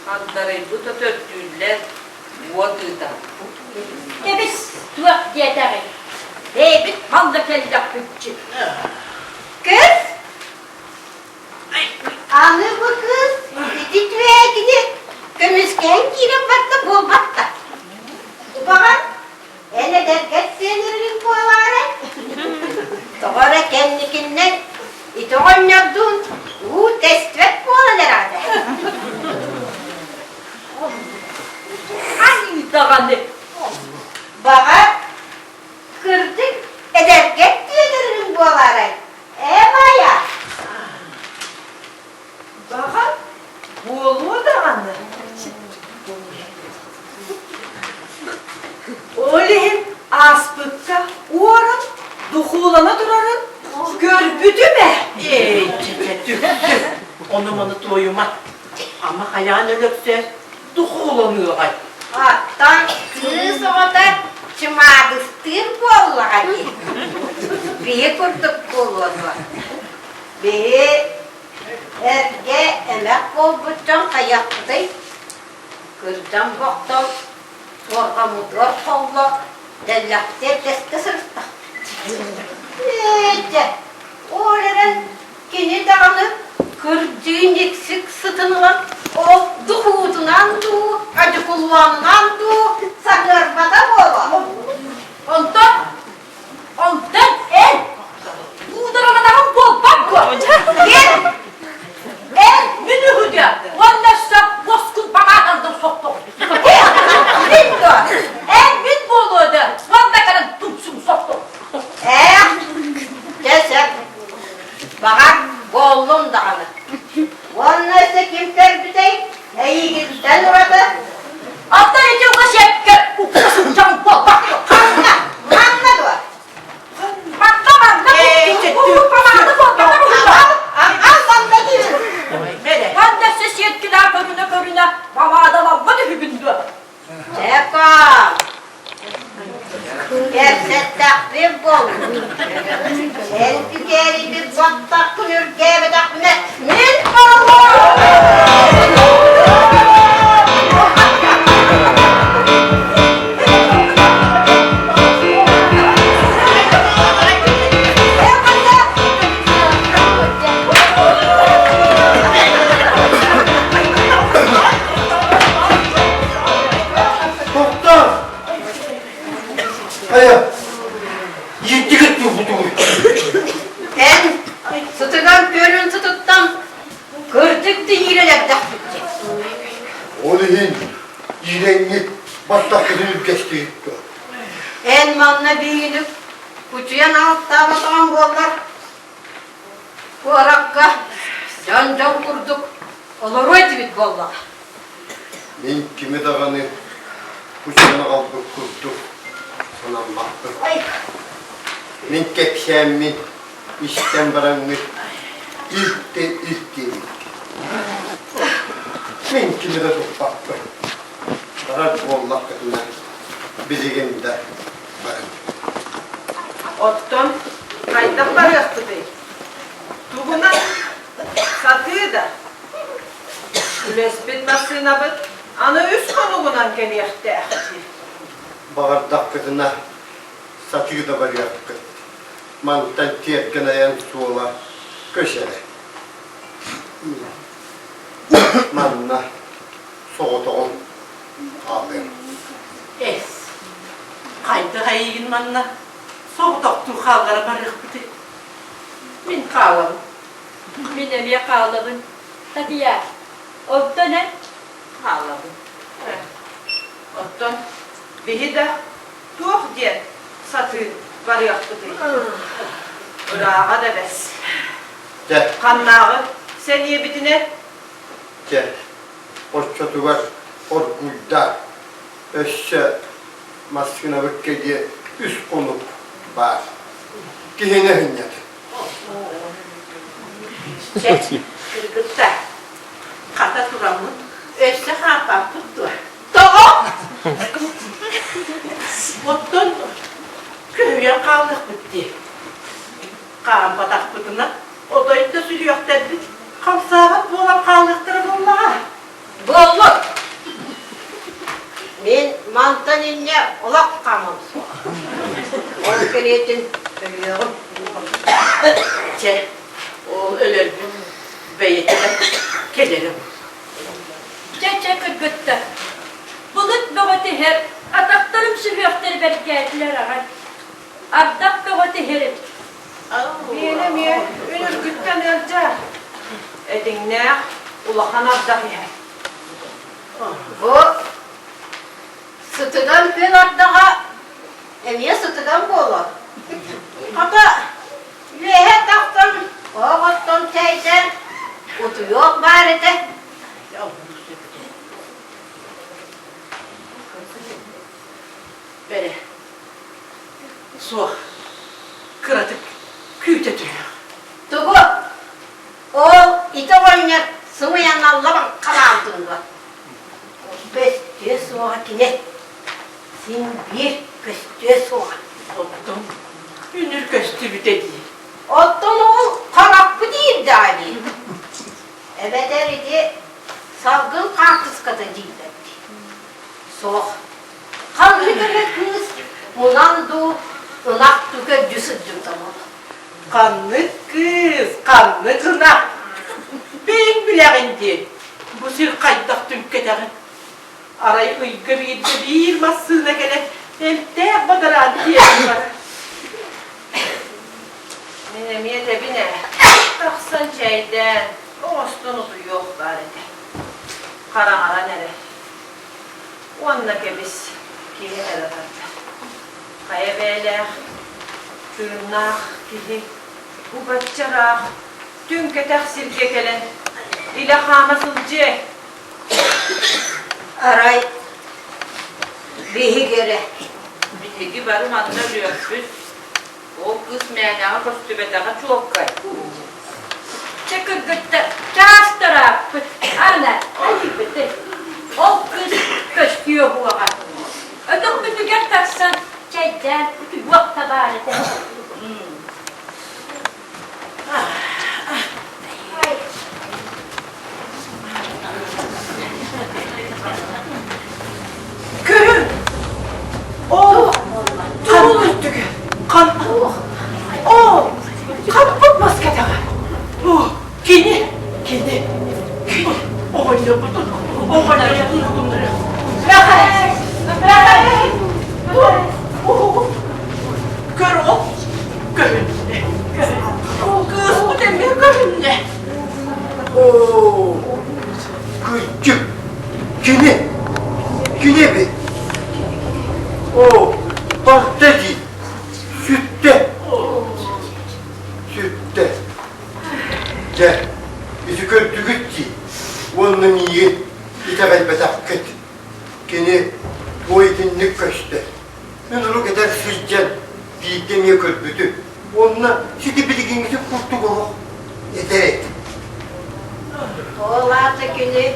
adları bu da dörtlüler Voda'da. Evet, tüyük yeterim. Evet, manla gelmep bütçü. Kız? Anı bu kız. Dedi tüyüğe gidip. Kömüzken girip baktı bul baktı. Bakın. Hele derket senirin koyarı. Sonra kendikinden iti oynadın. Testvet boğan herhalde. Hangi davandı? Bana kırdık ederken diyebilirim boğaları. Maya. Bakın. Boğuluğu da anne. Oğlum aspıkta uğrarım. Dukulana durarım. Görbüdü mü? Onu doyuma. Ama hayal ölürse dukulanıyor ay. Hatta kız orada çımadıştır boğaları. Bir kurduk boğaları. Bir erge emek olbutcan ayaktı. Kızdan baktım. Sonra mutlar kolla. Dellakte deste sırtta. Oğlanın gene dağını kırdığın eksik sıtınılan o duhudundan du, acı kullanından du, sakırmada boğla. Ondan el, buğdaramadağın bol bak bu. El, münühüde, vannessa boskun bağağında soktu. El, min boluğdu, vannakarın tutsun soktu. Desek, bak bollum dağını. Vannessa kimler biteyim, iyi gitsen orada. Altta içi uğraş yapker, uklasın canım bol bak. Manna var. Manna. Bu pamanı bol bak. Manna değil. Vannessa yetkililer körüne, babadalar var hübündü. Çeka. Gerçek takdir bol. El tükeri bir battak künür gebedak ne? Min paralım! Doktor! Hayır. Yedi gitti bu durum. En sıtıgan görüntü tuttum. Kırdık da yireler taktıkçı. Oğlum yüreğini battaklarını geçti. En manla büyüdük. Kutuyan altta bakan bollar. Bu arakka can kurduk. Olur oydu bit bollar. Ben kimi dağını kucağına aldık kurduk. Sana baktım. Ay. Ben kepşemmin işten baranını ilk dedim. Ben kimi de çok baktım. Bana Allah katına bilgim de barın. Otton kaydan barıktı bey. Tuğuna satıyı da. Üles bitmesine bit. Ana üst konuğundan geliyekti. Bağır dakikasına satıyı da var yaptı. Mantan tiyerken ayağın suğula köşede. Manna soğutuğun ağabeyim. Es. Kaydı hayın manna. Soğudaktur hallara barık biti. Min kağlam. Min eliye kağlamın. Hadi ya. Otto ne? Kağlamın. Otton bihi de tuğ diye satıyı barıktı bey. Urağa da bes. De, Kannağı, sen niye bitine? de. O çatıvar, o gulda. Össe, maskına bıkke diye üst konuk var. Gihine hünyat. Kırgıtta. Kata duramın. Össe hapa tuttu. Doğu! Ottun köyüye kaldık bitti. Kağın batak bütüne. O da itte sürüyor dedi. Kamsavat boğulan kaldıktırım onlara. Bolluk. Men mantaninne olak kalmam soğa. Onu keliyetin söylüyorum. O ölür beyetine gelirim. Çeçe kırgıttı. Bulut babati her. Ataklarım sürüyorlar bergeldiler ağay. Ardak babati herim. Benim ya, ölür gütten ölce. Edin ne? Ulahan ardak ya. Bu sıtıdan ben ardağa emiye sıtıdan boğulur. Hatta yühe taktım. Oğuttum teyzen. Utu yok bari de. Böyle su kıratıp küyte duruyor. Tugu. O ite oynar sıvıyan Allah'ın kalantında. Beş diye soğa kine. Sin bir köştüye soğa. Ottum, ünür köstü bir dedi. Ottun o tarafı değil dali. Evet eridi. Salgın kartız kadar değildi. Soğuk. Kanlı göre kız. Munandu. Inak tüke cüsüddüm tamam. Kanlı kız, kanlı kına. Ben bileğindi. Bu sır kaydak tümkeden. Arayı uygı bir bir masığına gele. Hem de badaran diyelim var. Menemiye de bine. Taksan şeyden. Ostunu yok bari de. Karan ara nere. Onunla biz kihi nere tartı. Kaya beyle. Tırnak kihi. Bu baccara. Tümke taksirge gelen. İlahama sılcı. Aray. Bihi göre. Bilgi varım anlamıyorsun. O kız meynağı kostübetana çok kay. Çekir gıttı. Çağız tarafı. Ana. Hadi bitti. O kız köşküyor bu ağa. Ödüm bütü gel taksan. Çeyden bütü yok tabari de. Görün. O kan üstüge. Kan. O kan bu maskede var. O kini. O oyunu buldun. O oyunu bunları. Bırak. Gör o. Görün. O kız bu demir görün ne? Oo, küçük. Güne bir. O, baktacı. Sütte. De, bizi kötü gitti. Onun iyi, İtabel betakket. Gene bu edinlik kaçtı. Ben onu kadar sıcak, bir demeye kötü. Onunla sizi bilginizi kurtuk o. Yeter. Oğlatı günü.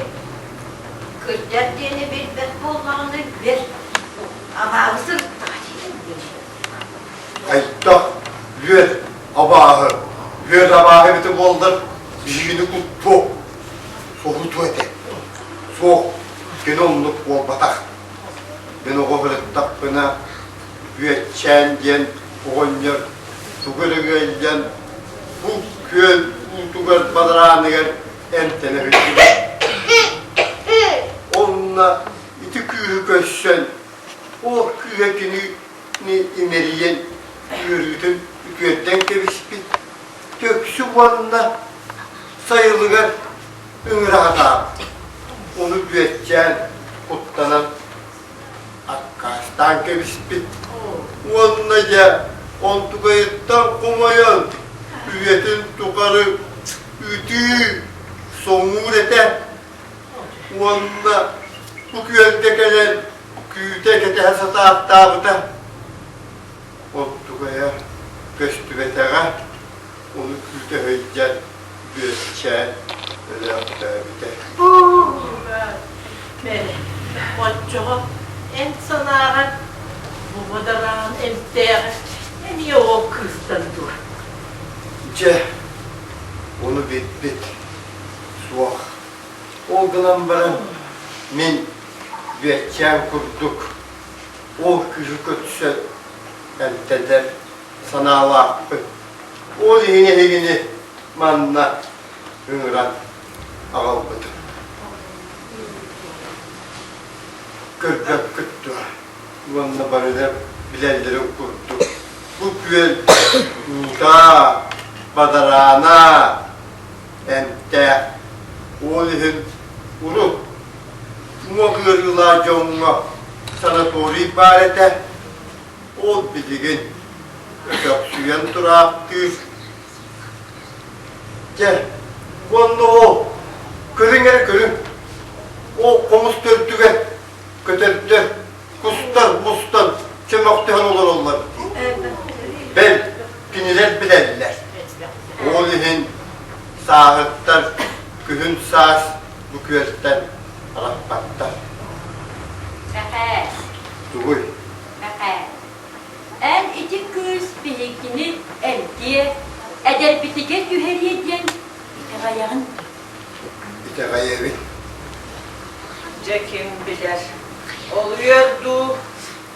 Kırcattiğini bilbet bulmanı bir. Ama ısır. Ayda, ver abahı biti boldur. Birini kuttu. Soğutu ete. Soğuk. Gene onluk bol batak. Ben o kofrettak bana büyetçen diyen oğunlar. Tukulu gölden bu köl tukul badrağını gel entene hüccü. Onunla iti köyü köşsen o küvetini imeriyen yürütün küvetten kevişpi. Töksü vanına sayılıgar ümre hata. Onu büyetçen kutlanan Akkastan kevişpi. Onunla ya on tukayıttan kumayan küvetin tukarı ütü soğur ete. Onunla bu köyde gelen küyüte gete sata hatta bu da. Ottuğaya göçtü betere. Onu küyüte höycen göçen. Öyle yaptı bir de. Ben koççuğum en sanarın bu madaran emteğe en yoğun kızdan dur. Ce, onu bit. Suak. Oldunan bana min veçen kurduk. O küçük ötüse emteler sana vakfı. O yine manna hüngran ağalbıdı. Kırdak kıttı. Onunla bana da bilenlerim kurdu. Bu güzel da badarana emte oğlun uru muğırla jonga sana doğru ibarete ol bilgin ökap suyan duraktı gel onu o körün o komus törtüge köterdi kustan çömekten olur onlar ben piniler bilenler oğlun sağıttar kühün sağız bu küvetten alakbattar Ehe, Duguy ehe. En iki kız birikini eldiye eder bitige güheriye diyen ayağın. bir de gayevi Cekim bilir. Oluyordu,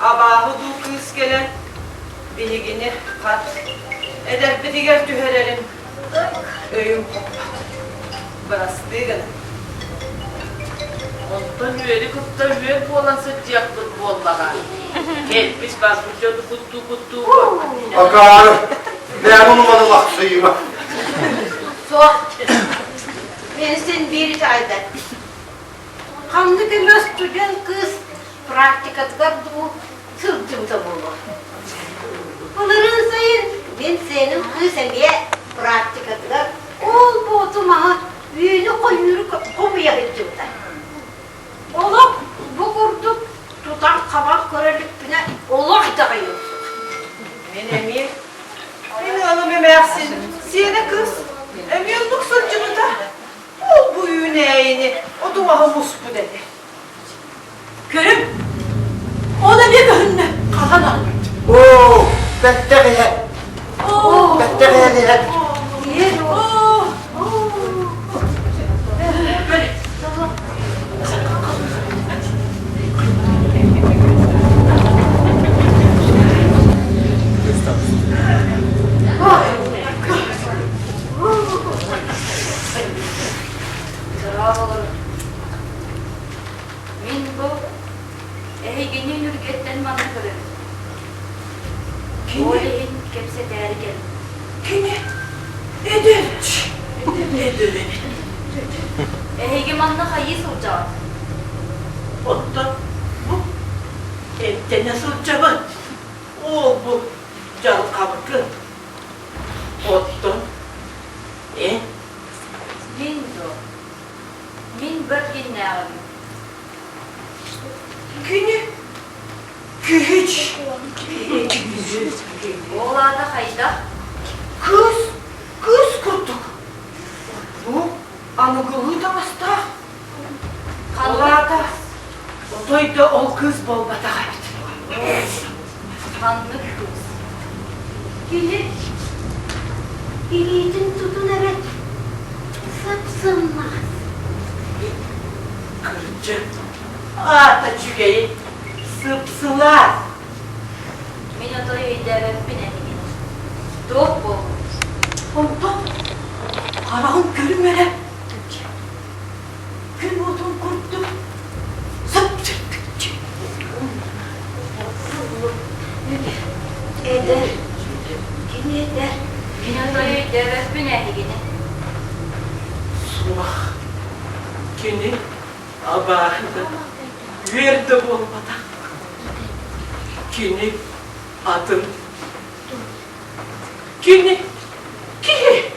abahı du kız gelen bilgini kat eder bitiger tüherelim. Öyüm bastı. Ondan üyeli kutta üye bolan sıcaklık bollağa. Gelmiş basmışıyordu kuttu. akarı memnunum adı laksıyım Soğuk. Ben sen bir ayda. Kandı gülüz tutan kız praktikatıgar bu sırtımda bulur. Bunların sayın ben senin kızın diye praktikatıgar ol bu otumağı büyüğünü koyuyoruz komuya bittiğimde. Oğlum bu kurduk tutan kabak körelüküne Allah da yok. Ben emir. Beni hanım emersin. Siyene kız. Emiyorduk sırcını da. Ol bu yüneğini. O duvağı musbu dedi. Körüm. O da ne gönlü? Kalana. ooo betteriye betteriye Yer o. Böyle. Tamam. Min bu ehigini nürgetten mana kırır. Oğlehin kepse değeri gel. Kini? Eder. Eder. Ehigi manna hayis olacak. Otta bu. Ette nasıl çabuk? O bu. Cal kabuklu. Otton. Min do. Min börgin ne abi? Kini? Hiç. Oğlada hayda. Kız kurduk. Bu anıgılı da hasta. Olarda. Otoyda ol kız bol batağaydı. Kanlık kız. Gülü. Gülüydün tutun evet. Sapsınmaz. Kırıcı. Ata çügeyi. Sıpsılar. Min otoyu idere bine higin. Doğuk bu. Ondan karağın görünmere. Gün odun kurttu. Sapsırttıkça. Eder. Kim eder? Min otoyu idere bine higin. Suah. Kini abahında. Verdi olmadan. Kini adım. Kini. Ki.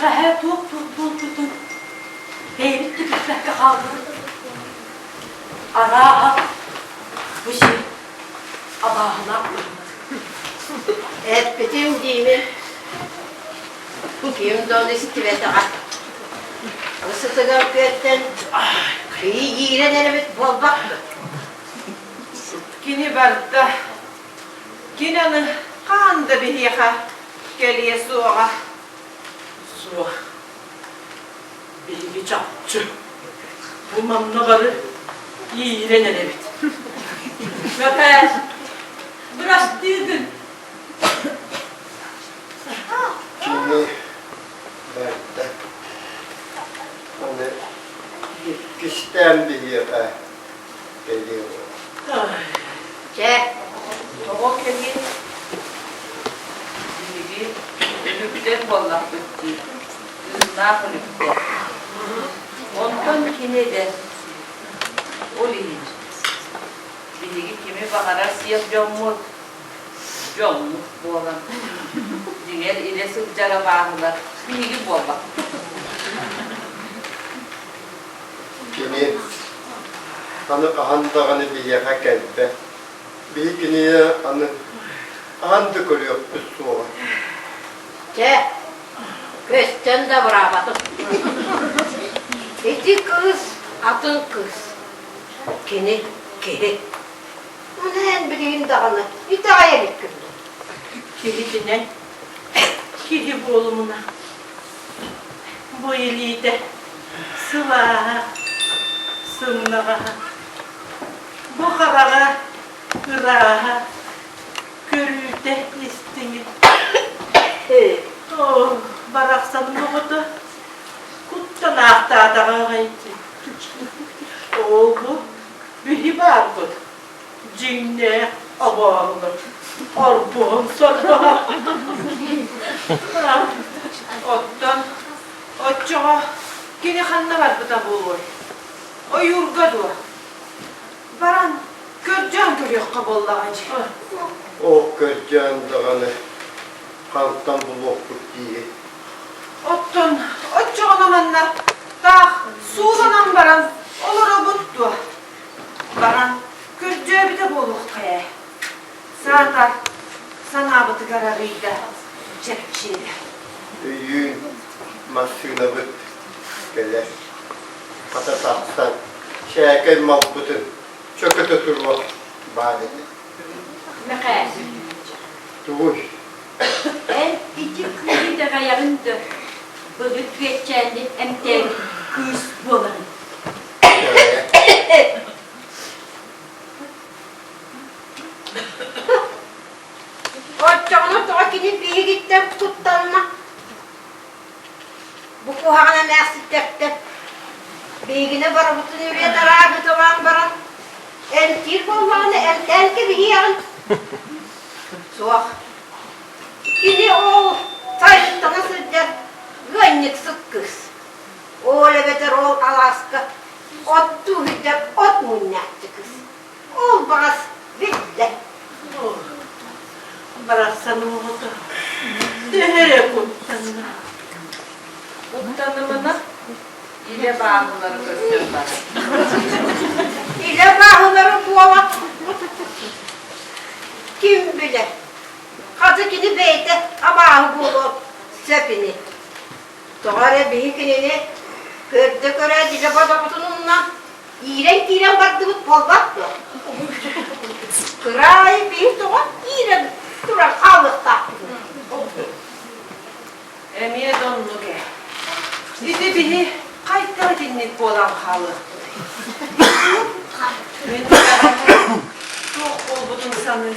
He tuğuk tutun. Beylik tüpüslekke kaldı. Ara bu şey abahına Et bütün dimi. Kim dolu istivete at. Isıtıgan kötten. İyi giren elbet bol bak. Kini barda. Kinanı kandı bir yaka. Geliye suğa. Su. Bilgi çapçı. Bu mamnaları iğren elbet. Göper. Biraz düğün. Kimi berkte. Hani yetişten bir yere geliyor. Çek. O kedi bilgi lükten bollak bitti. Zırna lükten. Ondan kine de olihin. Bilgi kimi bakara siyah Jommut boğulan. Diğer ile sıkcara bağlılar. Bilgi bollak. Kimi hani ahandağını bir yere geldi. Bir günü hani ahandı görüyor bir suğa. Çek. Kösten de bırakmadım. İti kız, atın kız. Kini, kiri. Onu en bileyim dağını. Bir daha yedik kırdı. Kilidine, kili bolumuna. Bu iliği de sıvağa, sımlağa, bu karağa, kırağa, körüğüde istini. Oh, baraksanın okudu. Kuttan ahtağı kaydı. Oğlu, bir barkut. Cinne, abağılır. Arbuğun sorma. Ottan, otçağa, gene kanna var bu da bu. O yurga dur. Baran, görcan görüyor kabollağacı. O göreceğindağını kanıttan bulup diye. Ottan, otçağın amanlar. Dağ, suğlanan baran, olur o buttu. Baran, göreceği bir de boluk kaya. Sağlar, sana bıtı kararıydı. Çepçiyle. Yün masuyla bıt gelir. Patatatsan şeker mabutun çöke tuturma bari. Ne kadar? Tuğuş. En iki kıyı da kayarındı. Bıdık geçendi emtek kız bulan. Otçağını takinin bir gittim tuttanma. Bu kuhana mesut tekte. Bilgine barabutun yürüye darabı tamam baran. En tir bolmanı en telki bir yiyen. Soğuk. Kini o sayıttana sıcak. Gönlük sık kız. Oğle beter ol Alaska. Ot tuhidep ot munyakçı kız. Ol bas bitle. Baraksanın okudu. Dehere kuttanına. Kuttanımına ile bağlıları gösteriyorlar. İle bağları buğala. Kim bilir? Kazıkini beyte abahı bulur sepini. Doğru büyükününü gördü göre dile badakutununla iğren baktı bu polbaktı. Kırayı büyük doğru iğren duran kalıkta. Emiye donlu ge. İdi bihi kayıtları dinlik olan halı. Ben çok olbudun sanı.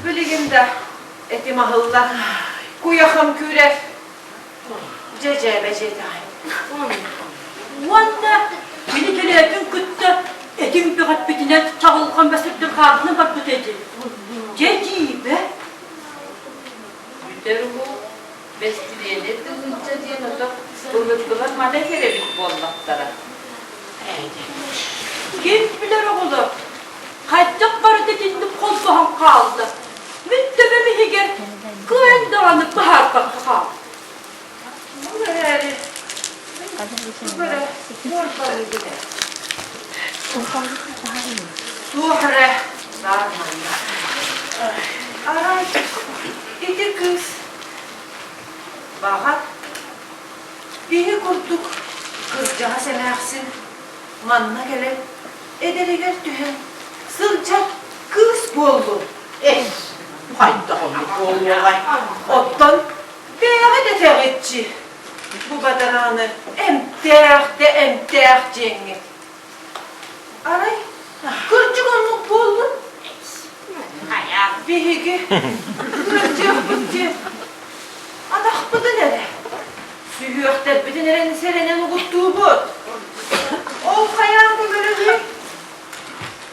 Bülügümde etim ahıllar. Kuyakım kürek. Cece becede. Vanda beni keleğin kıttı. Etim bir kat bitine çağılkan basıptır kağıdını bak bu dedi. Ceci be. Müdür bu bestileyene kızınca diyen o da ılıklılar mada kerebik bollaklara. Kim bilir oğlum. Kaçacak barı dediğinde koltuğum kaldı. Müttebemi higer. Kıven dağınıp bahar kalktı kaldı. Böyle. Böyle. Suhre. Aray. İki kız. Bakar. Biri kurduk. Kızcağa semersin. Manna gelen. Ederiler tühen. Sılca kız boldu. Hayda onu bolluğay. Ottan beyağ de teğetçi. Bu badanağını emteğ cengi. Aray. Kırcık onluk boldu. Bihigi. Kırcık bıcı. Adak bıdı nere? Suyu öktet bıdı nerenin serenen uğuttuğu bud. O hayangı böyle bir.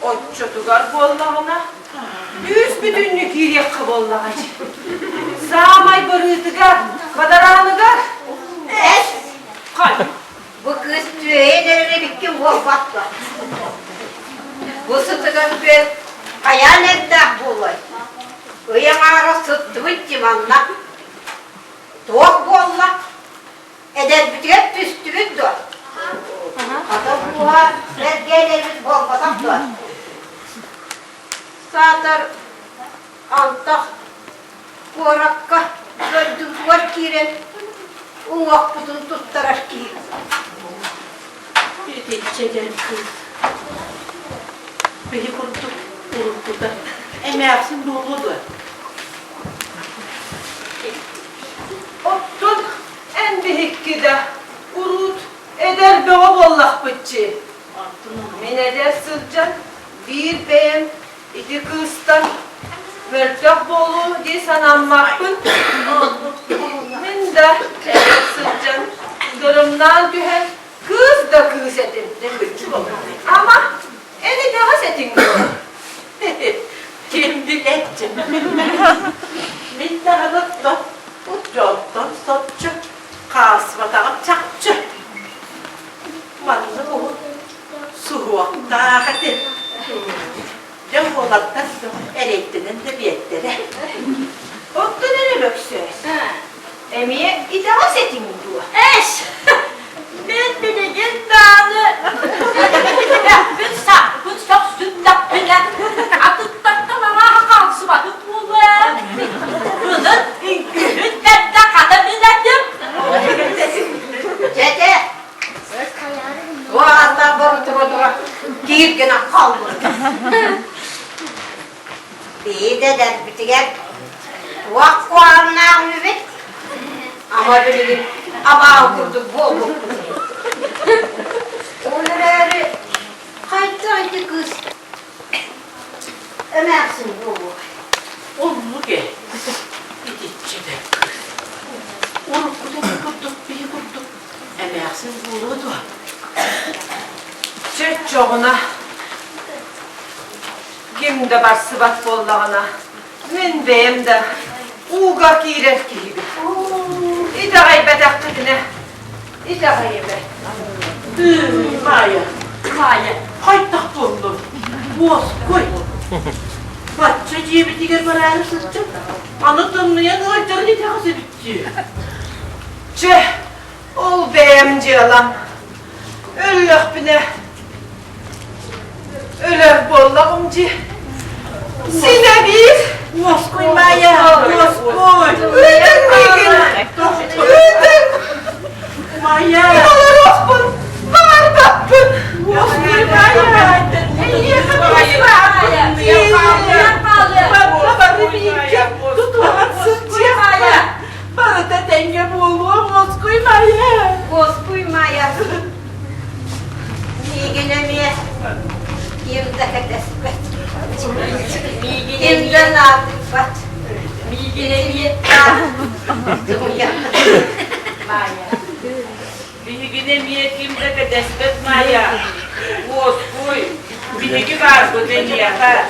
O çotugar bollağına. Yüz bütünlük yiyek bollağacı. Sağmay barıtıgar, badarağınıgar. Kal. Bu kız tüyelerine bir kim volbattı. Bu sıtıgın bir hayal ettik bu olay. Uyum ara sıttı bitti manla. Doğuk bolla. Eder bütüye püstü büttü. Adam buğa vergelerimiz volbatak da. Sağdır antak korakka gördüm var kiren. Uğak budun tuttarar ki. Bir de içeceğim kız. Beni kuruttuk, kuruttular. Emeğsin doludu. Ottun en büyük gide. Kurut eder bana vallahi bıçı. Men eder sılcan. Bir beyim, iki kızdan. Mertap bolu diye sananmakın. Men de eder sılcan. Durumdan tühen. Kız da kız edin. Ama eni daha setin bu. Kim bilecek? Min daha da uçaktan satçı. Kasvatan çakçı. Manlı bu. Suhuakta hadi. Can olattan erektinin de biyetlere. Ottu ne demek söz? Emiye iddia setin bu. Eş! Ben bileyim dağını. Kutsak sütlak bile. Atıktaktan ama kalsı bakın ulan. Bunun hünkârında kadın milletim. Cece. Bu anda borutura giyip gene kaldı. Bir de derbitiger. Vak kuanlar mübit. Ama bilin ama kurdu bol bol. Onları kayıttaydı kız. Ömersin bu. Onu gel. Giditçi de kız. Onu kurduk, bir kurduk. Emeğsin buludu. Çek çoğuna. Kimde var sıvat bollağına. Men beyim de. Uğak iğrenç gibi. İdağayı bedaktıkine. İdağayı be. Maya. Maya. Haytak dondum. Boz koy. Batça ciğe diğer parayı sıçacak. Anlatanlıya kaytarın idağısı bitti. Çeh. Ol beyimci alan. Öllük bine. Öler bollağımcı. Sine bir. Moskoy Maya, Moskoy. Ödün mü? Ödün. Maya. Yalar okun. Var bakın. Moskoy Maya. Niye kapıyı var? Baba bir iki tutulan sıçıyor. Bana da denge buluyor Moskoy Maya. Moskoy Maya. Niye mi? Yılda destek. Yılda ne yaptık bak. Bilgine bir Maya. Bilgine niyetimde de destek Maya. Moskoy. Bilgi var bu dünyada.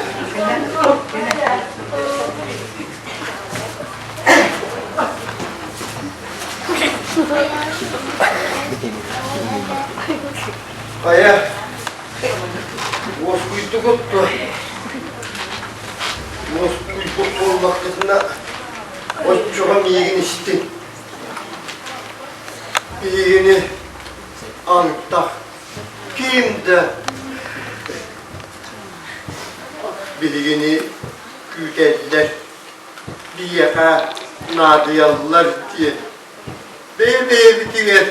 Kaya, Moskuytu kuttu. Moskuytu olmak adına o çoğum yegin işittin. diyeyim de bilgini güdeller bir yaka nadiyalılar diye beye bitirir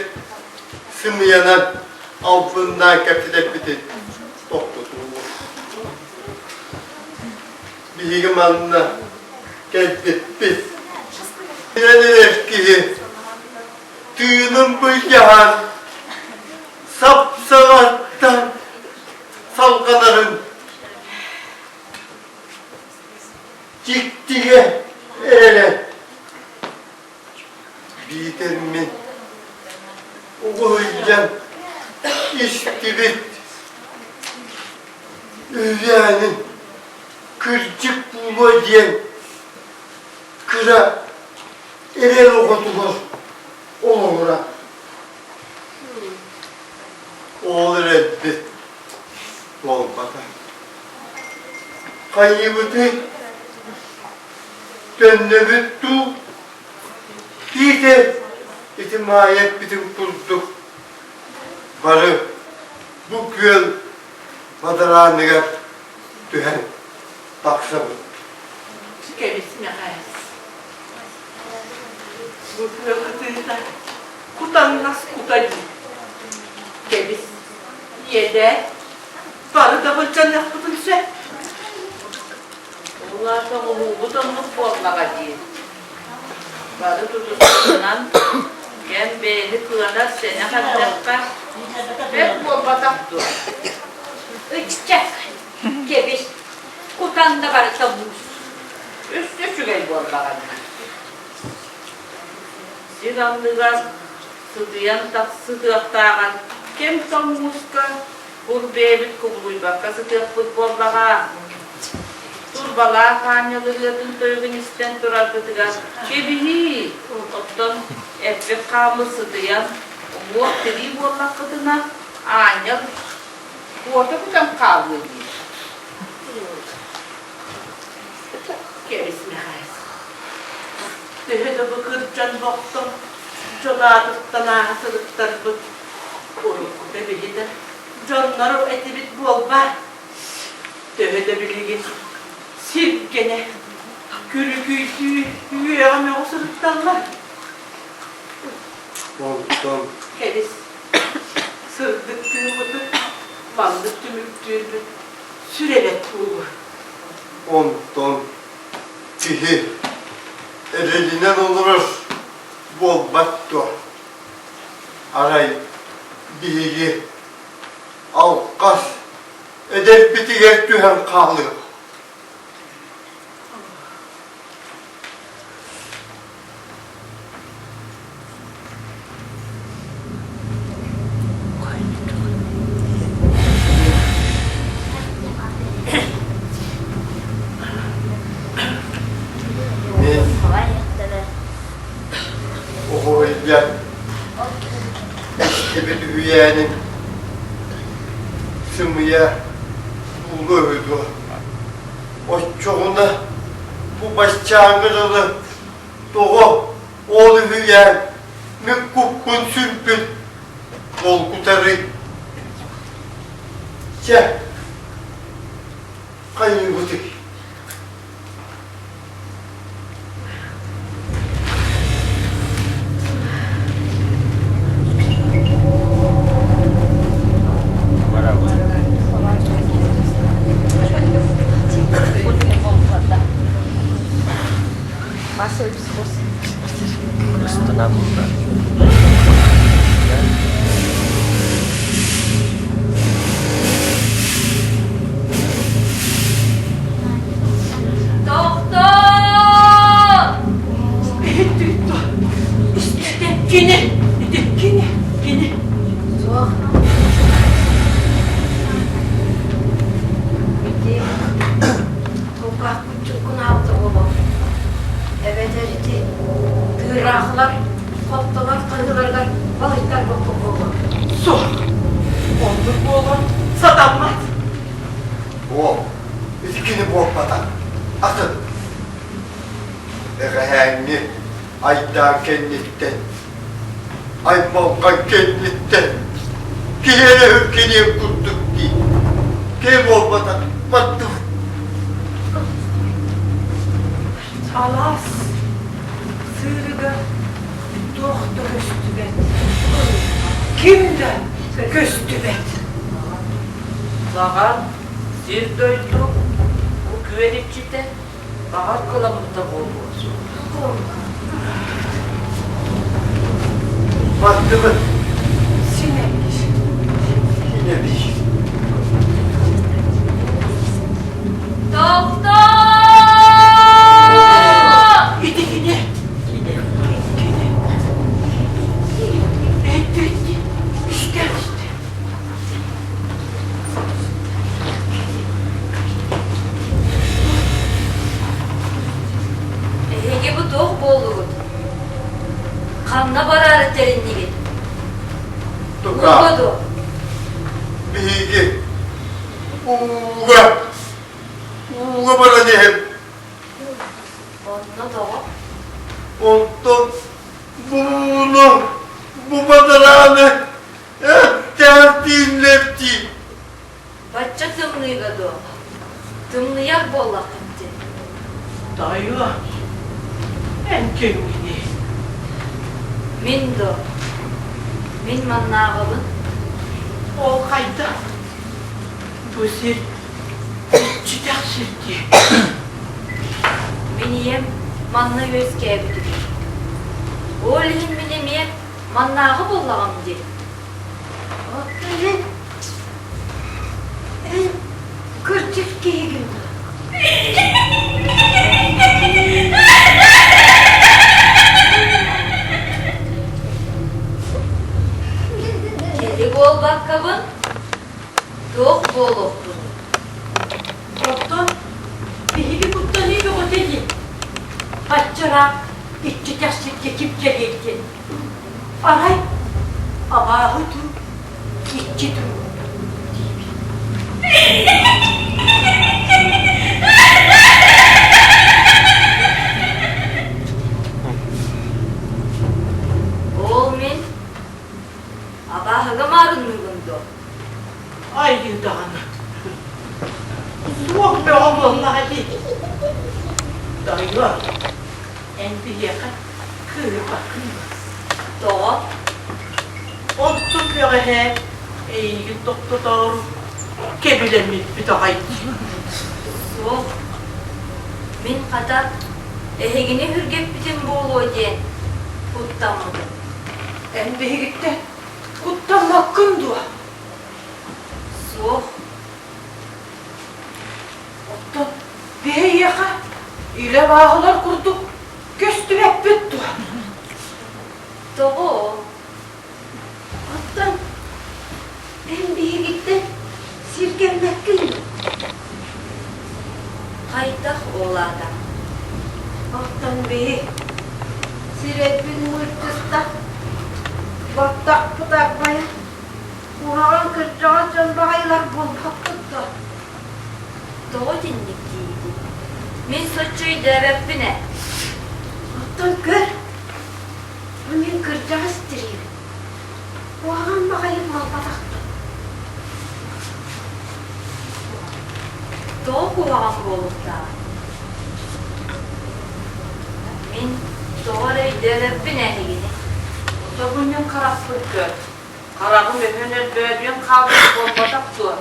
sımıyanan altından kapıda bitir doktoru bilgim anına geldi biz neler ki düğünün bu yahan sapsalattan salkaların ciktiye ele lidermin oğulcan iştibit üvyanin kırcık bulma diyen kıra ele okutulur oğlura oğul reddi olmadan kayyımıdı döndürüttü bir de itimayet bizim kuzduk varı bu göl badarağınıga dühen baksa bu Gebisine hayat. Bu kıyafetinde kutan nasıl kutacı? Gebis yede barı da bölçen yapmadın ise. Onlar da bu da mutlu olmağa değil. Barı tutusundan gen beyni kılana sene hatta hep bu bataktı. Üççek. Gebis. Kutanda barıta buz. Üstü şügel bu olmağa. Siranlılar sıdıyan sıdıyaktağın kem tanımızka burbebit kubuluy bakka sıdıyak futbollağa turbala kanyalıların tövün isten turar kıtıga kebihi ottan efek kamı sıdıyan bu teri bollak kıtına anyal bu orta kutam kavlı Gebisine hayat. Dehede bakırcan baktım. Çoğadıktan ağasılıktan bu korku bebeğinde. Canları eti bit bol var. Dehede bilgin. Sirkene. Gülgüydü. Yüğeme o sırıktan var. ondan Kelis. Sırdık tüyümüdü. Mandık tümüktüğündü. Sürelet bu. ondan tihi elinden olur bol battı aray bilgi alkas eder bitiger tühen kalıyor. Oğulcan işte bir üyenin sımıya buluydu. O çoğuna bu başçağınırlı doğu oğlu hüyen mükkukkun sürpün kol kutarı çe kayyubutik. O, iskini bokmadan atın. Eğhenni ayda kenditten, ay balkan kenditten, Kihele hükkeniyem kuttuk ki. Kim olmadan battım. Alas, sığırıga doktor göstübet. Kimden göstübet? Sağan, sir doydu, bu güvenip çite, bahar kılamızda olmaz. Battı mı? Sinekmiş. Sinemiş. Doktor! Gidi. Etti. İşte. Ege bu doğ bolu. Kanna bararı terinliği. Tuka. Bulmadı. Bigi. Uga. Uga bana ne hep. Onunla doğ. Ondan bunu bu badarane dinletti. Bacca tımlıyla doğ. Tımlıyak bollak etti. Dayı, en kemini. Min do. Min mannağılın. O kayda. Bu sir çıtak sirti. Min yem manna göz kebidi. Oğlum benim yem mannağı bollağım di. Kırtık giygin. Keli bol bakkabın. Doğ bol oktun. Doktor, bihi kuttan iyi o dedi. Aççara, iççi tersit geçip gelirdi. Aray, ama hutu, iççi dur. Oğul min. Abahıga marun muygundu. Ay yıldağını. Soğuk be oğlum hadi. Dayı, en bir yakın kırı bakın. Doğ. Olsun böyle he. Ey doktor, kebilemit bir daha hiç. Soğuk. Min kadar ehegini hürgep bütün boğulu diyen. Kuttamadı. En birlikte kuttan hakkın dua. Soğuk. Ottan bir yaka ile bağlar kurduk. Göstübet büt dua. Doğu. Ottan en birlikte sirkenmek gülüm. Kaydak oğlada. Ottan bir sirebin mırtısta battak putakmaya. Uğrağın kırcağı can bahaylar bulmak tuttu. Doğu dinlik değildi. Min soçuyu deveppine. Ottan gör. Bunun kırcağı istireyim. Uğrağın bahayım mal pataktı. Doğu kuvağım boğulukta. Min doğarayı deveppine ehegini. Sabunun karaklık gör. Karagın ve hüner böğdüğün kaldırıp olmadak dur.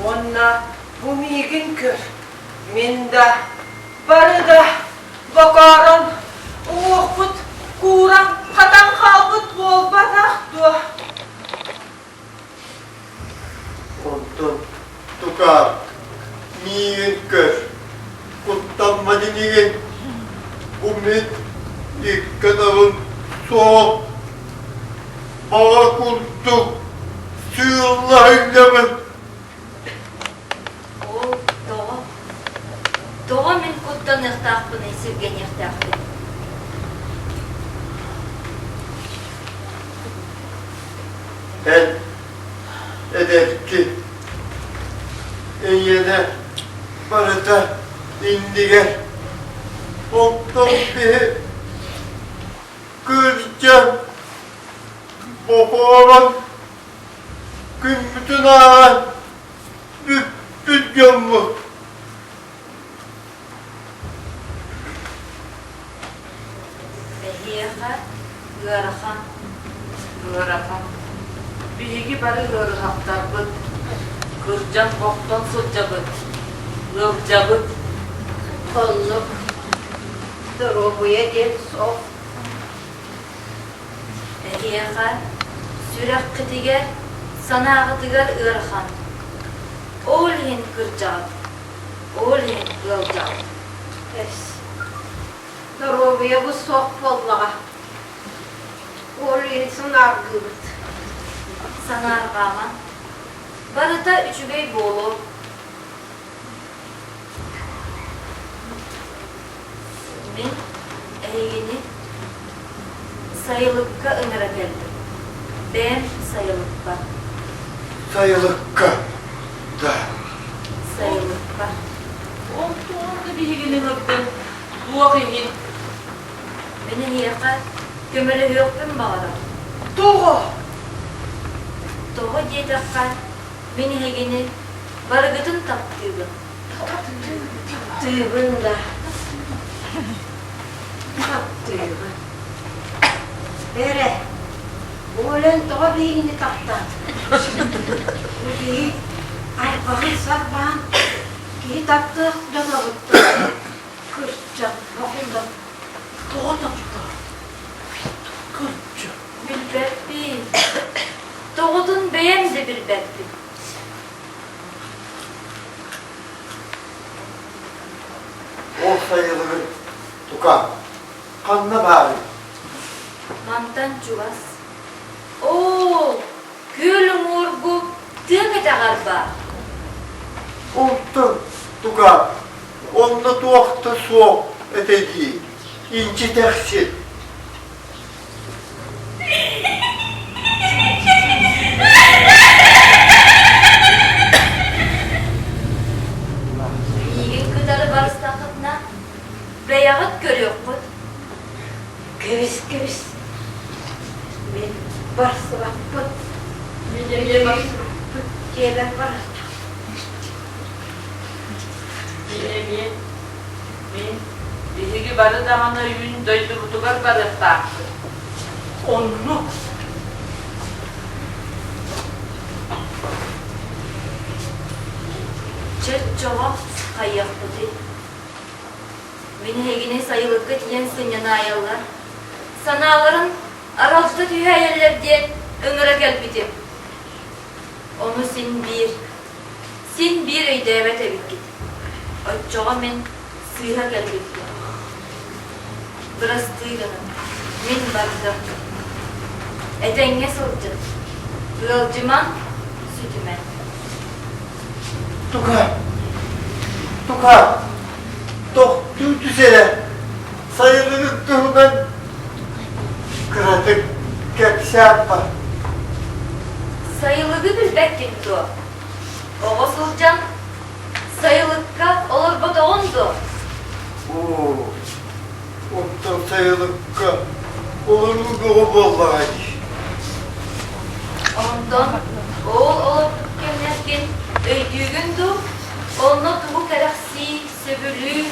Onna bu migin kör. Minda barı da bakarın. Uğukut kuran katan kalbut bol batak dua. Ondan tuka. Miyin kör. Kutlanma dinleyin. Umut ilk kanalın soğuk. Bana kuttuk. Sığırlayın mı? O doğu. Doğu min kuttan ıhtaqpını sürgen ıhtaqpını. El eder ki eyyene barıta indiger. Ondan bir kırca boğaran Gümbütün ağan. Bütgen bu. Ehiyeha, gırahan, gırahan. Bilgi bari gırahaktar bıt. Kırcan boktan sılcabıt. Gılcabıt. Kolluk. Durubuya del soğuk. Ehiyeha, sürek kıtıgar, sana kıtıgar gırahan. Ol hin kırcan, ol hin gılcan. Es. Durubuya bu soğuk bollağa. Ol insin argıbıt. Sana argama. Barıta üçügey bolu. Min eğini sayılıkka ıngıra geldim. Ben sayılıkka. Sayılıkka. Da. Sayılıkka. Orada bir higini hıktın. Buğak higin. Beni hiyaka kömeli hıktın bağıra. Doğu. Doğu diye dakika. Beni higini barıgıtın taktığın. Taktığın da. Taktığın. Bere. Oğlan doğu beyni taktan. Bu değil. Ay bakın sarban. Ki taktı dolabıttı. Kırçan. Bakıldı. Doğu taktı. Kırçan. Bilbekbi. Doğudun beyem de bilbekbi. O sayılığı tukan. Kanına bari. Mantan çuvas. Oo, gülüm urgu. Tığmı da garba. Oldu tukan. Onda tuakta soğuk eteki. İnci teksil. İyigin kıdarı barıstakıtna. Beyağıt görüyor mu? Kıvız kıvız. Ben barsı bak. Bir bak. Geber barsı. Bihigi barı dağına yün döydü butugar barı taktı. Onu. Çet cevap kayak dedi. Beni hegine sayılıkka diyen senyana ayarlar. Sanaların araltıda tüy hayaller diyen ömüre gelbidim. Onu sin bir öyle evet evit git. Açağa men sıyha gelbit. Biraz tıyganım. Min barda. Edenge sılcı. Gılcıman sütümen. Tukan. Tukan. Doktu düzele. Sayılığı kıldan. Kıratık. Kepsi yapma. Sayılığı bilbek gitti o. O sılcan sayılıkka olur bu da ondu. Oo. Ondan sayılıkka. Olur mu bu vallahi? Ondan oğul olup gelmezken öydüğündü. Onunla tuğu karaksi, söbülü,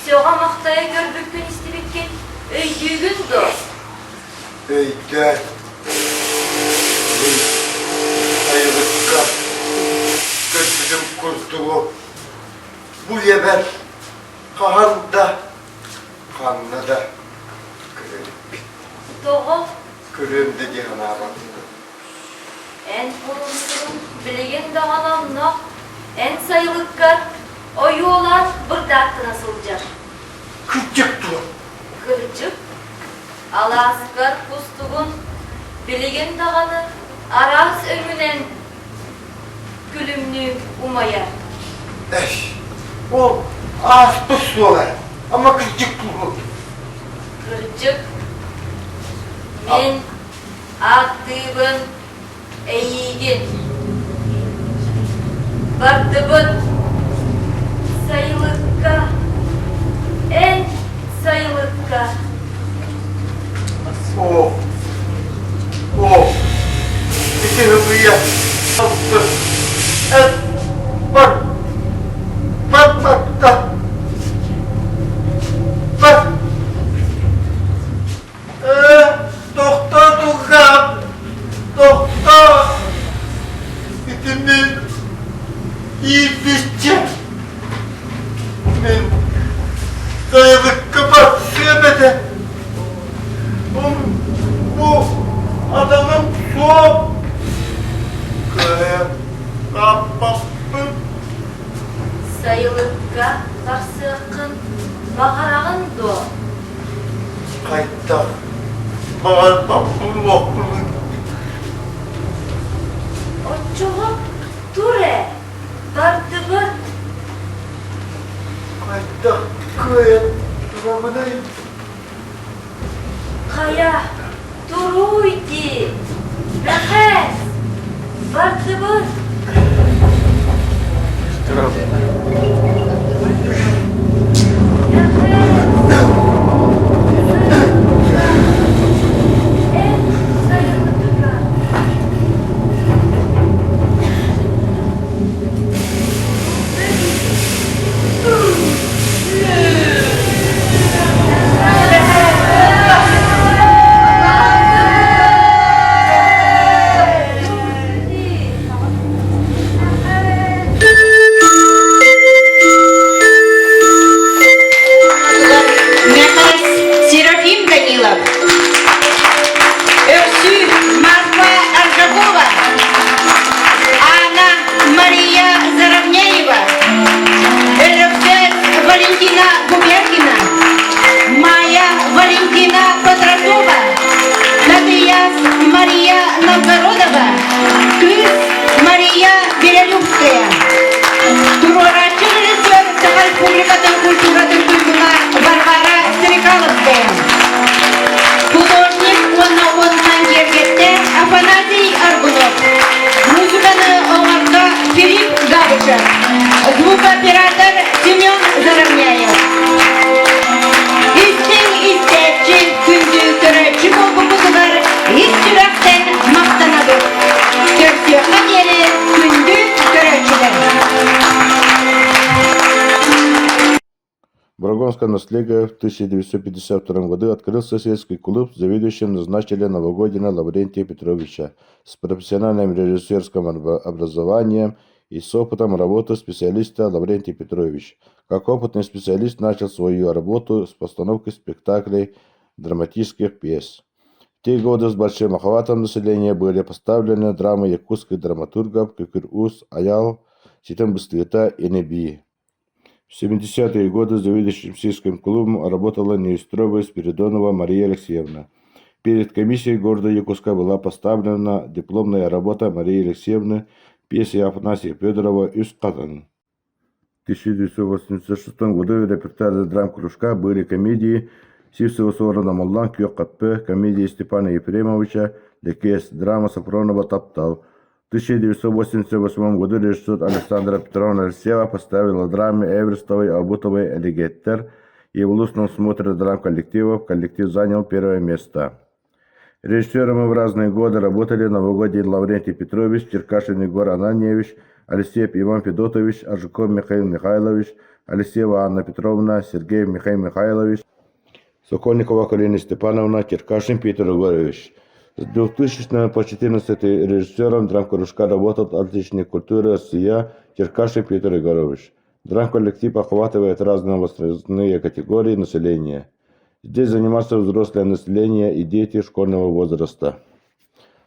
soğa mahtaya görbükün istibikken öydüğündü. Öyde. Sayılıkka. Gözüm kurtulup. Bu yeber. Kahanda. Kanına da. Doğu Kırım dedi hana bak. en bulunsun bilgin dağalanla en sayılıkka oyu olan bir dağıtı nasılca. Kırcık dur. Kırcık, alaskar pustuğun bilgin dağını aras ömünen gülümlü umaya. Eş. O ağız puslu olar. Ama kırcık dur. Kırcık, min attığın eğigin, baktıbın sayılıkka, en sayılıkka. O. O. Bir hıvıya Doktor Tukam, doktor. Gidin iyi düşecek. Ben dayalık kapat sevmedi. Bu adamın soğuk. Kaya kapattım. Sayılıkka qarсықын бақарағын до. Kayıtta bağır baktım okulu. Отчоғып туре, тартыбы. Kayıtta kaya duramadayım. Қая туруйди. Рахәс, тартыбы. Серафим Данилов. Öksü Marfa Arjabova. Анна Мария Заровняева. Эрфес Валентина Губеркина. Майя Валентина Патракова. Надыяс Мария Новгородова. Кыз Мария Белолюбская. Турорачы режиссер Сахар Республикатын культуратын туйгуна Варвара Стрекаловская. Художник оннан жергетте Афанасий Аргунов. Музыканы оңарга Филипп Габышев. Звукооператор Семен Заровняев. Истин истечи күндү көрөчү болбукузугар ис жүрөктен мактанабыз. Төртөкка дери күндү көрөчүлөр. Барагонское наследие. В 1952 году открылся сельский клуб, заведующим назначили Новогодина Лаврентия Петровича с профессиональным режиссерским образованием и с опытом работы специалиста Лаврентий Петрович. Как опытный специалист начал свою работу с постановкой спектаклей драматических пьес. В те годы с большим охватом населения были поставлены драмы якутских драматургов Кукур-Ус, Аял, Ситамбыстыта и Неби. В 70-е годы заведующим сельским клубом работала Неустровая Спиридонова Мария Алексеевна. Перед комиссией города Якутска была поставлена дипломная работа Марии Алексеевны пьесы Афанасия Федорова «Юскатан». В 1986 году в репертуаре драм-кружка были комедии Сивсова Сорона Моллан Кёкаппе, комедии Степана Ефремовича «Лекес», драма Сафронова «Таптал». В 1988 году режиссер Александра Петровна Алексеева поставила драмы Эверстовой, Абутовой «Аллигетер», и в устном смотре драм-коллективов коллектив занял первое место. Режиссерами в разные годы работали Новогодин Лаврентий Петрович, Черкашин Егор Ананьевич, Алексеев Иван Федотович, Ажуков Михаил Михайлович, Алексеева Анна Петровна, Сергеев Михаил Михайлович, Сокольникова Калина Степановна, Черкашин Петр Егорович. С 2000 по 2014 режиссером драм-кружка работал отличник культуры Россия Черкашин Петр Егорович. Драм-коллектив охватывает разные возрастные категории населения. Здесь занимаются взрослое население и дети школьного возраста.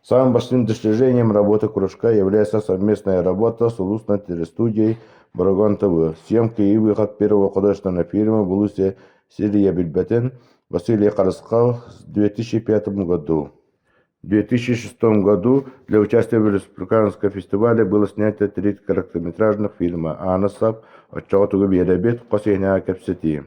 Самым большим достижением работы кружка является совместная работа с улусной телестудией Барагон ТВ. Съемки и выход первого художественного фильма «Булусе Сирия Бильбетен» Василий Караскал в 2005 году. В 2006 году для участия в республиканском фестивале было снято 3 короткометражных фильма «Анасап», «Отчаотугу Беребет», «Косейня Кепсети».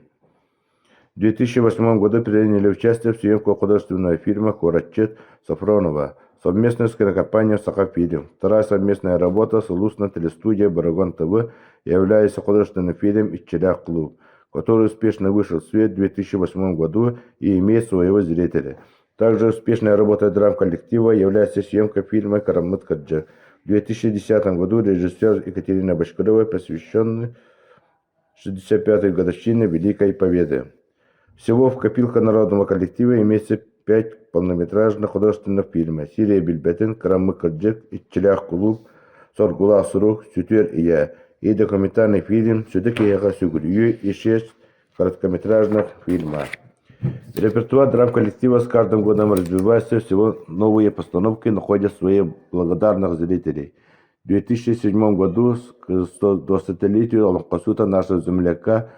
В 2008 году приняли участие в съемках художественного фильма «Куратчет» Сафронова, совместно с кинокомпанией «Сахафильм». Вторая совместная работа с улусной телестудией «Барагон ТВ» является художественным фильмом «Иччелях клуб», который успешно вышел в свет в 2008 году и имеет своего зрителя. Также успешной работой драм-коллектива является съемка фильма «Карамыт Каджи». В 2010 году режиссер Екатерина Бочкарева, посвященный 65-й годовщине Великой Победы. Всего в копилках народного коллектива имеется 5 полнометражных художественных фильмов: «Сирия Бильбетин», «Карамы Каджик», «Итчелях Кулуб», «Соргула Сурух», «Сютер и я» и документальный фильм «Сюдыки Яга Сюгурью» и 6 короткометражных фильмов. Репертуар драм-коллектива с каждым годом развивается, всего новые постановки находят своих благодарных зрителей. В 2007 году, к 100-летию Аланкасута нашего земляка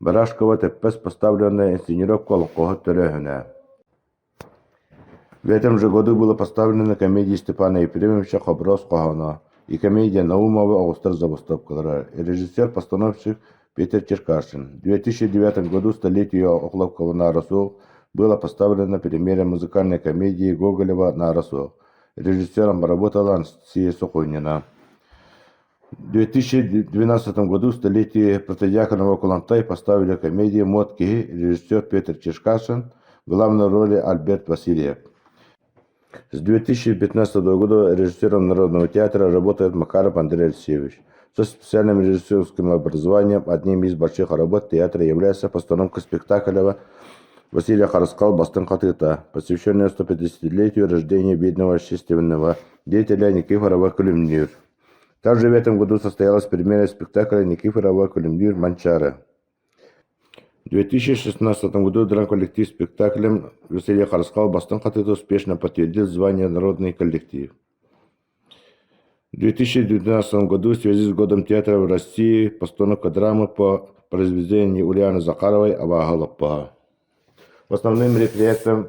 Барашкова Теппес поставлена инсценировка Аланкога Терехина. В этом же году была поставлена комедия Степана Ефремовича «Хоброс Кохана» и комедия Наумова «Аугустар забастовкалары». Режиссер-постановщик Петр Черкашин. В 2009 году столетию Охлопкова на Росу была поставлена премьера музыкальной комедии Гоголева на Росу. Режиссером работала Анастасия Сухонина. В 2012 году столетие протодиаконова Кулантай поставили комедию «Мод Киги», режиссер Петр Черкашин, в главной роли Альберт Васильев. С 2015 года режиссером Народного театра работает Макаров Андрей Алексеевич. Со специальным режиссерским образованием одним из больших работ театра является постановка спектакля Василия Хараскал «Бастын Хатыта», посвященная 150-летию рождения видного общественного деятеля Никифорова Кулемнир. Также в этом году состоялась премьера спектакля Никифорова Кулемнир «Манчара». В 2016 году драм-коллектив спектаклем Василия Хараскал «Бастын Хатыта» успешно подтвердил звание «Народный коллектив». В 2019 году в связи с Годом театра в России постановка драмы по произведению Ульяны Захаровой «Авагалапа». Основным мероприятием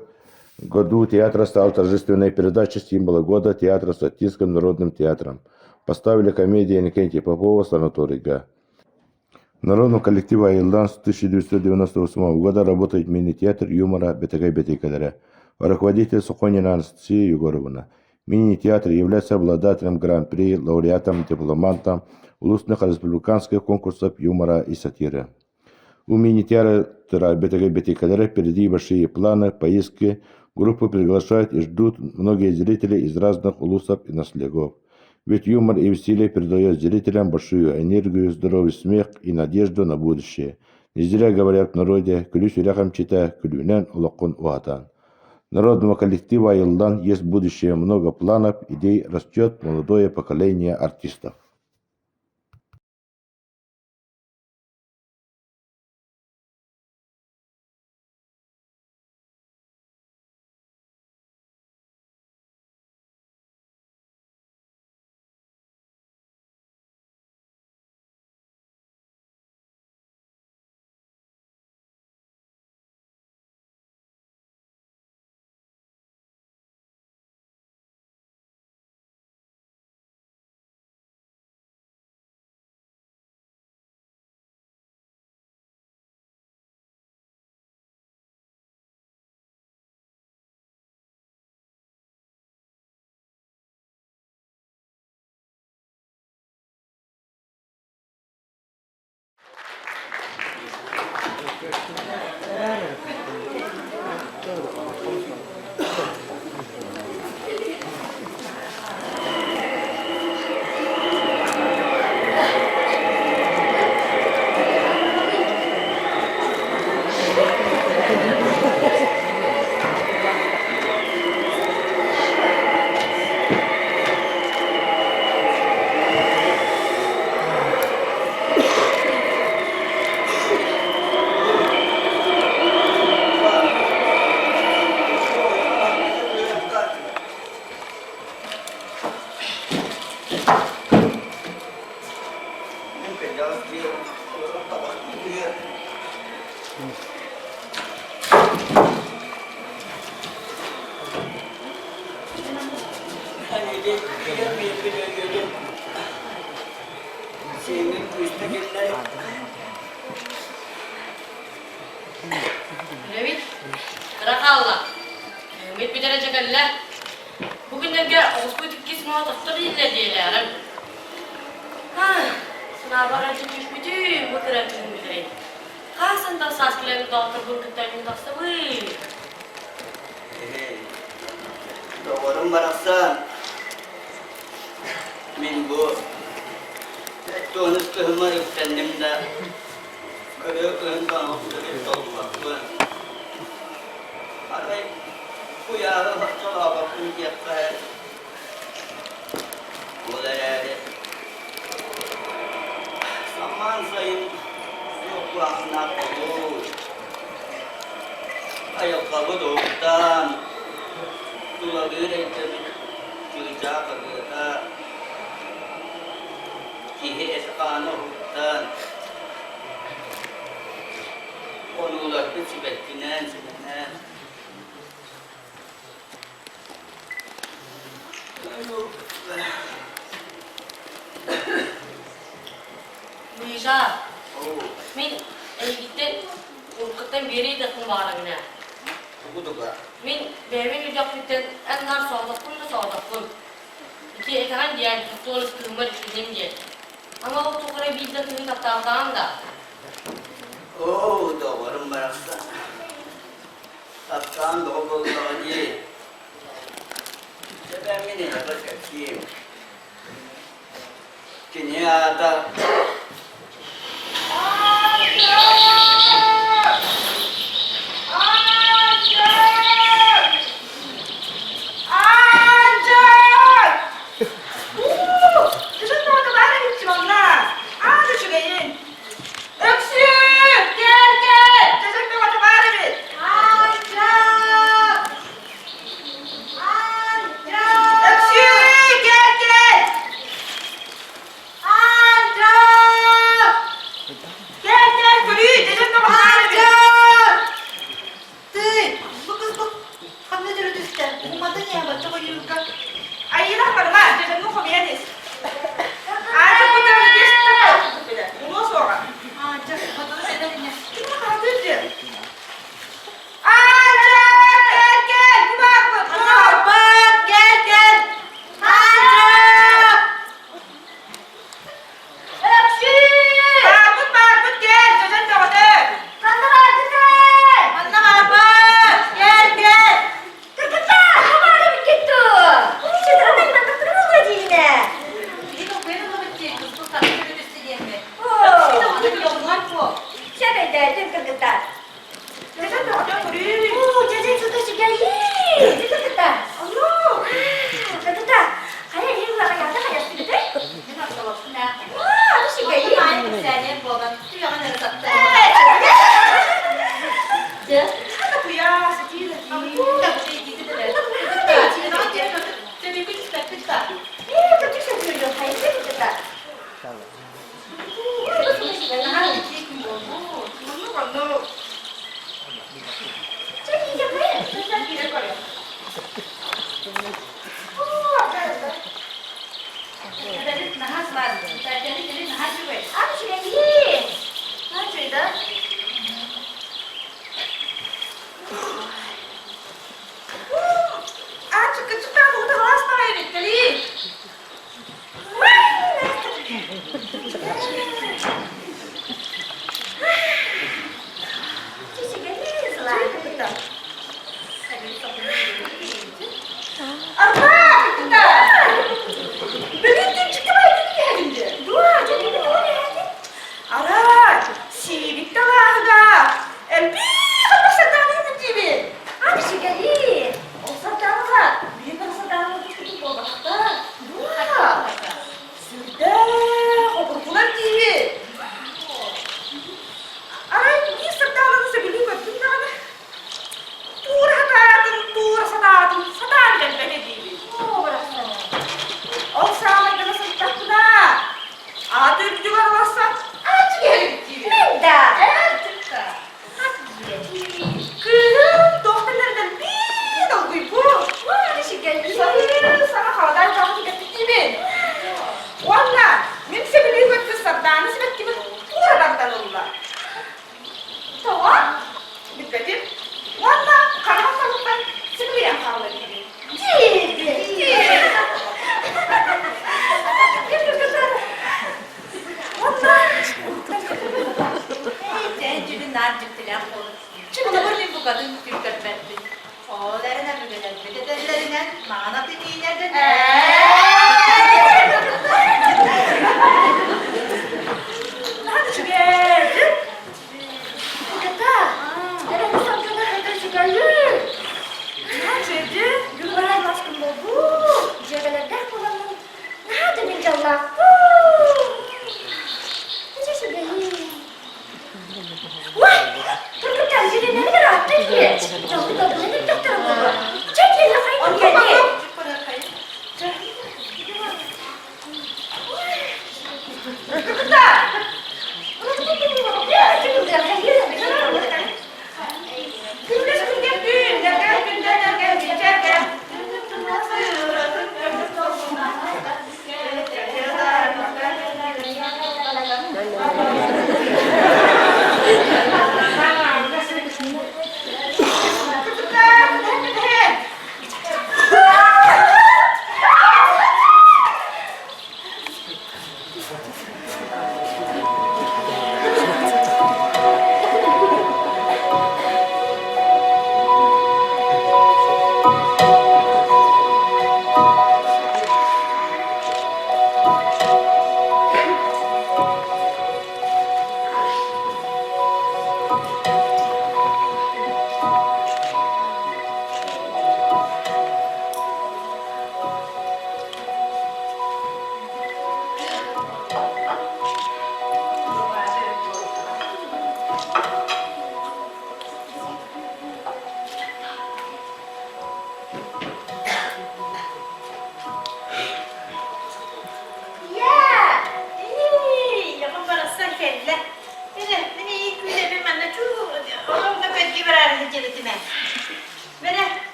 в году театра стала торжественная передача символа года театра с Латинским народным театром. Поставили комедию Иннокентия Попова «Санаторий-Га». В народном коллективе Айылдан с 1998 года работает мини-театр юмора «Бетегай-Бетейкадere». Руководитель Сухонина Анастасия Егоровна. Мини-театр является обладателем гран-при, лауреатом, дипломантом улусных республиканских конкурсов юмора и сатиры. У мини-театра «Бетегай-Бетейкадere» впереди большие планы, поиски. Группу приглашают и ждут многие зрители из разных улусов и наследов. Ведь юмор и веселье передает зрителям большую энергию, здоровый смех и надежду на будущее. Не зря говорят в народе «Күлү сүрәхәм чита, күлүнән олоқун уатан». Народного коллектива Айылдан есть будущее, много планов, идей, растет молодое поколение артистов. Levit, Rakalla. Levit bir derece geller. Bugünlerge oğuzkuyduk kesme otaktır ille diyelim. Ha, sınavlar açılmış bütün bu kıratın müdürey. Kasında saskilerini dağıtır burkutlarını dağıtır bıy. Doğru mu baraksan? Men bu Tonuşluğuma yükseldim de Kırıklığın kanatları dolmaklı. Aray bu yarı hastalığa bakın yakar. Bu da yani zaman sayın yokluğuna olur. Ayakkabı doğuktan Dulabır etemi Çığca kadıda Kihi eskanı huktan Konuları sibettinen sibenen Luisa, min gitten urkuttan beri dakın bağırına. Bu da Min bebeğin ucak gitten enler sağdakkın da sağdakkın. İki eten diyen tuttuğunuz kılma düşündüm diye. Ama o tukara bir dakın tatağından da. Oo, doğru merakla. Tatkan doğru diye. Ben yine yapacağım. Kini ada. Anda!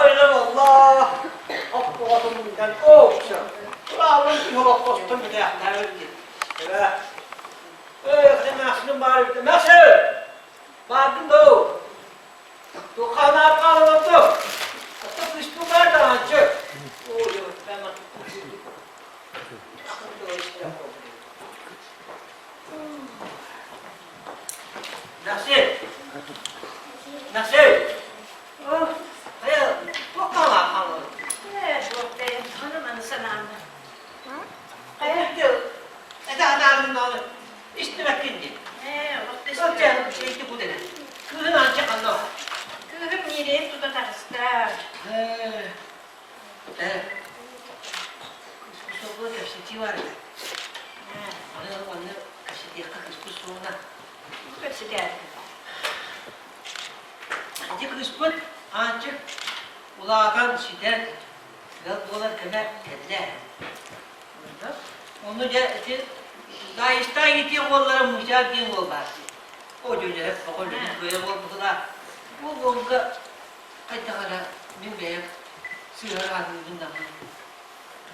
Hayırlı Allah. Aklı adamından okşa. Kulağımın yola kostum bir de yaklar git. Evet. Sen aslında bari. Nasıl? Bakın da o. Tu kanar kalmadı. Hatta kışkı var da ancak. O yok ben Nasıl? Nasıl? Oh, hayır. Bu kanar kalmadı. Evet, yok benim hanımını sana anla. Hayır diyor. Adamın oğlu. İşte bakın diyor. Bak O canım şeydi bu dedi. Kızın ancak anlamı. kızım nereye tuta takıstar. Evet. Kusura bakma kaşıcı var ya. Onu kaşıcı yakakız kusuruna. Bu kaçı geldi. Hadi kısmın ancak ulağan şeyden dolar kadar tedle. Onu da daha işten gidiyor kollara mücadele edin kollar. O çocuğa hep bakalım böyle olmadılar. Bu olga kaç tane bir beyaz sığır ağzından.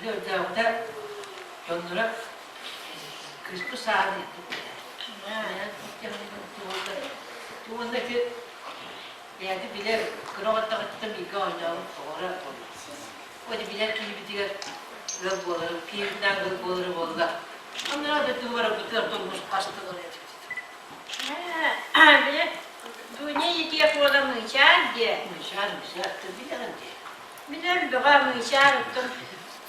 Bir de onlara kışkı sağdı. Tuğundaki yani bile kıravatta gittim ilgi oynayalım sonra o da bile kimi bitiyor gıl bolarım, kiyimden gıl bolarım oldu. Onlara da duvara bıtır durmuş kaçtılar ya. Bile dünya yediye kola mıçar diye. Mıçar bilirim diye. Bilem doğa mıçar tuttum.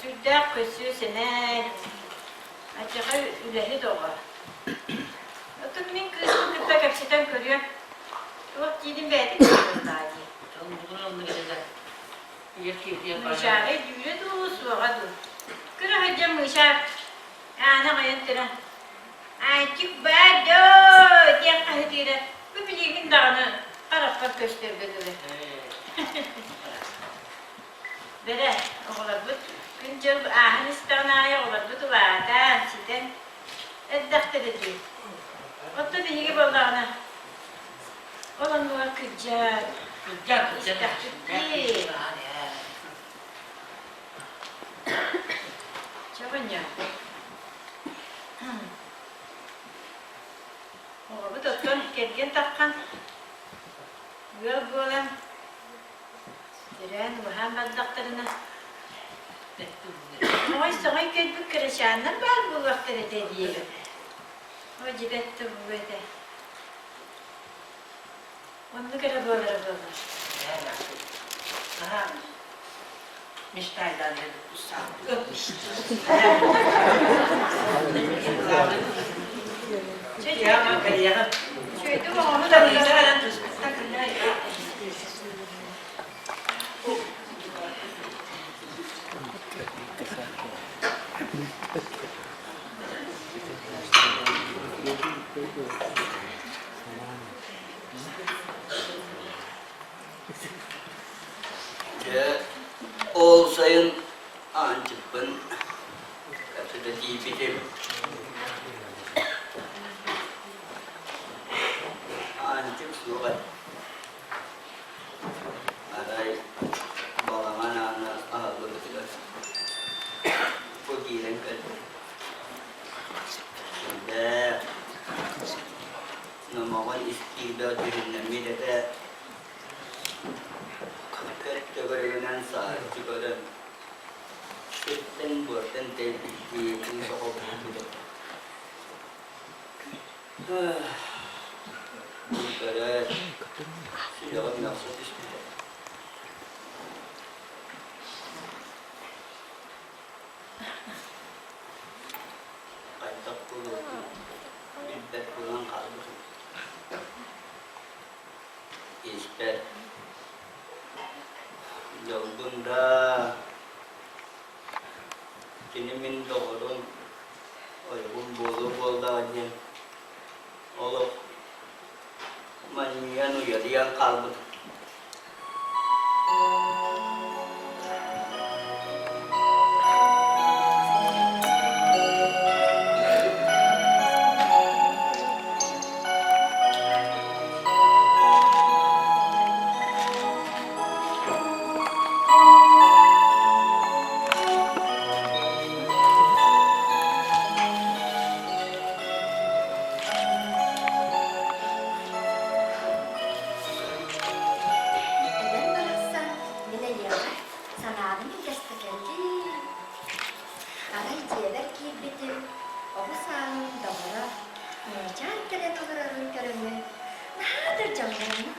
Sürdük kısıyor sene. Açığa üleri doğa. Otun min kısmı kırta kapsıdan görüyor. Çok yedim verdik daha diye. Tamam bunun onunla gelirler. Yetki diye bana. Mıçarı düğüne doğu soğuğa dur. Kırı hacım mıçar. Ana kayıntıra. Açık bado diye kahıtıyla. Bu bilimin dağını Arap'a göstermediler. Bere oğlan bu. Güncel Ahnistan ayağı oğlan bu duvardan siden. Eddaktar ediyor. O da bir gibi oldu ana. Olan var kıccar. Kıccar. Değil. Çabın ya. Oğlu doktor gelgen takkan. Böyle böyle. Diren Muhammed doktoruna. Ama sana kötü kırışanlar var bu vakitte dediği. O cibetti bu böyle. Onu göre böyle böyle. Aha. Miştaydan dedi bu sağ. Öpmüş. Ya bakın ya. Şöyle onu da güzel. Olsayın ancak ben katıda diyebilirim. Ancak surat. Aray balangan anak betul. Pergi lengkap. Sudah. Namakan istilah dirinya mida. Keberadaan saat juga dan sitten buatan tadi di Soko itu. Bukan sudah nafsu itu. Kantak pulang, bibet pulang kalbu. Isbet. Jauh bunda, kini minta orang, pun bolu aja, Allah, manian ya dia kalbu. geldi. Aray ciğerler ki bitim. O sağın davara. Can gelen olararın görünme. Nadir canlarım.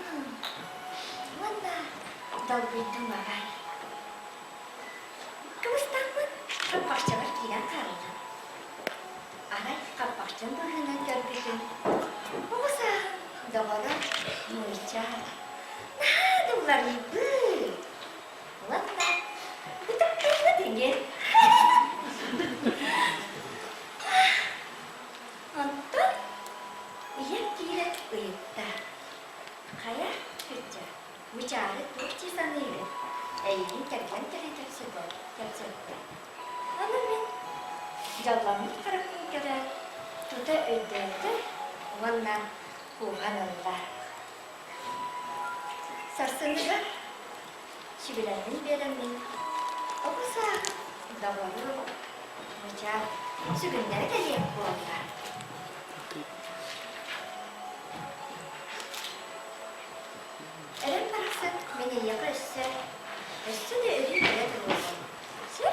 Valla. Dalgıydın aray. Kıvıstakmın. Kapakçalar giren karıldı. Aray kapakçın burnundan görmedim. O sağın davara. Mırçar. Nadir ularım bu. Valla. Bu da kıyma dengel. Anton, uyup giyerek uyutta. Kaya kırca, mücadele tutçu sanıyla. Eğilin kerken tersi var, gerçekte. Ama ben canlanmış tarafım kadar tuta öldürdü. Valla kuhanırlar. Sarsınlar. Şibilenin birimin. Okusa davulu. Mücadele sürünlere geliyor bu onlar. Eren baksa beni yakışsa, üstüne ölü bile durur. Sen?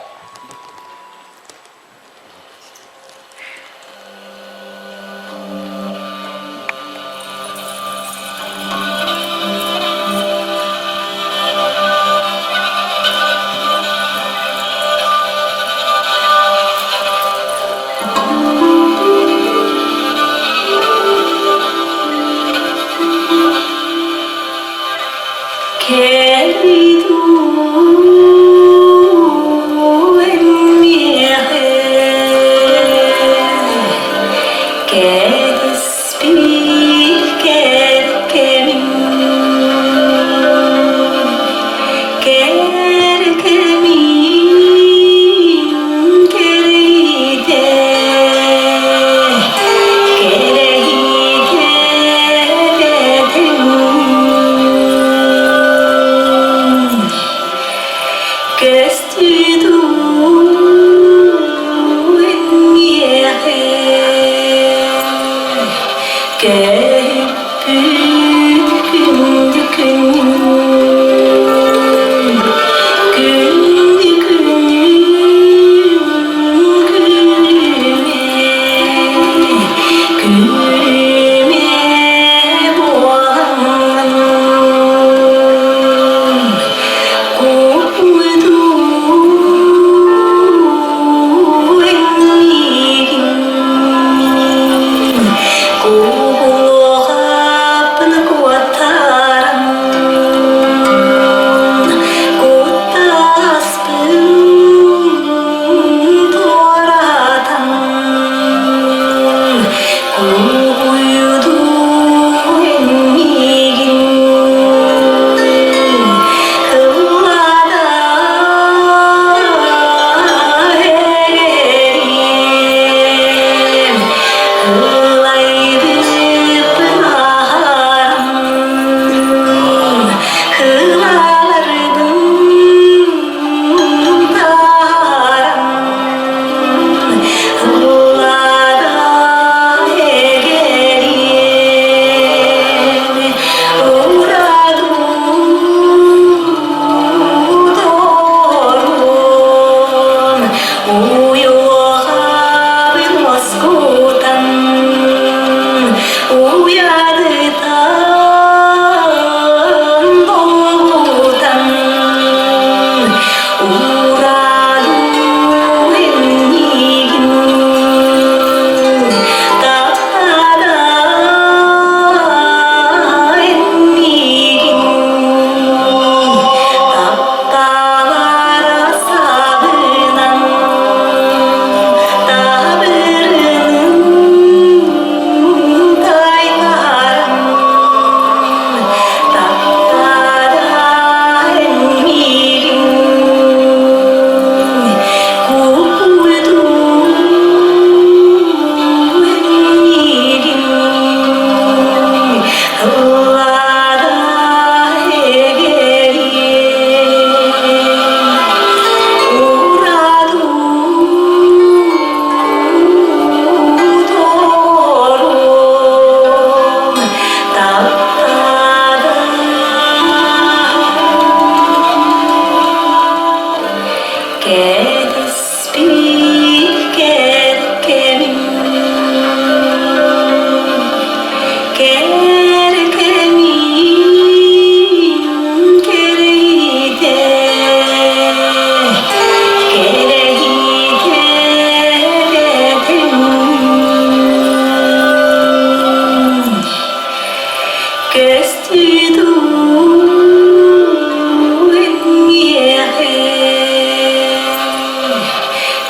Querido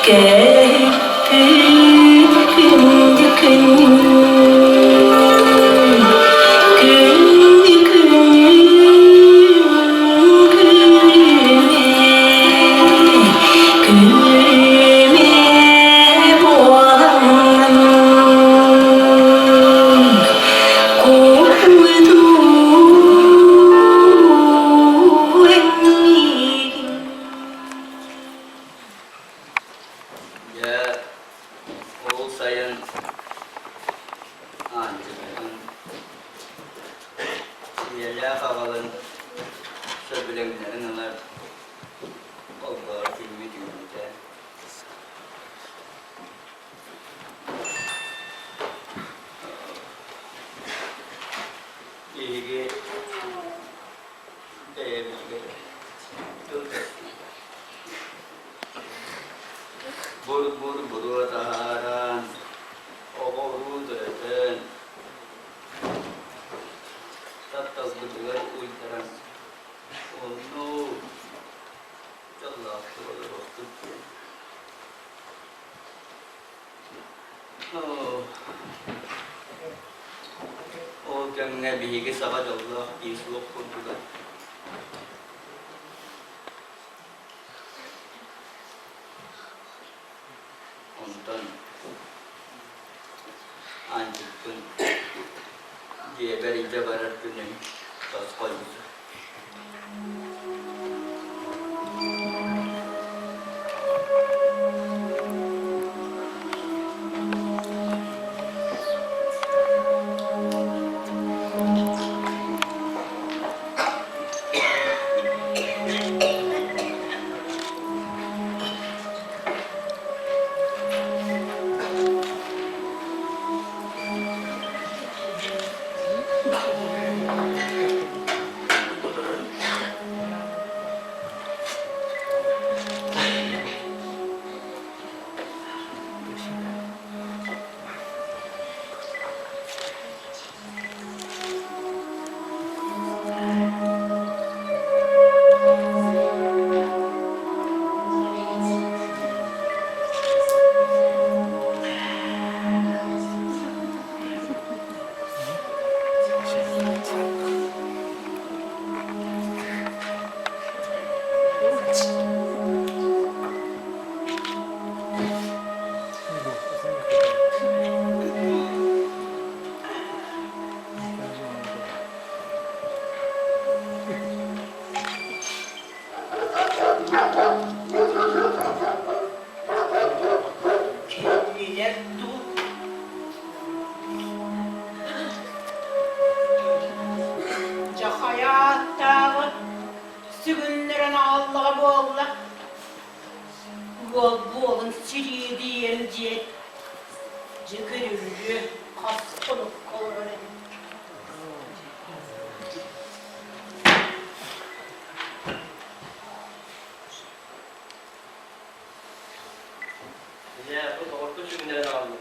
Ya oğul sayın ancakın siyerler havalın söbülenlerin onlar Allah'a filmi düğünde ilgi değerli buru taharan oğru döten tattas bıdıgar uytaran onu callahı olur oturttu o gönne bihigi sağa callah islok kurdular ondan ancakın geberince barar günün tas koymuş. Hayattağı sügünlerin Allah'a boğla. Boğulun siriyi diyence. Cıkırıcı kaskılık kolları. Ya bu doğru sügünlerin aldım.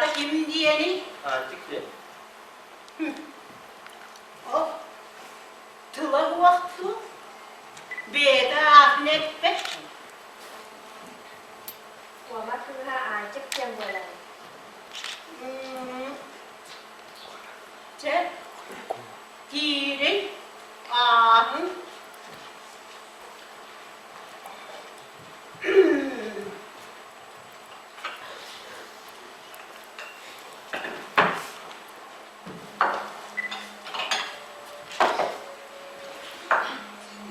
Da kim diyeni? Artık de. Oh. Tıla vakti. Beda ahnet be. Của mắt thứ hai chắc chân rồi này. Chết. Kiri. Ahın.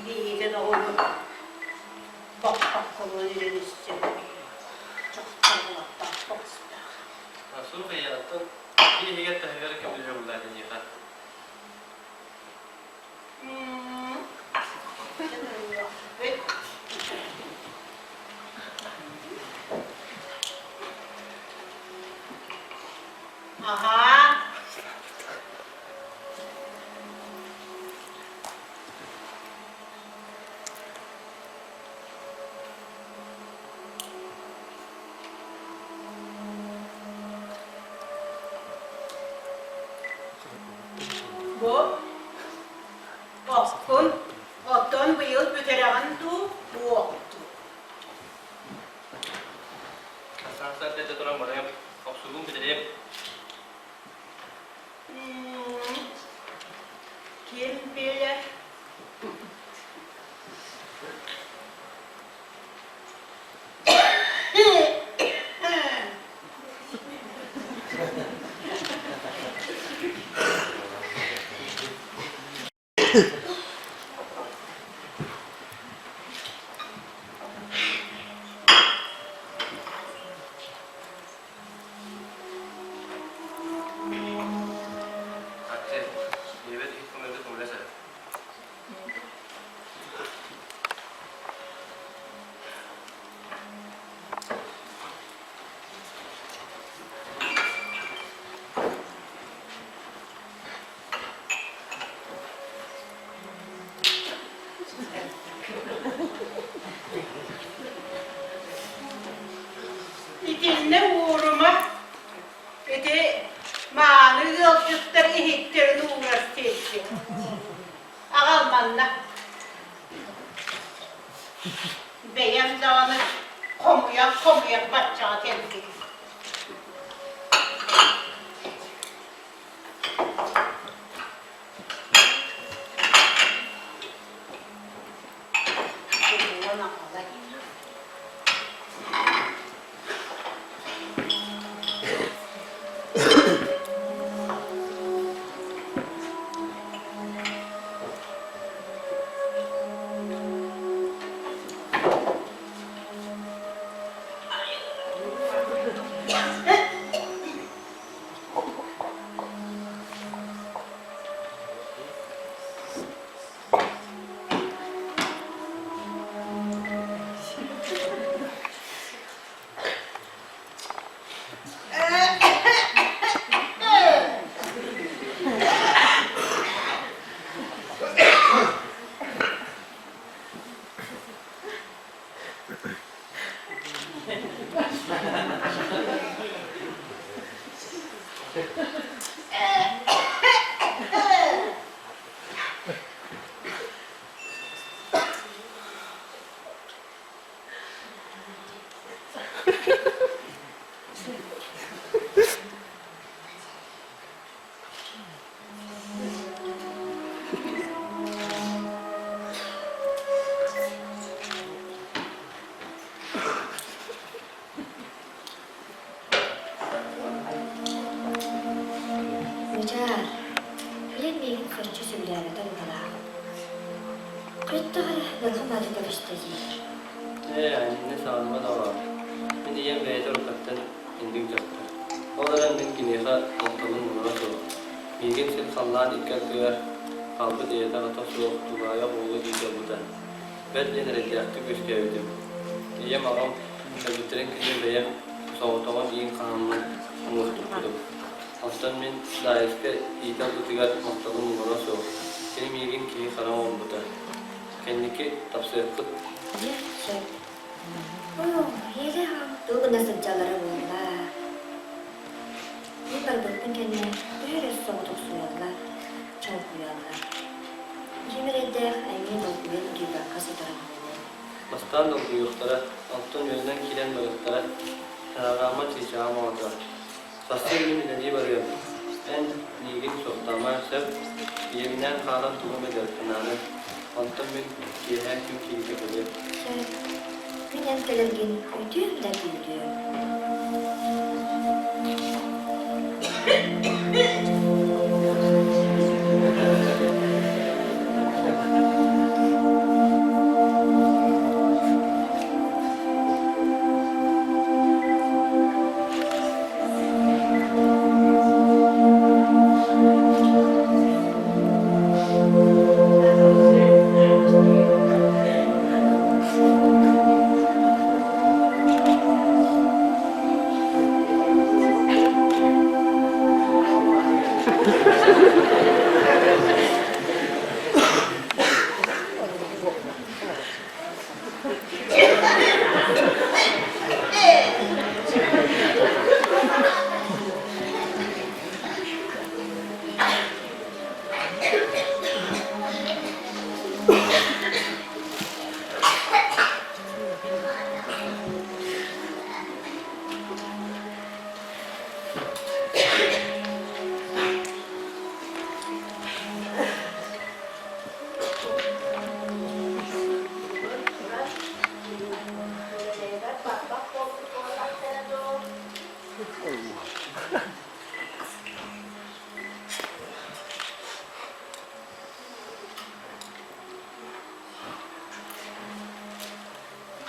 İyice de oğlum. Bak kolunu istedim. Çok tanımaktan çok istedim. Nasıl hayatın? Bir hiyet tehveri kabul ediyorlar yıka. Aha. Bu Okkun, otton bu yıl bütereğin du, bu oktu. Hasan saatlerce duran bana yap. Oksuğum bitireyim. Kim bilir? Hatta evet hiç kumelde kumlesa. İtinle uğruma, iti mağını yolcuklar ihittirini uğraştırdı. Ağalmanla. Beyem zamanı komuyak batçağı temsil. Mücar, bilen beyin kırıcı süllerde uğrağı. Kırıttağıra bakım adı görüşte değil. Anne sağlıma da var. Ben diyem beyler ukattan indik jaktır. Olaran ben gineha ortalın numara soğuk. Bilgin sil kallan ikkak duyar. Kalbı diyete ata soğuk tubaya oğlu diyce buda. Ben enrediyakti gösterdim. Diyem ağam bitiren kişi beyem soğutama giyin kanımın muhtuklum. Aslan men daeske ita tutigar ortalın numara soğuk. Benim ilgin ki karam olmadı. Kendiki tavsiyetkut. Şey. Yere ham tuğ nasıl calara boğula. Bir barbırpın kendine böyle soğuduk suyadılar. Çok uyanlar. Cemil edder emin okuyan gibi kasıtırım. Bastan da buyuktara, altın yönden kilen buyuktara, rağma çiçeğim orada. Sasır gibi dediği varıyorum. En ilgin soktama sep, yerinden kalan tuğum eder kınanı. Altın ben her gün kilidi buluyor. Şey, ben gelirgin ödüğüm de büyüdüğüm.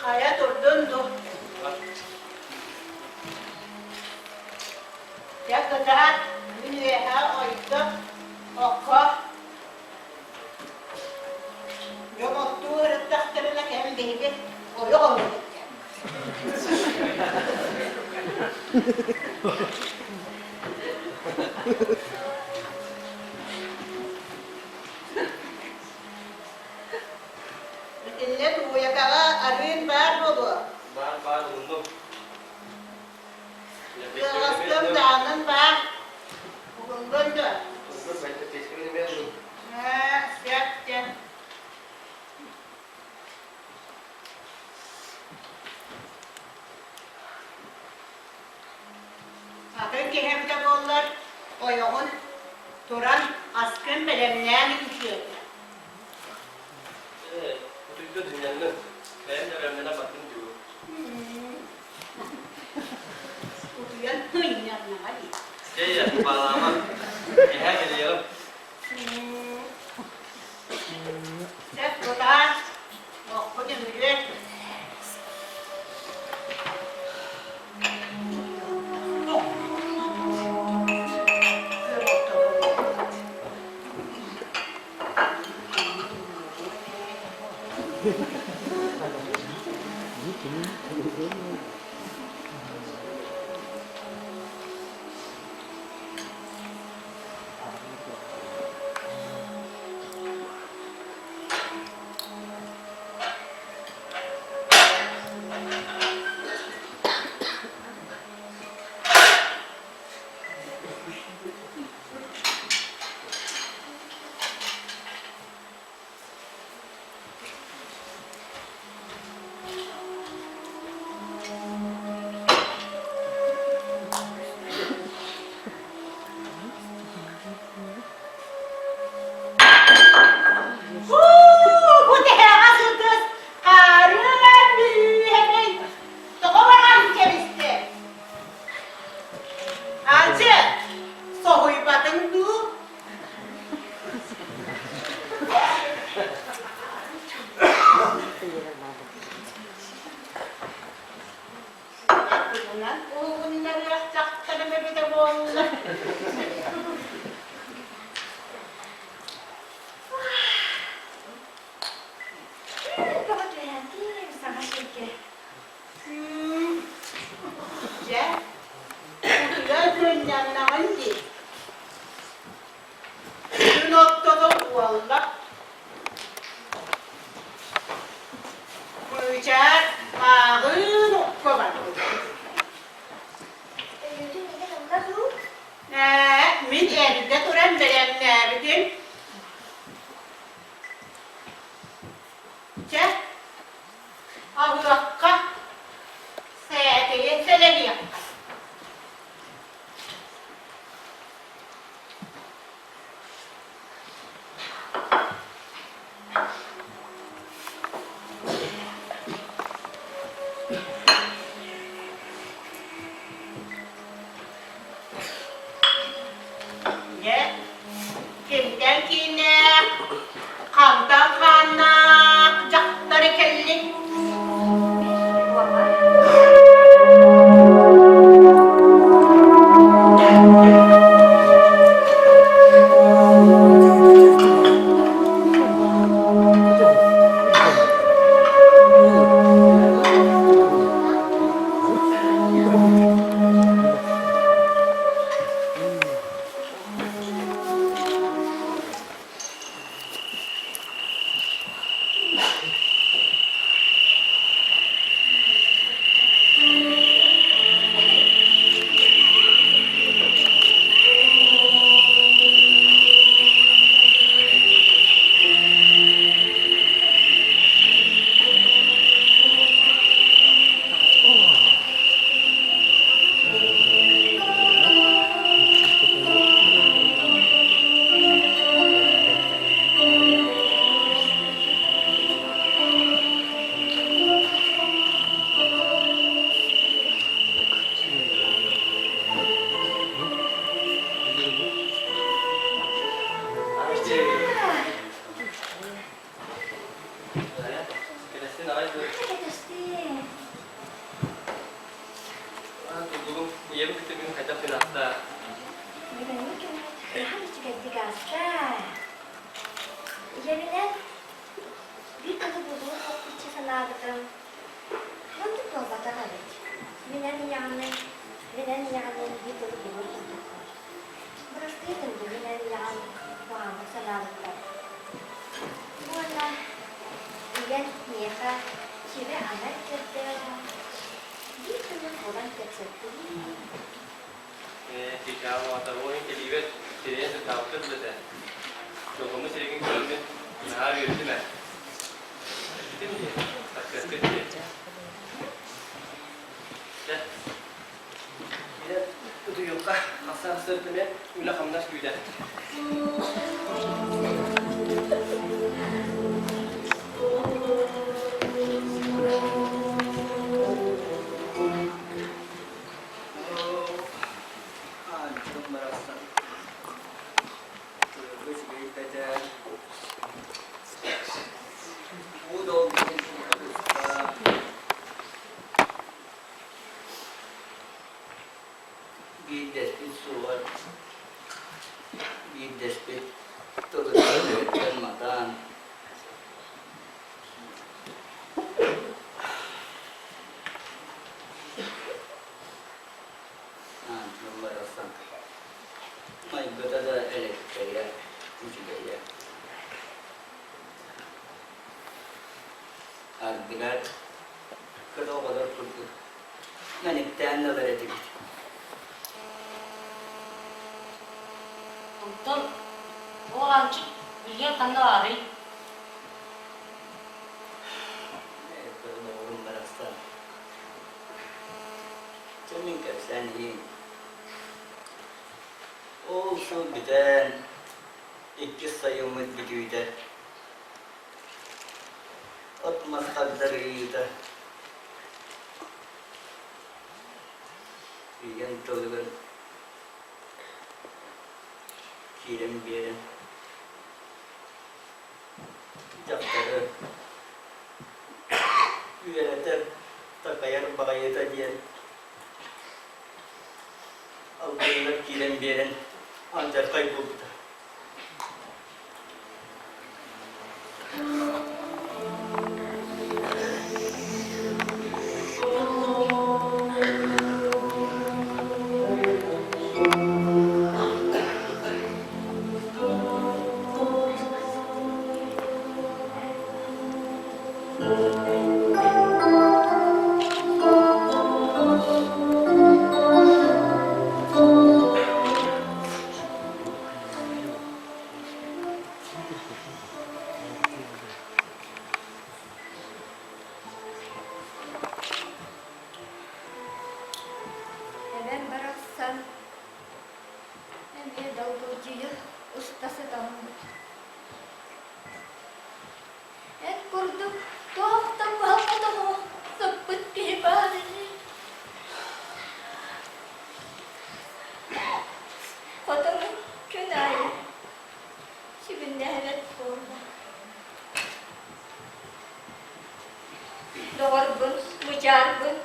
Hayat ordundu. Ya kadar münveha oydu. Oku. Yomottu hırıttaktırına kem bebi. Oyu oldu. İlle tuğya kağa arın var mı bu? Var, undum. Yağıstım dağının var. Bugün gündü. Ben de teslimini verdim. Sertçe. Akın ki hem de bunlar oyun turan askın bilimleyen düşüyor. Bu tüylü dünyanın benim de ömrüne bakın diyor. Uyan hıynyanına hadi. Şey ya, bağlama. Her geliyorum. Ses burada. Oku cümle. Min evde duran berenlerdim. Avlakka seyahatiye selegi yapar. Kimden kine, kandan kana, caktarı kellik. Yemine bir kızı bulduğu çok içi sanardım. Nasıl kolbata evet. Minen yani bir kızı bulduğu burası değil mi? Minen yani bağımlı sanardım. Valla diyen niyaka kime anak kırdım. Bir kızı olan kırdım. Tikam atau ini keliwet, jadi setahun tu betul. Kamu sering kerja, nah hari itu nak. Itu dia, tak kerja. Dah. Bila itu yukah, asal sertanya, ulah kamu nak sudah. Ardiler kadar o kadar kurdu. Yani tenle verecek. Doktor, o ançı bilgen kanda var. Evet, oğlum barasta. Cemin kapsan iyi. O şu biten iki sayımız gidiyordu. Atmaz kadarıydı. Bilgen tolgan. Kirim birin. Jaktarı. Üyeler takayar bakayeta diyen. Algınlar kirim birin. Ancak kayboldu. Hemen bıraksan, hemen dalgıcıyı ustası tamamdır. Et kurdum, doğuktan balmadım o, sıppıt gibi bari. Fotoğraf künayı, şimdi evet sorma. Doğurgun, mücargun,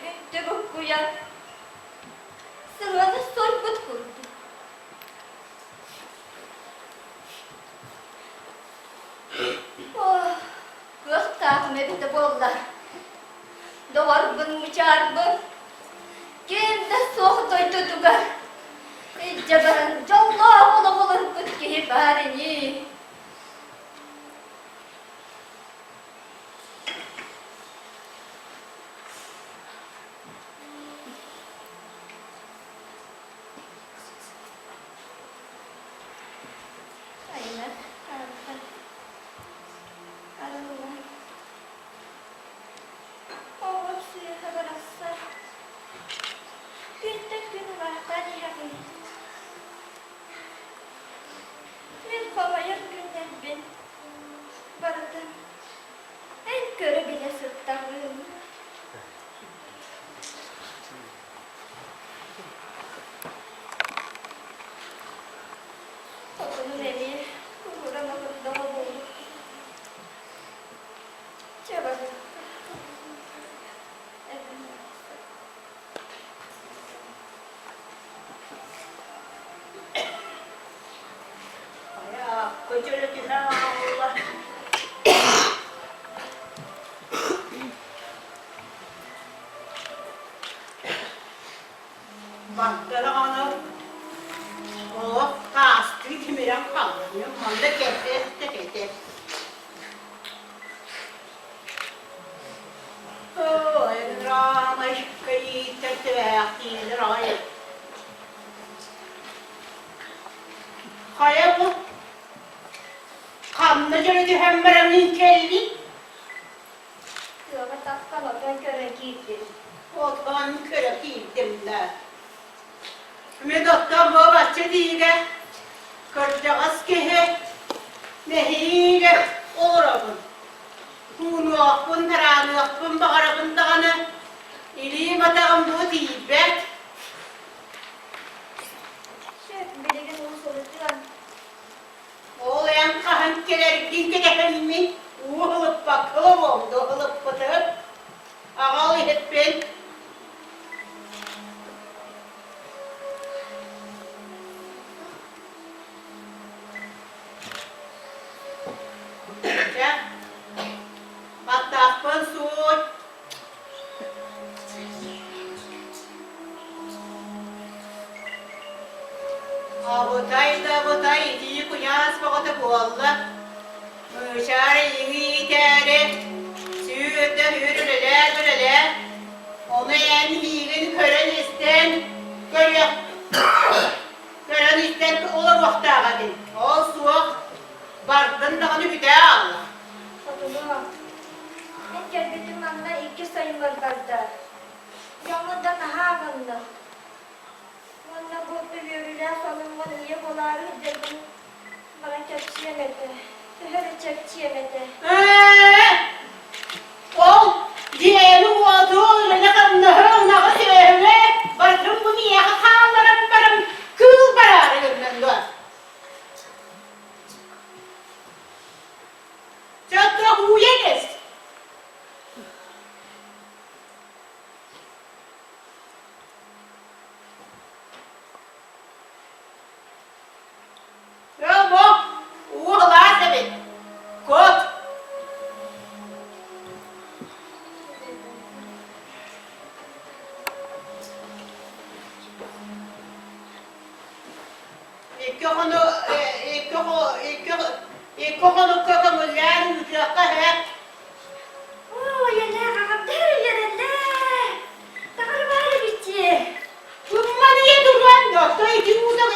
üttürük kuyan, sırlanı sorput kurdu. Oh, göstağım evde bollar. Doğurgun, mücargun, kimde soğutoy tutugar. Jabaran jollah olur kut ki barini. Aynen, harika. Aralığım. Oğlum suya haber atsa. Bir tek gün var, hadi yapayım. Ben babaya günden ben baradım. En köre bile sırtlarım. Okulun evi, uğramakın daha bolu. Çabalı. Ya, koculuğuna Manda kesse tete. Oh, ramış kayı tete ramış. Kaya bu. Kanlı cürücü hemmeremin kelli. Yok, takma ben köre gittim. Otan köre gittim de. Medotta babacı diye. Kırca askehe. Nehiyle orabın. Hunu akbın, teranı akbın, bağırabın dağını. İliğim atağım bu diyibet. Bilgin onu soruyor. Oğlayan kahankeler dinke defenimi. Uğulup bakılım oldu, uğulup batıp. Ağalı hep ben. Batakpın suy. Abutay, diye kuyas bakatı boğalla. Müşare yeni tere. Süğütte hürüleler. Onu en bilgin kören isten. Kören isten olur vakti ağadın. O soğuk. Bardın dağını güde Allah. Fatuma, ben gelbetim anla 2 sayım var bazda. Yanından ağabeyim. Bana bu büyürüler salınmanı iyi olar dedim. Bana çekçiyemedi. Öyle çekçiyemedi. Ol, diğeri oldu, ne kadar nağı söyle. Bakın bu niye hakallarım barım, kıl bararı görmem. Çok da huyeniz. Bravo, uğurlar tabi. Kod. İkonu kokamullar uçakka hep. Yine kakaptır yerinde. Takar bari bitti. Kumma niye duran doktor için uzak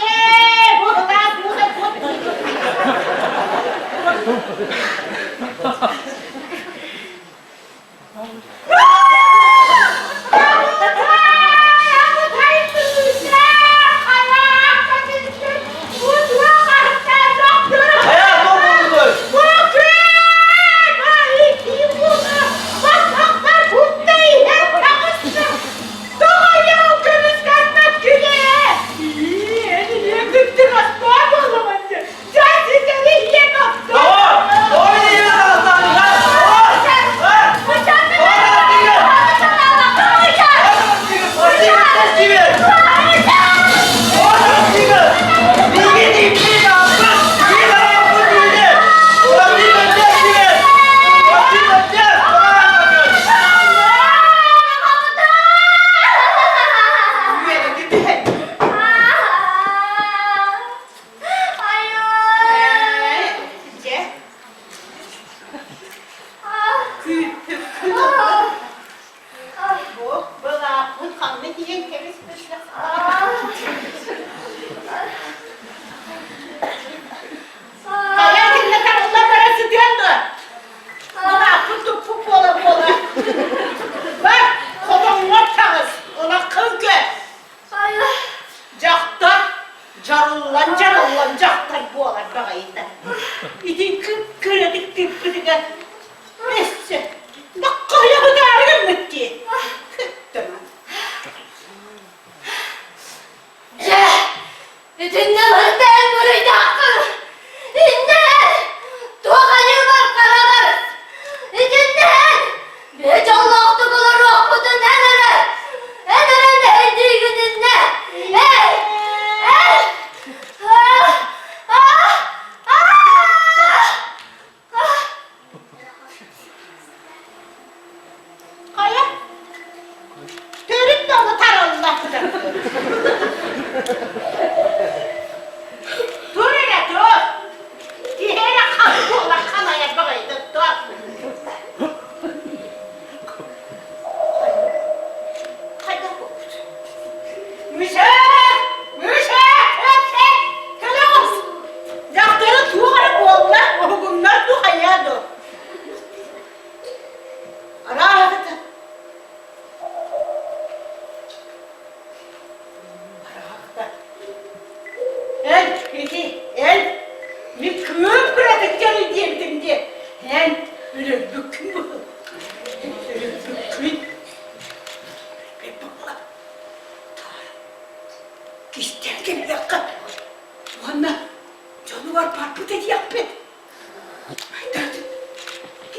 parput ediyek ben.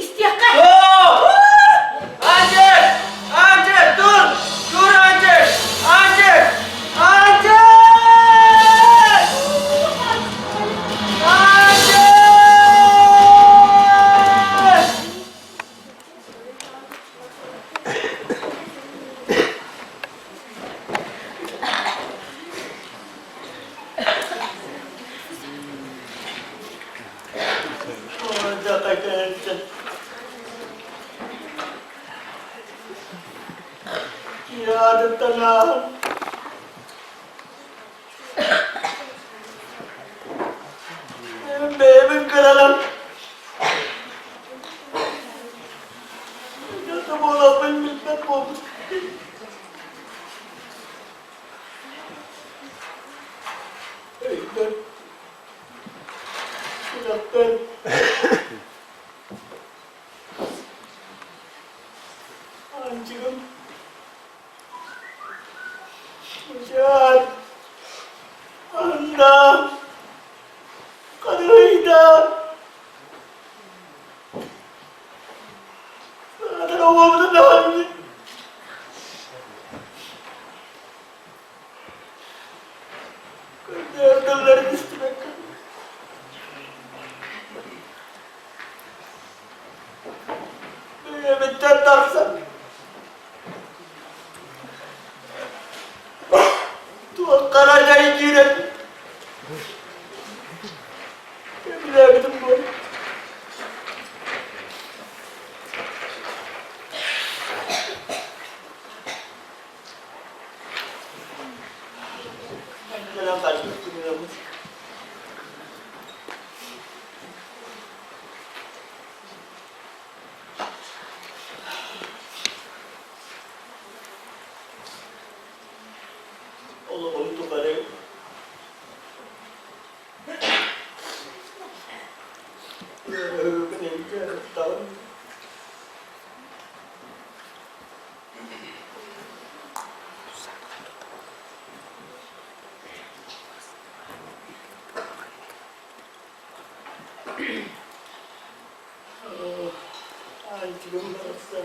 İsteyek kay. Anca! Anca! Dur! Dur Anca! Anca! Anca! Anca! Anca kaçarsın. Ya tanah. Benim karalan. Ya da bola ben bilmem bu. Eyden. Yaktan. Anjing. Hujan, anda, kadang ada orang bertahan. Kerja gelar istirahat. Minta tarsan. Tuan Karajai Jiran. Bila ketemu. Dalam kasus ini. Allah untuk bareng. Kenapa tahun? Anjing merasa.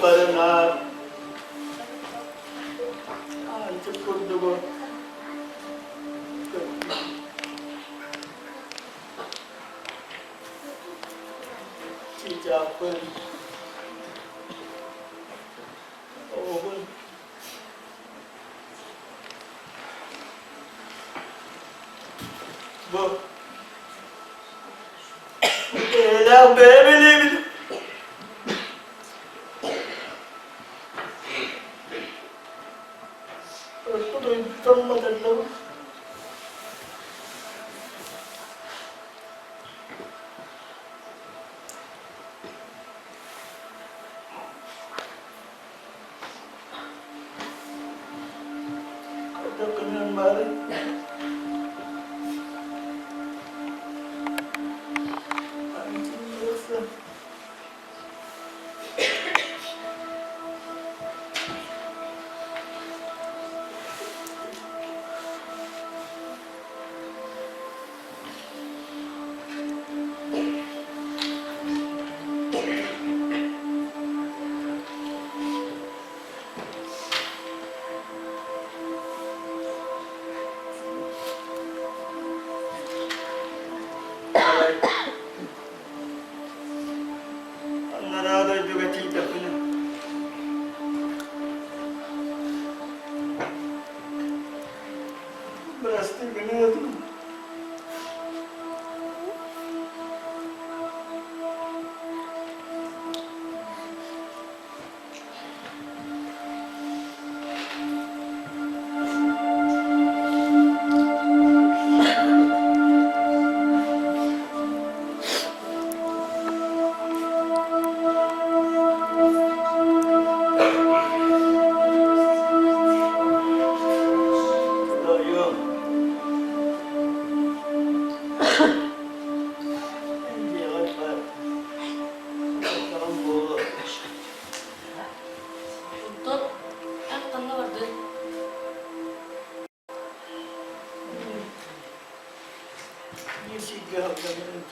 sokarına. Artık kurdu bu. Çiçakın. Oğlum. Bu. Lan bebeğim. Ortada tutanmadan da bu. Ada kenal bari. Narada juga tidak punya. Berasti benar tu. Sultan, tanrı vardı. Yeşil gövdenin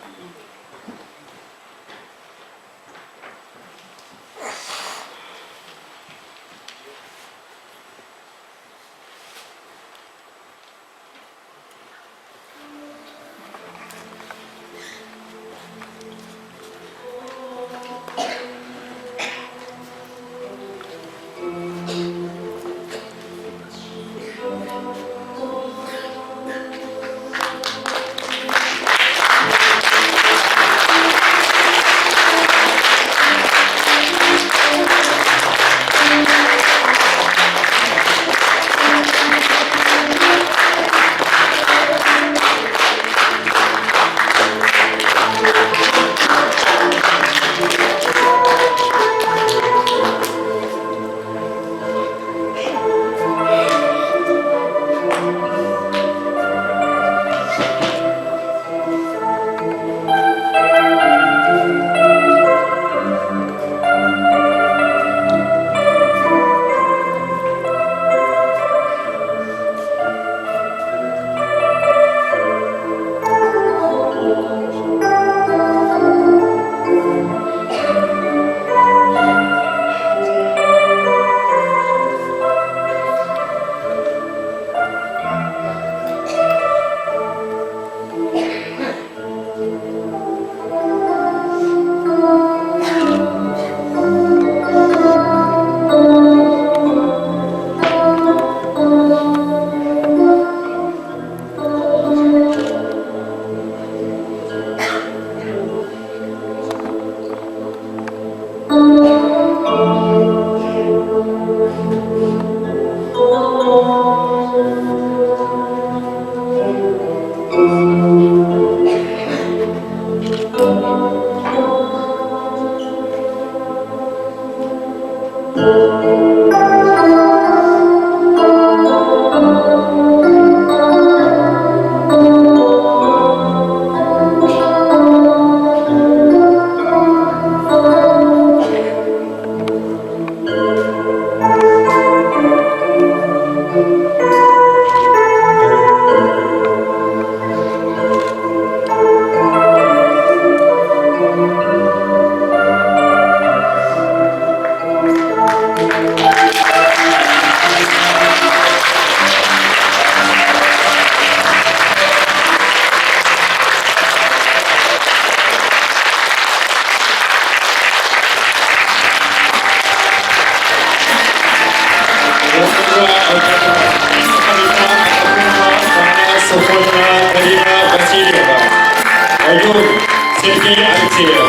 Алексеев.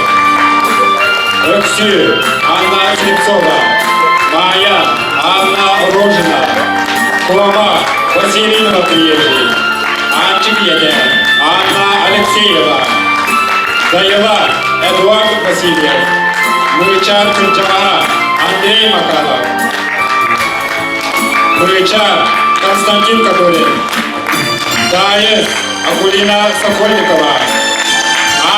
Алексеев Анна Слепцова. Майя Анна Рожина. Кома Василий Матвеевич. Анчик Еден Анна Алексеева. Заева Эдуард Васильев. Муричар Кунчамара Андрей Макаров. Муричар Константин Катурин. Таис Акулина Сокольникова.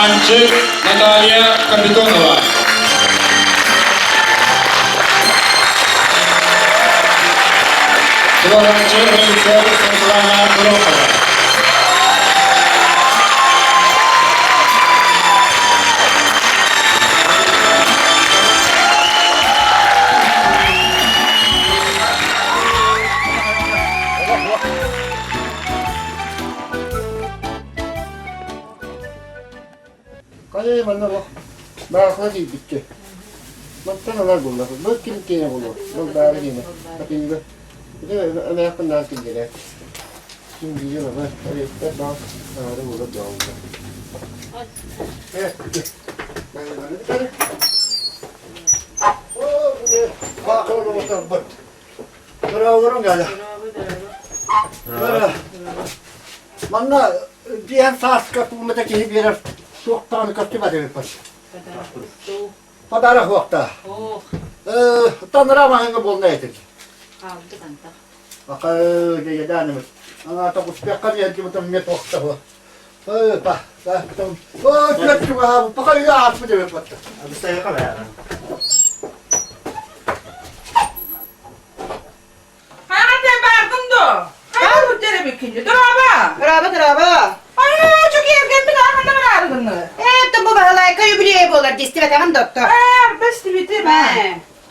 Анчик Наталья Капитонова. Флоранчик режиссер Светлана Горохова. Kaya man ako, makakasig dito. Magtanong ako, magkinikin ako, magbaragin na. Pati ba? Ito, anak ko natin din eh. Hindi yun ako, ay, ba? Ano mo lang daw ba? Eh, oh, baka mo naman tarbot. Garaw-garaw nga na. Manna, diyan saska pumunta kihibiran. Suhtaan kasti badempat. Padara huokta. Tanra mahanga bolna etik. Maka dia dana mas. Anga ta kuspekan ya ki mutam met wakta ho. Pa tam. Oh tuat juga ha pakal ya as badempat. Abis saya kala ya. Hayatım bardım do. Hayır bu tere bikince. Draba. Draba. Ay çok erken bir daha hanım aradın. Evet, bu bahalayka юбилей болар, дистивет аман доктор. Бести бити ба.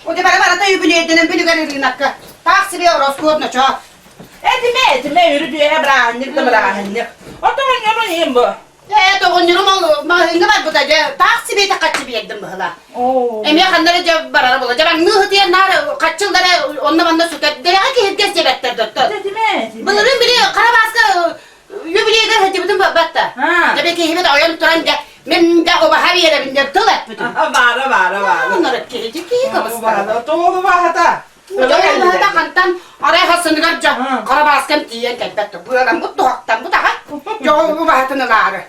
Оде бара юбилейден билгерин накка. Так себе роскодно чо. Etime yürüdü ya brahnik de brahnik. Otomun yolun yiyim bu. Тоғоннырым ол махынга бар бұда же так себе та качы бейдім бұхла. Эме хандары же барары бола. Жабан нығы тияр нар качылдары онна банда сүтер. Дереға кейдес жебеттер доктор. Бұлырын біле қарабасқа юбилейден хәтті бұдың батта. Жабе кейбет ойын тұран же мен de o bahar yere bindir tığlat bütün. Bara. Onları keleci ki kabısta. Bara, doğru bahata. Doğru bahata kantan araya hasını garca. Karabaskan tiyen kelbette. Bu adam bu tuhaktan bu daha. Doğru bahatını ları.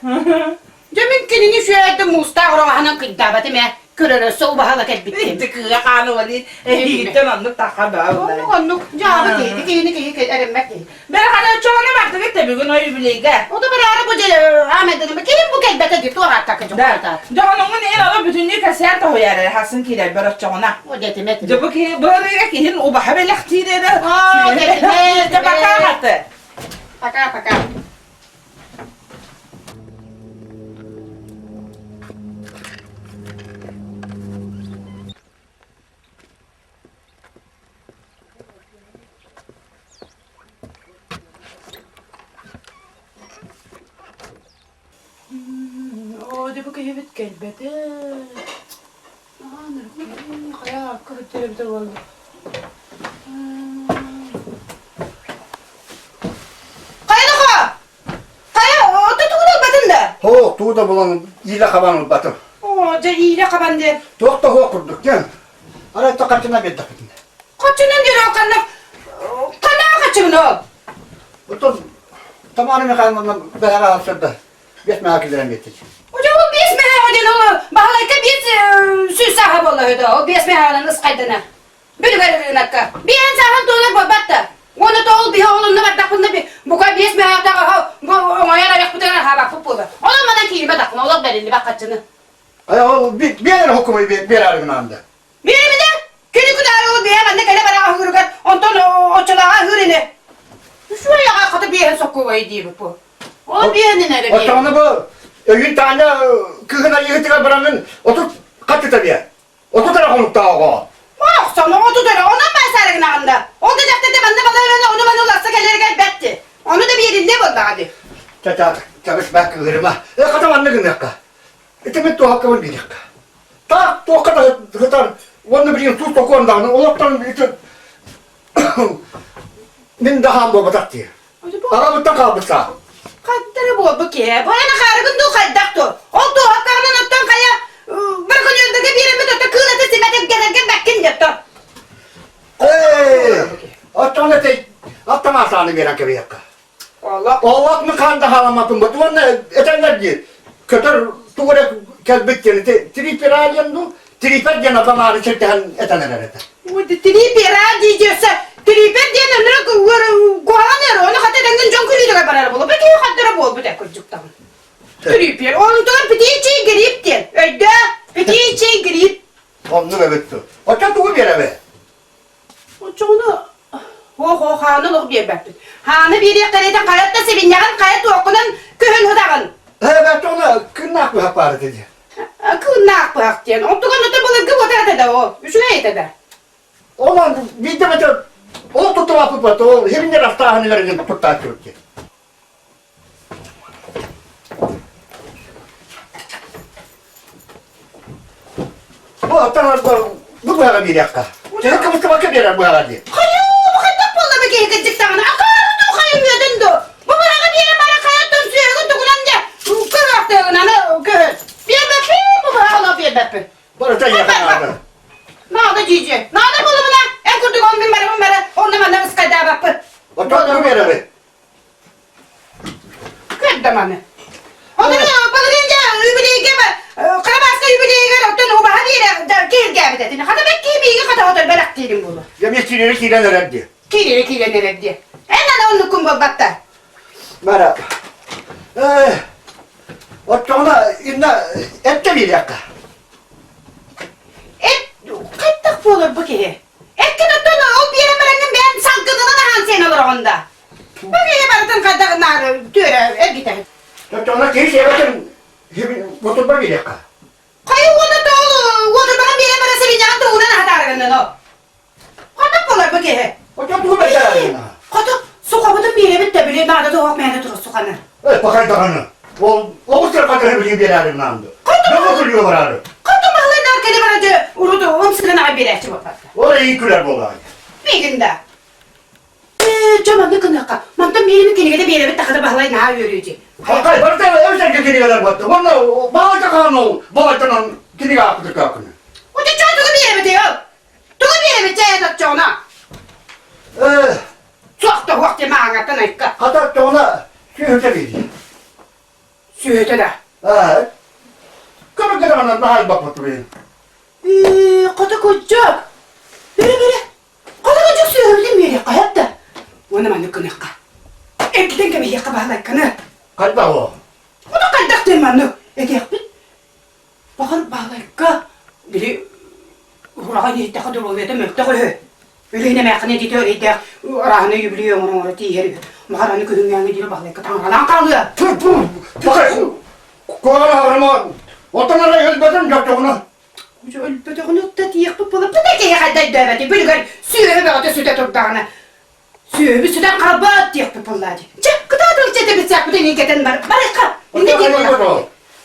Demin kinini şu evde musta orahanın kıddabatı me. Kırırısı o bahala kelbittim. İtti kıya kanı vali. Gittin anlık takada. Onluk cevabı keydi. Keyini erimmek değil. Ben hani çoğuna baktım gitti bir gün o yübüleyge. O da bir ara bu cele Ahmet'in mi? Kim bu kelbete gitti oraya takıcı. Canımın en ala bütünlüğü keser de hoyarı. Hasın kiler börek çoğuna. O detim. Cıbı ki böyle ki hin o bahabı lehtire de. O detim. Bakar hattı. Bakar. Hadi bu kıyafet kelbeti. Kaya kılık kelbeti oldu. Kaya o tutuğunu batın da. Ho, tuğda bulan iyile kabanı batı. O da iyile kaban der. Tuğda ho kurduk gel. Ara ta kaçına bir dakika. Kaçının diyor o kanla. Kanla kaçının o. Otur. Tamamen kanından beraber alsırdı. Geçme hakilerim getir. Hocam o besme hocam o. Bahalayka bir süs sahip oluyordu. O besme halanın ıskaydığına. Böyle verir nakka. Bir en sahip dolar babatta. Onu da ol bir oğlunla var takında bir. Bu kadar besme hatta bu ona yak bu tane hava futbolu. Olamadan ki ben takma olur belirli bak kaçını. Ay o bir yer hukumu bir arayın anda. Bir mi de? Kili kudar o bir hemen ne kadar bana hırgat. Ondan o çalağa hırını. Şu ayağa kadar bir yere sokuvayı diye bu. O bir yerine ne O tane bu. Öğün tane kızına yığıtığa bırakın. Otur kaçı tabii. Otur tarafı unuttu o. Bak sana otur tarafı. Ondan ben sarıgın ağında. Onda defter de bende bana onu bana ulaşsa gelir gel betti. Onu da bir yerinde buldu hadi. Çabuk bak kırma. Kadam anne gün yakka. İtemet tu hakkı var bir yakka. Ta tu kadar hıtar. Onu bir tut tokuğundan. Olaktan bir tut. Min daha mı batak diye. Arabı tak almışsa. Kattırı bol bu ki. Bu yana kargın du kaydaktı. O doğak karnın ötten kaya. Bir gün öldüğü bir yerimi tuttu. Kığılatı simetim gereken bekkin yaptı. Ottona te attamaasaani vielä kävi jakka. Allah. Ollat mı kanda halamatın bu? Tuonne etenler diye. Kötür tuğra kelbekçeni te tripiralyen du. Triper jana bamaari çekten etenler eten. Bu triper diyecekse. Triper diye ne kuhalanır. Onu hatta dengin can kulüydü kabarar bulu. Peki hattırı bol bu da kurcuktan. Triper. Onun tuğra pitiye çiğ grip diye. Öyle pitiye çiğ grip. Onu evet. Otta tuğu bir eve. Onu ho hanı lok diye baktık. Hanı bir yakarıydı kayatta sevinleğin kayat okunun kühün hudağın. Evet ona kınnak bir hapar dedi. Kınnak bir hak diyen. Ontuğun öte bulur gibi otardı da o. Üçüne yetedi. Olan bir de mesela o tutuğa pıpatı o hepinde rafta hanelerini tutar Türkiye. Bu atalar bu böyle bir dakika. Senin kımısı bakı verer bu herhalde. Hayır bu kadar bolla bir geyikecek dağına. Akarı da kayım yedin. Bu bana bir yere bana kayattın suya götürünce. Kırıktığına göğüs. Bir bepi bu bana laf bir bepi. Bana sen yakın abi. Nağda cici. Nağda bulu buna. En kurdu 10 bin bana. Ondan bana ıskayda bakı. Otur bir yere be. Kırdım anne. Onu balırınca übülüğü gibi. Karabaska übülüğü gibi. Otun o bahar yere gel gel dedin. Hadi ben gibi kadar otur belak değilim bunu. Yemeğçileri kilen herhalde. Kileri nerede? En onu kumba batta. Merhaba. Oturma inna ette bir dakika. Kaçtak olur bu ki? Etkin otunu o bir yere merengen ben salgınına han sen olur onda. Bu bir yere baratın kadar tüyre gider. Oturma ki şey bakın. Oturma bir dakika. Kayı onu da olur bana bir yere merese bir yan doğunan hatargının o. Kaçtak olur bu ki? Oturma bir dakika. Kaçtak sokabıdın bir yere bitti bile nada doğak meyde durur sokanı. Evet bakay dakanı. O sıra kadar bir yerim namdı. Ne oturuyor var abi? Kaçtak mahalleden arkada baracı urudu omsuzuna abi bir eşi bapatta. Oraya iyi küler bu olay. Bir günde. Çoğunluk kınaka. Mantam bir yere bir bir yere takıda bağlayın ha yürüyecek. Hakay barda evden getiriyorlar battı. Onlar bağlayacak hanım. Bağlayacak kini kapıdır kapını. O da çoğunluğu bir yere bitiyor. Tuğu bir yere bitiyor tatçoğuna. Çok da vakti mağarattan ayıkka. Hatta çoğuna sühüte veriyor. Sühüte de. Evet. Kırık kırık daha bakmadı benim. Kata kocak. Böyle. Kata kocak sühüte mi yere hayatta? Ona manı kınaka. Erkiden gibi yaka bağlaykana. Kaçta o? O da kaydak dermanı. Ege yapın. Bakar bağlayka. Biri Urağa yeritte kadar oluyor da mölkte koyu. Öyleyine mekane dite öyleyde. Urağını yüblüyor onu orada yeri. Mağaranı köyün yanı dili bağlayka tanrıdan kalıyor. Bakay. Koğana harama. Otanara ölbeden yaptı onu. Ucu ölbeden onu da diyek bu bulup. Bu da ki yakayda dövedi. Bülgür süğü be oda süte turdağına. Süğü bir süten kalbat diyek bu bulladı. Çık gıda da içete bitecek bu deni geden var. Baraka. Ne diyek bullak.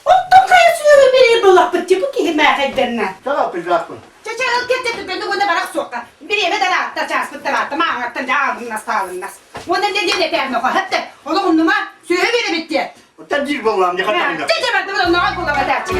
Ottum kaya süğü bir bullak bitti. Bu ki mekayderine. Tamam pizaksın. Çaçal getirdi beni ona barak sokka. Bir yere de rahatta çarpıttı rahatta. Mağarattan da ağzından sağlığından. Ondan dediğim de pek noka. Hatta onu onuma süğü biri bitti. Sen cil bulmam. Ne kadar Çiçe baktım onunla kulağıma derçi.